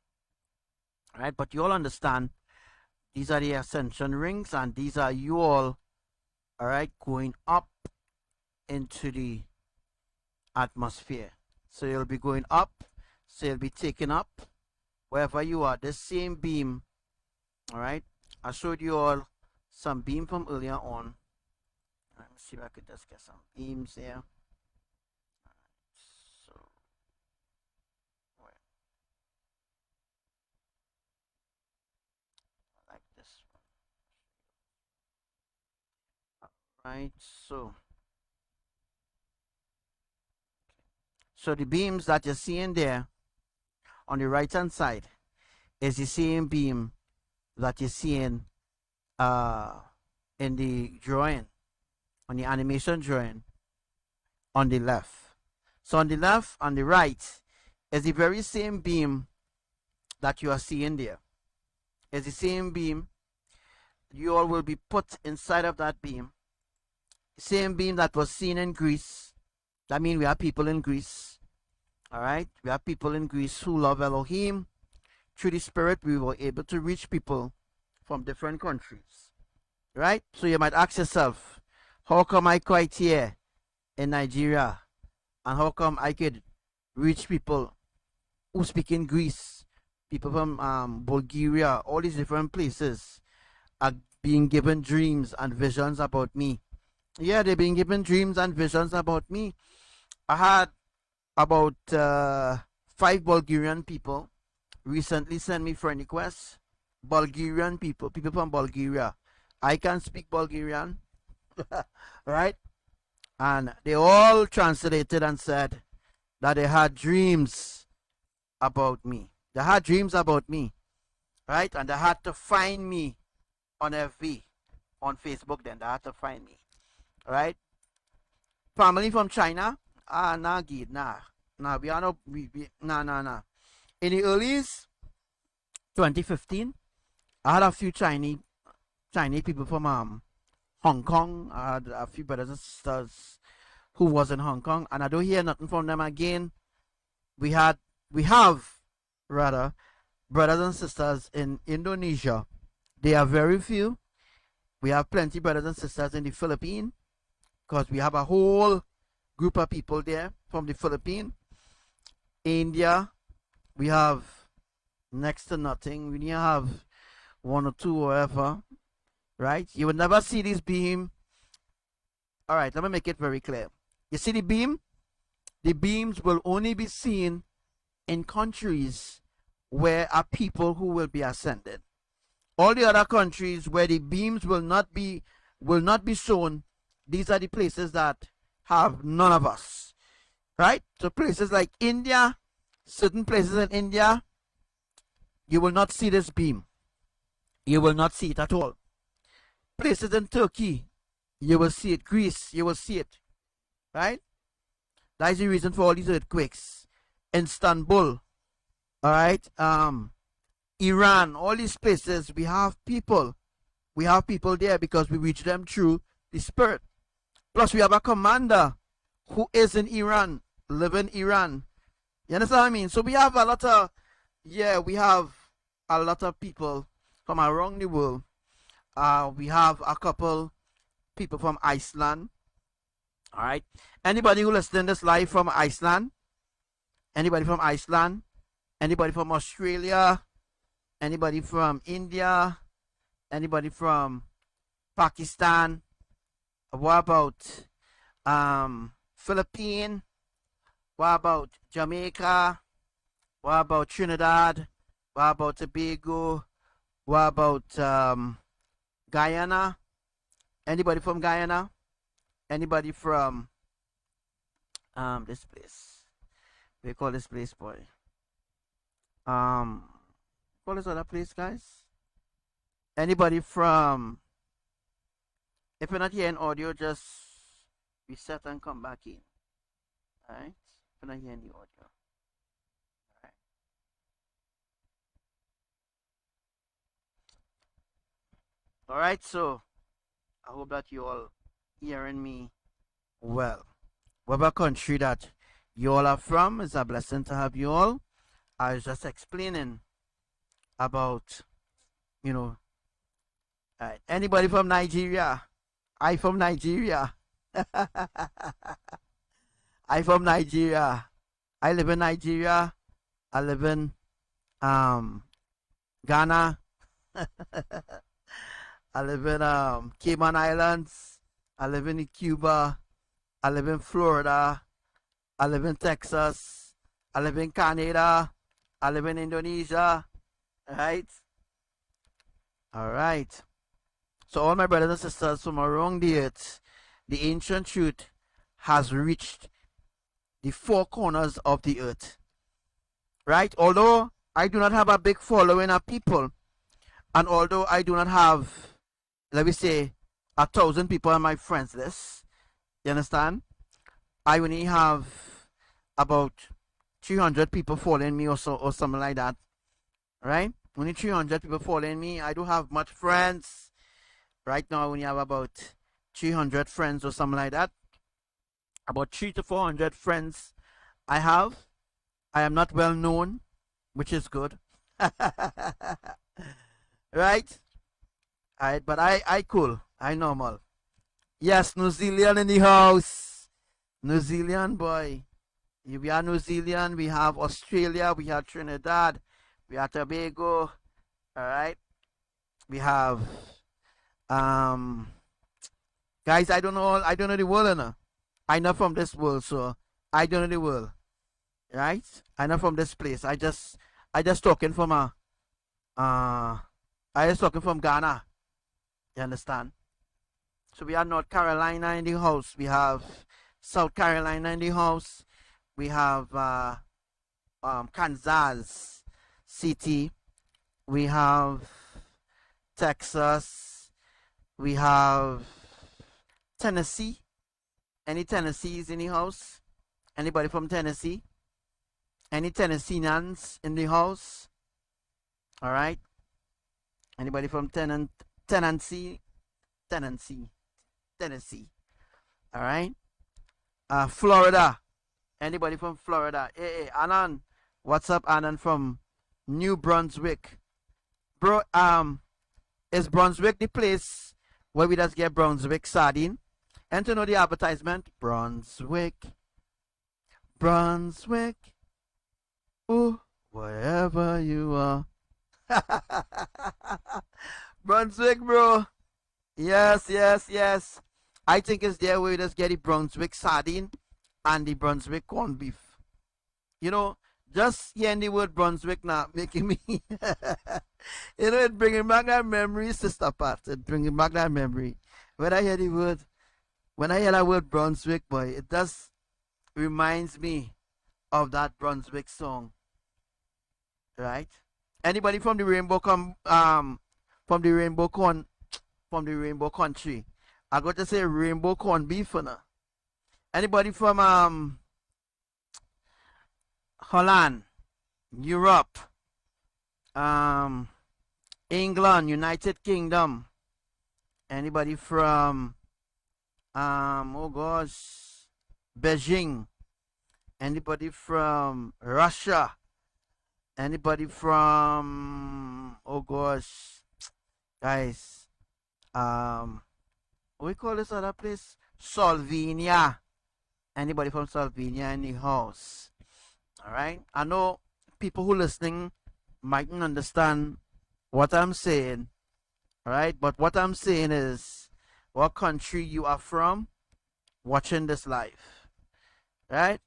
Alright, but you all understand these are the ascension rings, and these are you all, alright, going up into the atmosphere. So you'll be going up, so you'll be taken up wherever you are. This same beam, alright, I showed you all some beam from earlier on. Let me see if I could just get some beams there. So like this one. Alright, so the beams that you're seeing there on the right hand side is the same beam that you're seeing in the drawing, on the animation drawing on the left. So on the left and the right is the very same beam that you are seeing there. It's the same beam. You all will be put inside of that beam. Same beam that was seen in Greece. That means we have people in Greece. Alright, we have people in Greece who love Elohim. Through the Spirit, we were able to reach people from different countries. Right? So you might ask yourself, how come I quite here in Nigeria? And how come I could reach people who speak in Greece? People from Bulgaria, all these different places are being given dreams and visions about me. Yeah, they're being given dreams and visions about me. I had about 5 Bulgarian people recently send me friend requests. Bulgarian people from Bulgaria. I can speak Bulgarian, right? And they all translated and said that they had dreams about me. They had dreams about me, right? And they had to find me on FB, on Facebook, then they have to find me. Right? Family from China? Nah, Gid, nah. Nah, we are not, nah. In the early 2015, I had a few Chinese people from Hong Kong. I had a few brothers and sisters who was in Hong Kong, and I don't hear nothing from them again. We have rather brothers and sisters in Indonesia. They are very few. We have plenty brothers and sisters in the Philippines, because we have a whole group of people there from the Philippines. India, we have next to nothing. We have one or two or whatever, right? You will never see this beam. All right, let me make it very clear. You see the beam? The beams will only be seen in countries where are people who will be ascended. All the other countries where the beams will not be shown, these are the places that have none of us, right? So places like India, certain places in India, you will not see this beam. You will not see it at all. Places in Turkey, you will see it. Greece, you will see it, right? That is the reason for all these earthquakes. Istanbul, all right, Iran, all these places, we have people. We have people there because we reach them through the Spirit. Plus, we have a commander who is in Iran, live in Iran. You understand what I mean? So we have a lot of, we have a lot of people from around the world. We have a couple people from Iceland. All right. Anybody who listens this live from Iceland? Anybody from Iceland? Anybody from Australia? Anybody from India? Anybody from Pakistan? What about Philippines? What about Jamaica? What about Trinidad? What about Tobago? What about Guyana? Anybody from Guyana? Anybody from this place? We call this place, boy. Call this other place, guys. Anybody from? If you're not hearing audio, just reset and come back in. Alright? If you're not hearing the audio. Alright. Alright, so I hope that you all hearing me well. Whatever country that you all are from, it's a blessing to have you all. I was just explaining about, anybody from Nigeria? I from Nigeria. I from Nigeria. I live in Nigeria. I live in Ghana. I live in Cayman Islands. I live in Cuba. I live in Florida. I live in Texas. I live in Canada. I live in Indonesia. Right? All right. So all my brothers and sisters from around the earth, the ancient truth has reached the four corners of the earth. Right? Although I do not have a big following of people, and although I do not have, let me say, 1,000 people on my friends list, you understand? I only have about 300 people following me or something like that. Right? Only 300 people following me. I don't have much friends. Right now I only have about 300 friends or something like that. About 300 to 400 friends I have. I am not well known, which is good. Right? Alright, but I cool. I normal. Yes, New Zealand in the house. New Zealand, boy. We are New Zealand. We have Australia. We have Trinidad. We have Tobago. Alright. We have guys, I don't know the world, enough. I'm not from this world, so I don't know the world. Right? I'm not from this place. I just talking from Ghana. You understand? So we have North Carolina in the house. We have South Carolina in the house. We have Kansas City. We have Texas. We have Tennessee. Any Tennessees in the house? Anybody from Tennessee? Any Tennesseans in the house? All right. Anybody from Tennessee? Tennessee. All right. Florida. Anybody from Florida? Hey, Anand. What's up, Anand from New Brunswick? Bro, is Brunswick the place where we just get Brunswick sardine? And to know the advertisement, Brunswick, ooh, wherever you are. Brunswick, bro. Yes. I think it's there where we just get the Brunswick sardine and the Brunswick corned beef. You know, just hearing the word Brunswick now making me, you know, it bringing back that memory, Sister Pat. It bringing back that memory. When I hear that word Brunswick, boy, it just reminds me of that Brunswick song, right? Anybody from the rainbow from the rainbow country? I got to say rainbow corn beef for now. Anybody from Holland, Europe, England, United Kingdom? Anybody from oh gosh, Beijing? Anybody from Russia? Anybody from, oh gosh, guys, what we call this other place? Slovenia. Anybody from Slovenia in the house? All right. I know people who listening mightn't understand what I'm saying. All right. But what I'm saying is what country you are from watching this live. Right.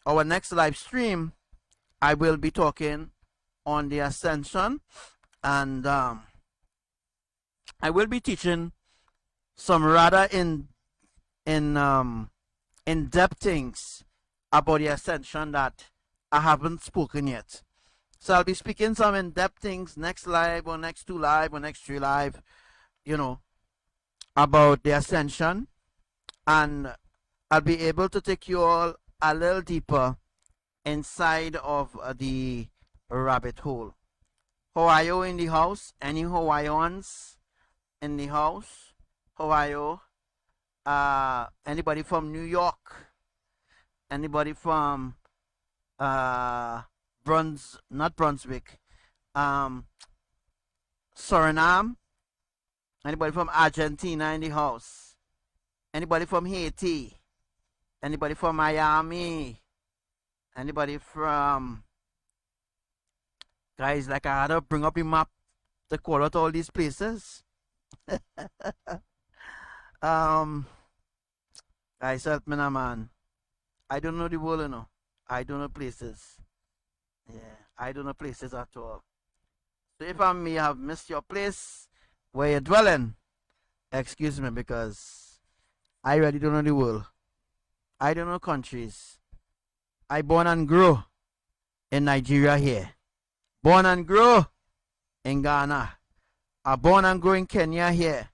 Our next live stream, I will be talking on the ascension, and I will be teaching some rather in-depth things about the ascension that I haven't spoken yet. So I'll be speaking some in-depth things next live or next 2 live or next 3 live, you know, about the ascension, and I'll be able to take you all a little deeper inside of the rabbit hole. Hawaii in the house? Any Hawaiians in the house? Hawaii? Anybody from New York? Anybody from not Brunswick, Suriname? Anybody from Argentina in the house? Anybody from Haiti? Anybody from Miami? Anybody from, guys, like I had to bring up a map to call out all these places. Guys, help me now, man. I don't know the world, you know. I don't know places. Yeah, I don't know places at all. So if I may have missed your place where you're dwelling, excuse me, because I really don't know the world. I don't know countries. I born and grew in Nigeria here. Born and grew in Ghana. I born and grew in Kenya here.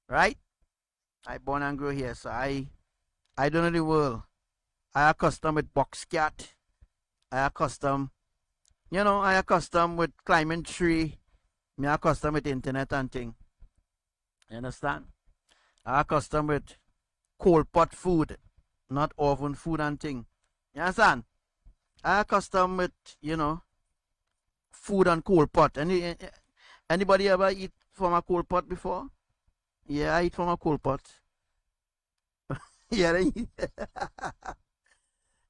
Right? I born and grew here. So I don't know the world. I accustomed with box cat. I accustomed with climbing tree. Me accustomed with internet and thing. You understand? I accustomed with cold pot food, not oven food and thing. You understand? I accustomed with, you know, food and cold pot. Anybody ever eat from a cold pot before? Yeah, I eat from a cold pot. Yeah,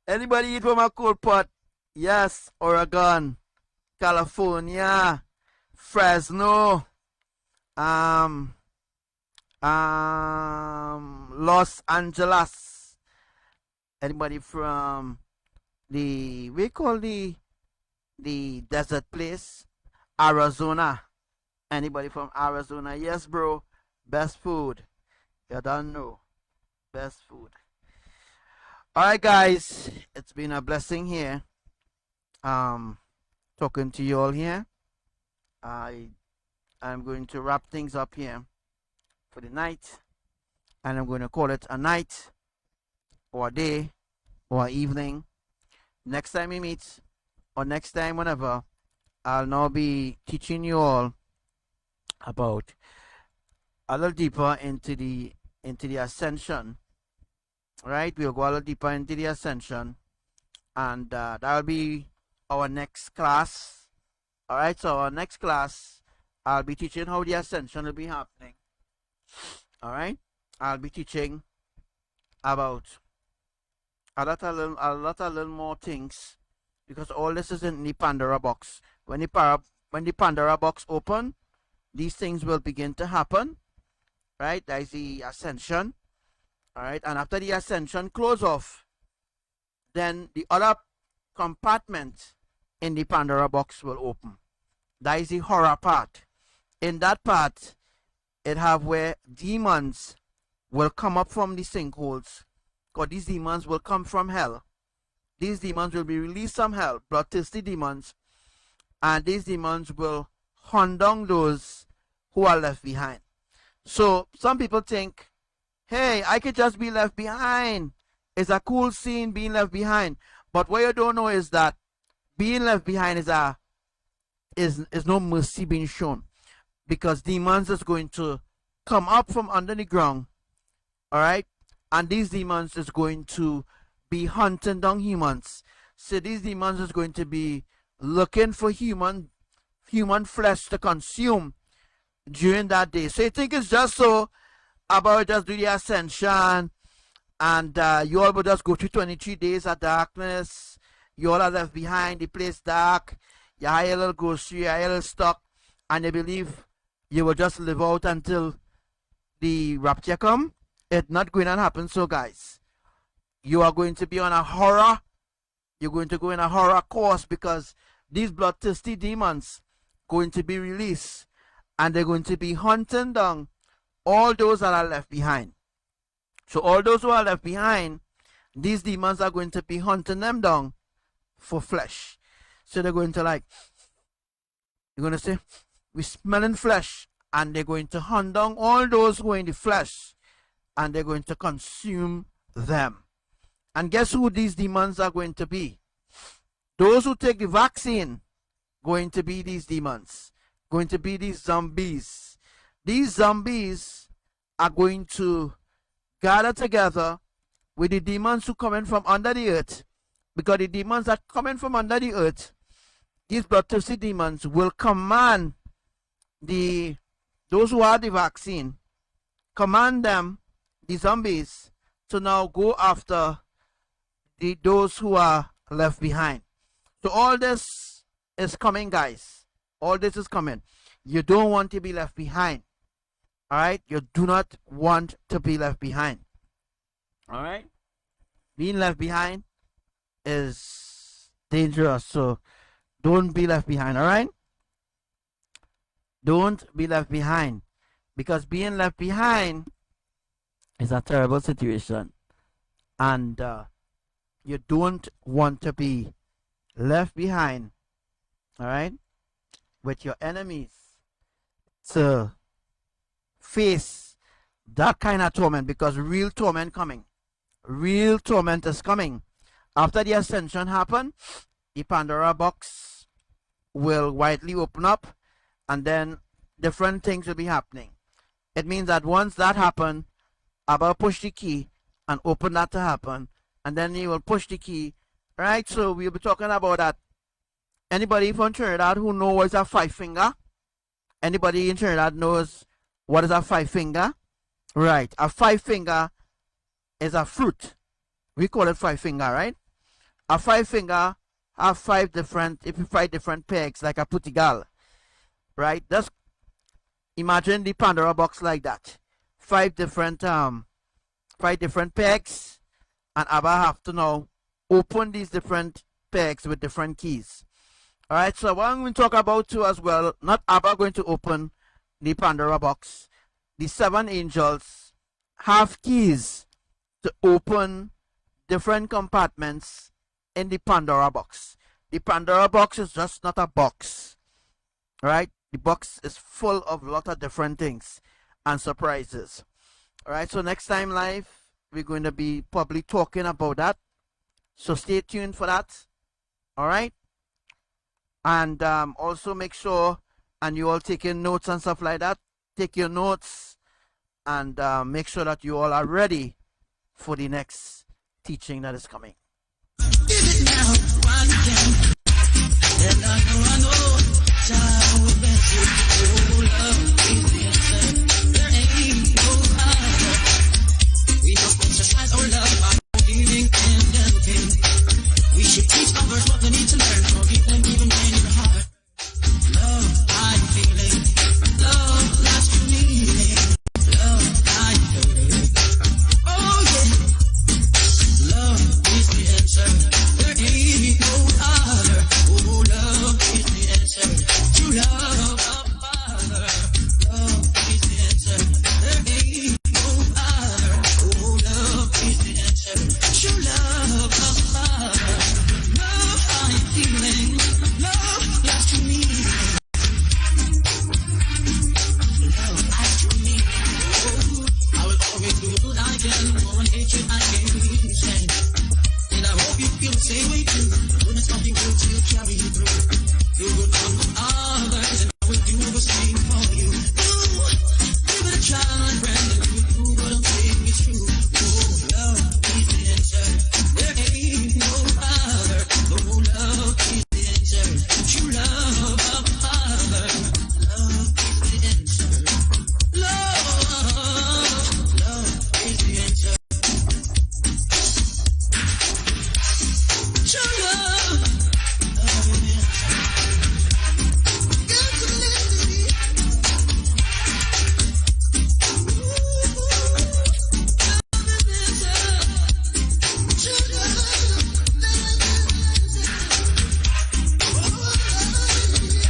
anybody eat from a cold pot? Yes, Oregon, California, Fresno, Los Angeles. Anybody from we call the desert place, Arizona? Anybody from Arizona? Yes, bro. Best food. You don't know. Best food. Alright, guys. It's been a blessing here. Talking to you all here. I'm going to wrap things up here. for the night, and I'm going to call it a night or a day or evening. Next time we meet, or next time whenever, I'll now be teaching you all about a little deeper into the ascension. Right, we'll go a little deeper into the ascension, and that'll be our next class. All right, so our next class, I'll be teaching how the ascension will be happening. All right, I'll be teaching about a lot of little more things, because all this is in the Pandora box. When the Pandora box open, these things will begin to happen. Right, that is the ascension. All right, and after the ascension close off, then the other compartment in the Pandora box will open. That is the horror part. In that part, it have where demons will come up from the sinkholes, because these demons will come from hell. These demons will be released from hell, bloodthirsty demons, and these demons will hunt down those who are left behind. So some people think, hey, I could just be left behind. It's a cool scene being left behind. But what you don't know is that being left behind is no mercy being shown, because demons is going to come up from under the ground, all right, and these demons is going to be hunting down humans. So these demons is going to be looking for human flesh to consume during that day. So you think it's just so about just do the ascension, and you all will just go through 23 days of darkness. You all are left behind, the place dark, you hire a little grocery, you hire a little stock, and you believe you will just live out until the rapture come. It's not going to happen. So guys, you are going to be on a horror, you're going to go in a horror course, because these bloodthirsty demons going to be released, and they're going to be hunting down all those that are left behind. So all those who are left behind, these demons are going to be hunting them down for flesh. So they're going to you're going to say, we're smelling flesh, and they're going to hunt down all those who are in the flesh, and they're going to consume them. And guess who these demons are going to be? Those who take the vaccine, going to be these demons, going to be these zombies. These zombies are going to gather together with the demons who coming from under the earth, because the demons that coming from under the earth, these bloodthirsty demons will command those who have the vaccine, command them, the zombies, to now go after those who are left behind. So all this is coming, guys. All this is coming. You don't want to be left behind. All right, you do not want to be left behind. All right, being left behind is dangerous, so don't be left behind. All right, don't be left behind, because being left behind is a terrible situation, and you don't want to be left behind, all right, with your enemies to face that kind of torment, because real torment coming. Real torment is coming. After the ascension happen, the Pandora box will widely open up, and then different things will be happening. It means that once that happen, Abba push the key and open that to happen, and then he will push the key. Right, so we'll be talking about that. Anybody from Trinidad who knows what is a 5 finger? Anybody in Trinidad knows what is a 5 finger? Right, a 5 finger is a fruit. We call it 5 finger, right? A 5 finger have 5 different pegs, like a putigal. Right? Just imagine the Pandora box like that. 5 different pegs, and Abba have to now open these different pegs with different keys. Alright, so what I'm going to talk about too as well, not Abba going to open the Pandora box. The 7 angels have keys to open different compartments in the Pandora box. The Pandora box is just not a box. Right? The box is full of a lot of different things. and surprises. All right, so next time live, we're going to be probably talking about that. So stay tuned for that. All right. And also make sure, and you all taking notes and stuff like that, take your notes and make sure that you all are ready for the next teaching that is coming. Give it now, while you can. And I know, child will bless you. Oh, love is the answer. There ain't no other. We must exercise our love by giving and helping. We should teach others what they need to learn. Forgive them even when you're hard. Love, I'm feeling. Love, that's to me. Love, I'm feeling. Oh, yeah. Love is the answer. There ain't no other. Oh, love is the answer. True love of Father. Love is the answer. There ain't no other. Oh, love is the answer. True love of Father. Love I'm feeling. Love that's to me. Love I to me. Oh, I will always do what I can. For an hatred I can't stand. And I hope you feel the same way too. When it's something good to carry you through. Do good unto others, and I will do the same for you. Ooh, give it a try, my friend, and you will do what I'm saying is true. Oh, love is the answer. There ain't no other. Oh, love is the answer. True love of Father. Love is the answer. Love is the answer. True love. Love is the answer. Got to live to me. Love is the answer. True love. Love is the answer.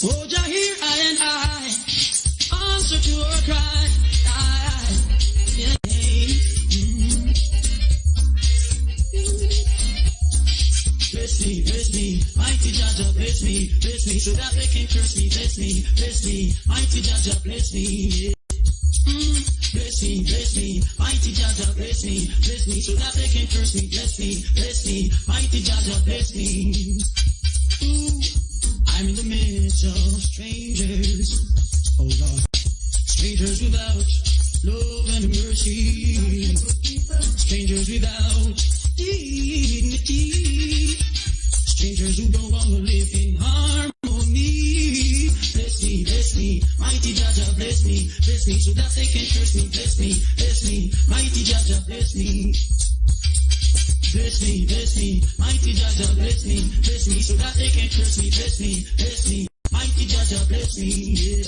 Oh, Jah, hear I and I answer to her cry. Yeah, Bless me, mighty Jah, bless me, so that they can curse me. Bless me, mighty Jah, bless me. Bless me, mighty Jah, bless me, so that they can curse me. Bless me, mighty Jah, bless me. I'm in the midst of strangers, oh Lord, strangers without love and mercy, strangers without dignity, strangers who don't want to live in harmony. Bless me, mighty Jah, bless me, so that they can curse me. Bless me, mighty Jah, bless me. Bless me, mighty Jah, bless me, so that they can curse me. Bless me, mighty Jah, bless me, yeah.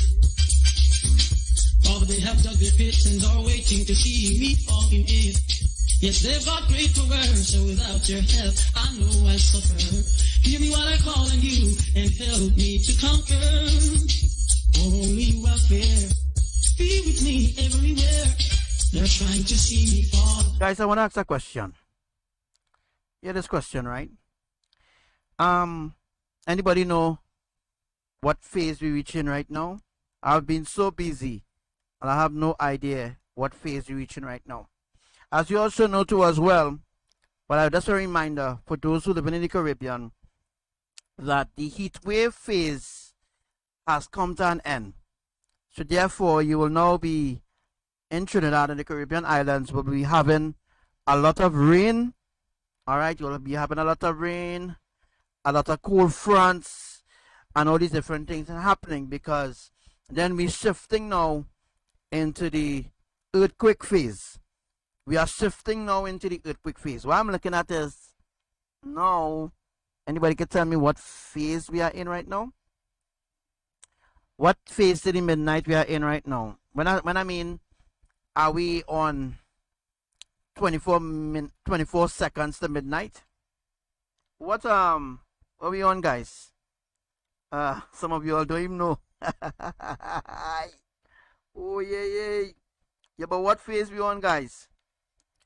Father, they have dug their pits and are waiting to see me falling in. Yes, they've got great power, so without your help, I know I suffer. Hear me while I call on you, and help me to conquer. Holy welfare, be with me everywhere. They're trying to see me fall. Guys, I want to ask a question. Hear this question, right? Anybody know what phase we reach in right now? I've been so busy, and I have no idea what phase we reach in right now. As you also know too as well, but just a reminder for those who live in the Caribbean, that the heat wave phase has come to an end. So therefore, you will now be in Trinidad and the Caribbean islands, will be having a lot of rain. All right, you will be having a lot of rain, a lot of cold fronts, and all these different things are happening, because then we're shifting now into the earthquake phase. We are shifting now into the earthquake phase. What I'm looking at is now, anybody can tell me what phase we are in right now? What phase to the midnight we are in right now? When I mean, are we on 24 seconds to midnight? What we on, guys? Some of you all don't even know. Oh yeah. Yeah, but what phase we on, guys?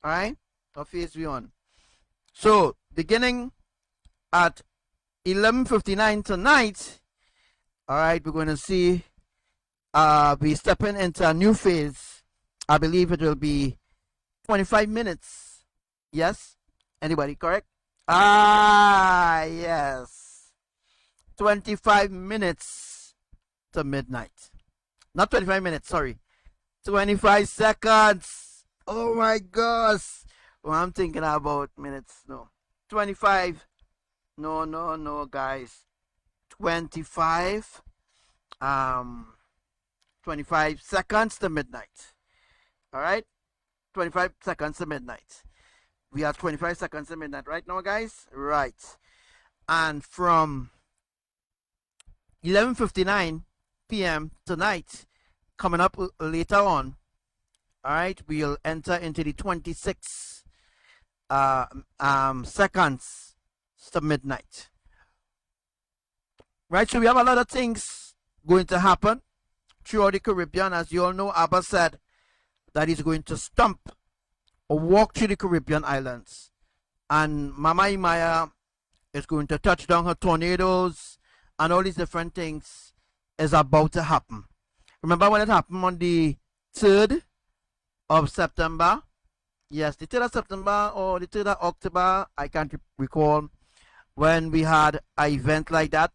All right, what phase we on? So beginning at 11:59 tonight. All right, we're going to see. We stepping into a new phase. I believe it will be 25 minutes. Yes? Anybody correct? Yes. 25 minutes to midnight. Not 25 minutes, sorry. 25 seconds. Oh my gosh. Well, I'm thinking about minutes. No. 25. No, guys. 25. 25 seconds to midnight. All right? 25 seconds to midnight. We are 25 seconds to midnight right now, guys. Right. And from 11:59 p.m. tonight, coming up later on, all right, we'll enter into the 26 seconds to midnight. Right, so we have a lot of things going to happen throughout the Caribbean. As you all know, Abba said that he's going to stomp or walk through the Caribbean islands. And Mama Imaya is going to touch down her tornadoes and all these different things is about to happen. Remember when it happened on the 3rd of September? Yes, the 3rd of September or the 3rd of October, I can't recall, when we had an event like that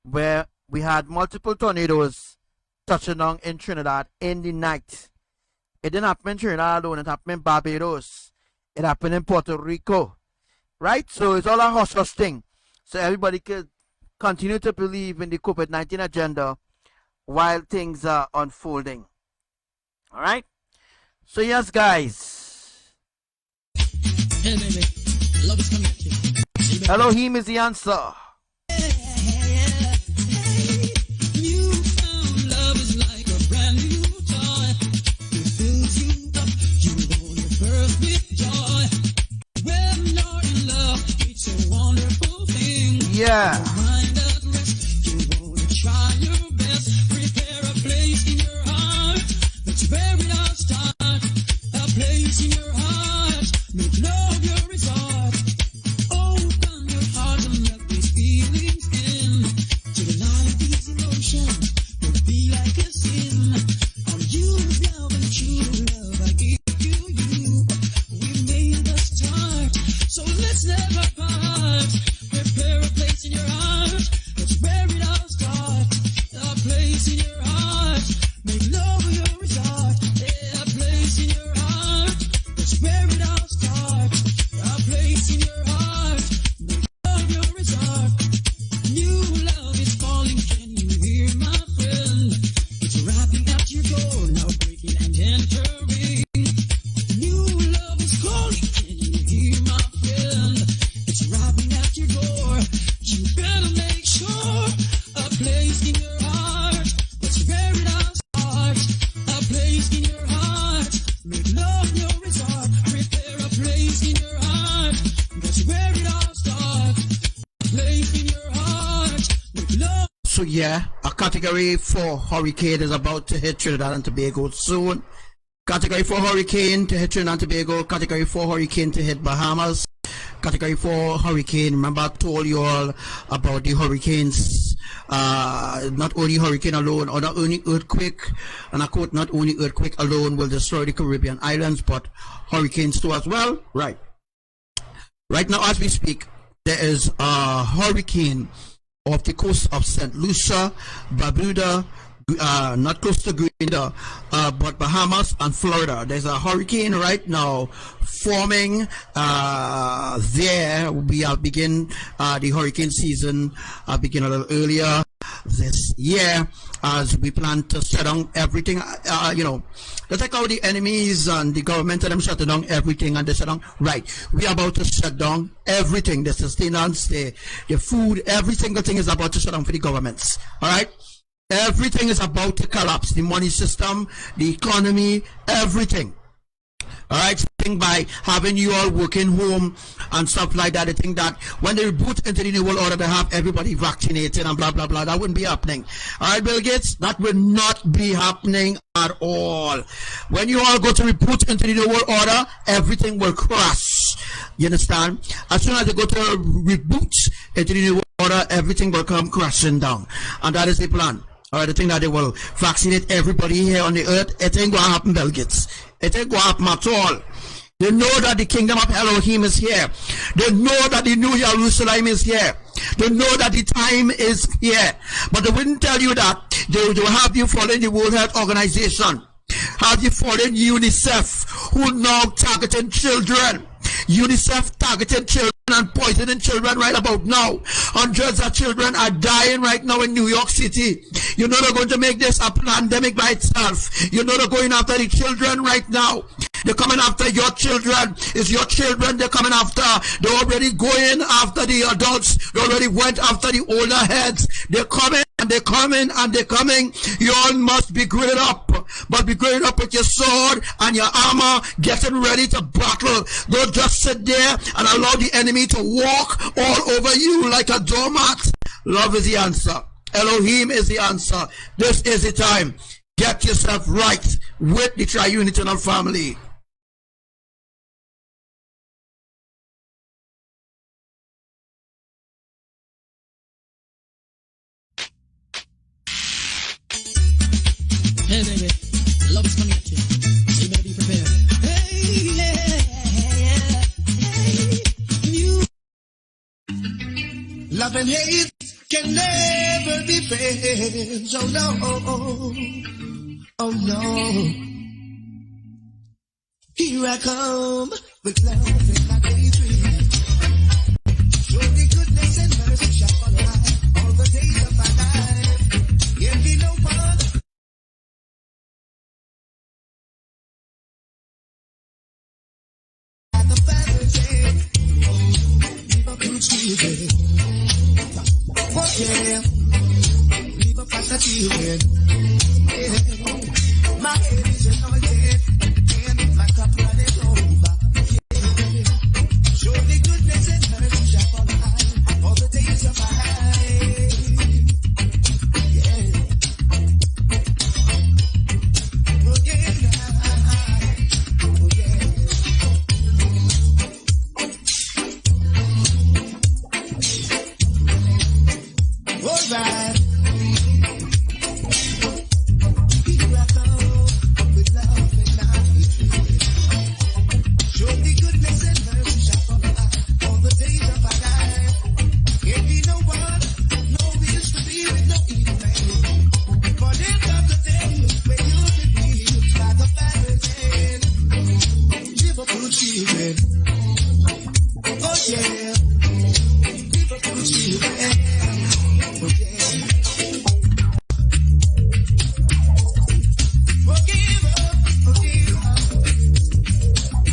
where we had multiple tornadoes touching down in Trinidad in the night. It didn't happen in Trinidad alone, it happened in Barbados, it happened in Puerto Rico, right? So it's all a hush-hush thing. So everybody could continue to believe in the COVID-19 agenda while things are unfolding. All right? So yes, guys. Hey, baby. Love is coming to you. Elohim is the answer. New found love is like a brand new toy. It fills you up, you wanna burst with joy. When you're in love, it's a wonderful thing. Yeah. Mind at rest, you wanna try your best. Prepare a place in your heart. That's where it all starts. A place in your heart. Make love your resort. Open your heart and let these feelings in. To deny these emotions would be like a sin. On you love and true love I give to you. We made the start, so let's never part. Prepare a place in your heart. That's where it all starts. A place in your heart. Make love your resort. Yeah, a place in your heart. That's where it all starts. A place in your heart. Make love your resort. New love is calling. Can you hear, my friend? It's rapping at your door, now breaking and entering. New love is calling. Can you hear, my friend? It's rapping at your door. You better make sure a place in your heart. That's where it all starts. A place in your heart. Make love your resort. Prepare a place in your heart. That's where it all starts. A place in your heart. Make love. So yeah, a category 4 hurricane is about to hit Trinidad and Tobago soon. Category 4 hurricane to hit Trinidad and Tobago. Category 4 hurricane to hit Bahamas. Category 4 hurricane. Remember I told you all about the hurricanes. Not only hurricane alone, or not only earthquake, and I quote, not only earthquake alone will destroy the Caribbean islands, but hurricanes too as well. Right. Right now as we speak, there is a hurricane off the coast of St. Lucia, Barbuda, not close to Grenada, but Bahamas and Florida. There's a hurricane right now forming there. We are begin the hurricane season begin a little earlier this year as we plan to shut down everything. You know, just like how the enemies and the government and them shut down everything and they shut down. Right, we are about to shut down everything. The sustenance, the food, every single thing is about to shut down for the governments. All right. Everything is about to collapse. The money system, the economy, everything. Alright, think by having you all working home and stuff like that, they think that when they reboot into the New World Order, they have everybody vaccinated and blah blah blah. That wouldn't be happening. Alright, Bill Gates, that will not be happening at all. When you all go to reboot into the New World Order, everything will crash. You understand? As soon as they go to reboot into the New World Order, everything will come crashing down. And that is the plan. Alright, the thing that they will vaccinate everybody here on the earth, it ain't gonna happen, Bill Gates. It ain't gonna happen at all. They know that the kingdom of Elohim is here. They know that the New Jerusalem is here. They know that the time is here. But they wouldn't tell you that. They will have you following the World Health Organization. Have you following UNICEF, who now targeting children. UNICEF targeting children and poisoning children right about now. Hundreds of children are dying right now in New York City. You know they're going to make this a pandemic by itself. You know they're going after the children right now. They're coming after your children. It's your children they're coming after. They're already going after the adults. They already went after the older heads. They're coming and they're coming and they're coming. You all must be girded up. But be girded up with your sword and your armor, getting ready to battle. Don't just sit there and allow the enemy to walk all over you like a doormat. Love is the answer. Elohim is the answer. This is the time. Get yourself right with the triune eternal family. Hey baby, love is coming at you, so you better be prepared. Hey, yeah, Love and hate can never be friends. Oh no, oh no. Here I come with love and not hatred. Surely goodness and mercy shall follow all the days of my life. Envy no one. The Father said, leave up your children. Oh yeah, leave up your children. Yeah. My head is anointed, and my cup runneth over. Yeah. Surely goodness and mercy shall follow all the days of my life. Yeah. Oh yeah, oh yeah. All right. Here I come with love and not hatred. Surely goodness and mercy shall follow all the days of my life. Envy no one, no wish to be with no evil man. For there comes a day when you'll be redeemed by the Father's hand. Live up your children. Oh yeah. Live up your children. Oh yeah. Forgive up, forgive up.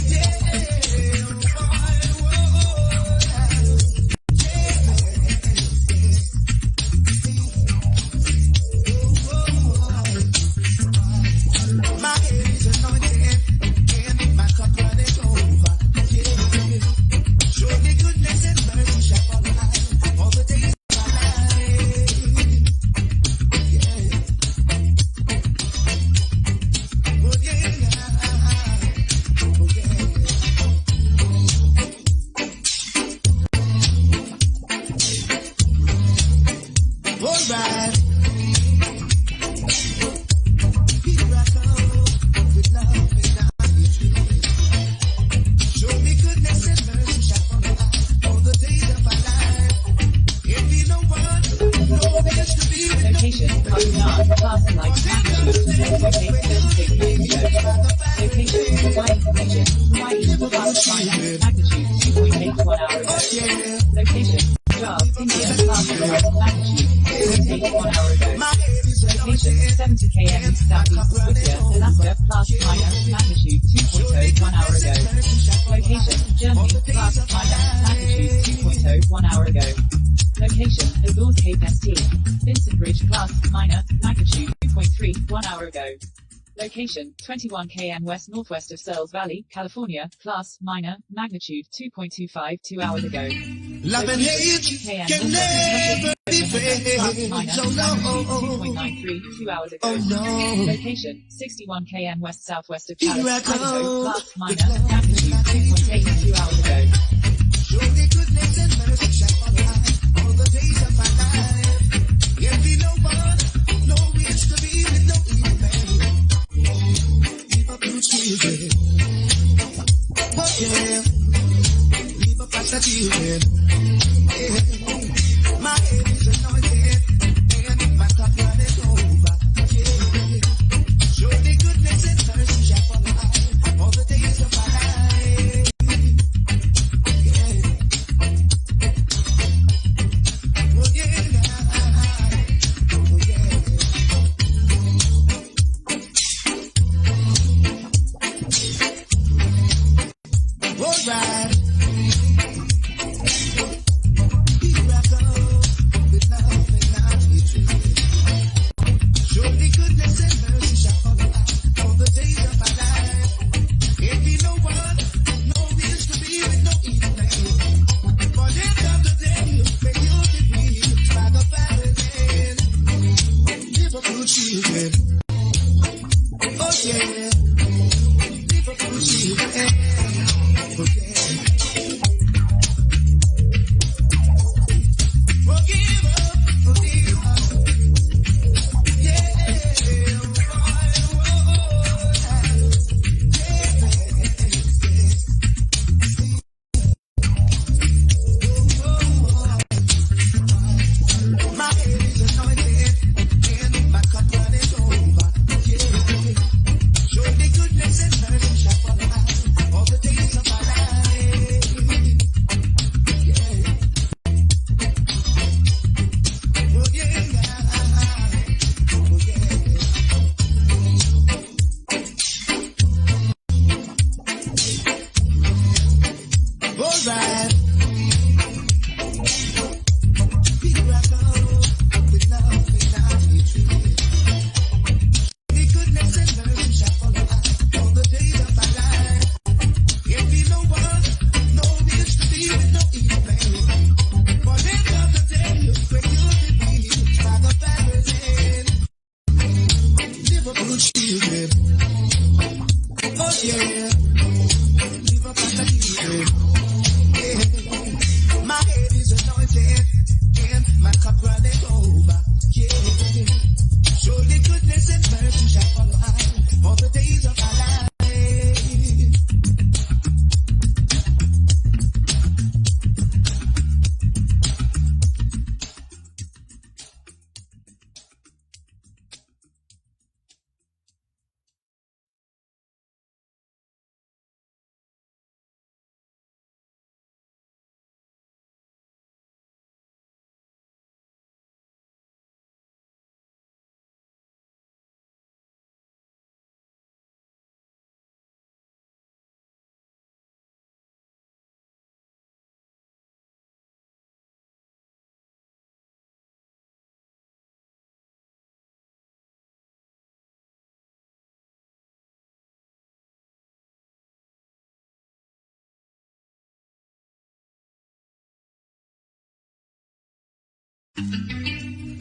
Yeah, my head is anointed and my cup runneth over. Yeah. Surely goodness and mercy shall follow all the days of my life. Yeah. Oh yeah. Oh yeah. All right. Here I come with love and not hatred. Show me goodness and mercy shall follow all the days of my life. Envy no one, no wish to be with no Location, Goldand, class like magnitude, location, location, provide information, Hawaii, class minus, magnitude, 2.8 1 hour ago. yeah. Location, job, India, class magnitude, 2.8 1 hour ago. My head is Location, 70 km east southeast India, Alaska, plus minus, magnitude, 2.0 1 hour ago. Location, Germany, plus minus, magnitude, 2.0 1 hour ago. Location, Azores Cape ST, Vincent Bridge, plus minus, magnitude, 2.3 1 hour ago. Location, 21 km west-northwest of Searles Valley, California. Class, minor, magnitude 2.25 2 hours ago. Love and hate can never be friends. Minor, Oh no. 2.93 2 hours ago. Oh no. Location, 61 km west-southwest of Here Dallas, I Idaho. go. Class, minor, magnitude 2.8 2 hours ago. Surely goodness and mercy shall follow us all the days of our life. There'll be no one, no wish to be with no evil man. Leave up your children. Oh yeah. Leave up us the children. Yeah. My head is anointed and my cup runneth over. Yeah. Surely goodness and mercy shall follow us all the days of our life. Alright. Here I go with love and not hatred. Surely goodness and mercy shall follow us all the days of our life. There'll be no one, no wish to be with no evil man. For there comes the day when you'll be free by the Pharisees. Liverpool children. Oh yeah. Liverpool children.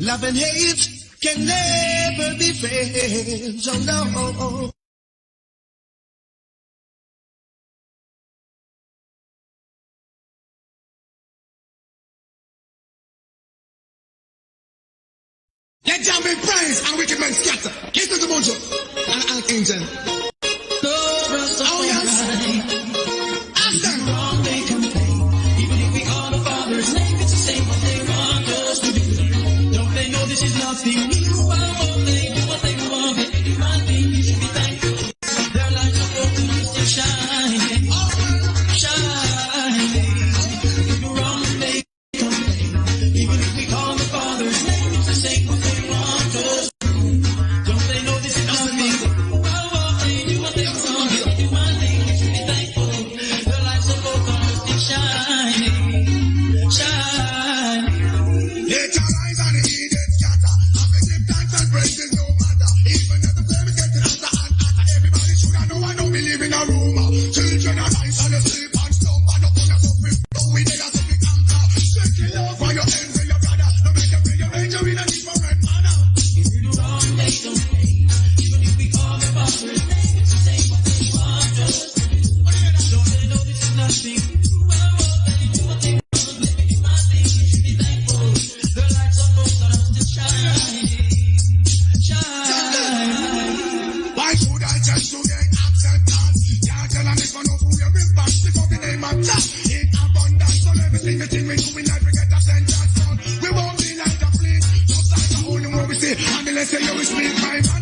Love and hate can never be friends. Oh no. Let down be praise and wicked men scatter. Kiss the mojo and Archangel. Oh yes. Ask them. They complain. Even if we call the Father's name, it's the same what they want us to do. Don't they know this is nothing new? They do what they want. They do my thing. You should be thankful. Their lives are focused to shine. Shine. If you're wrong, they complain. Even if we call the Father's name, it's the same what they want us to do. Don't they know this is nothing? They do what they want. They do my thing. You should be thankful. Their lives are focused to shine. Shine. Let your eyes on the Eden scatter. name of God. In abundance, so everything we do in life, we get a sentence. We won't be like a flea, just like the only one we see. And let's say you will speak my mind.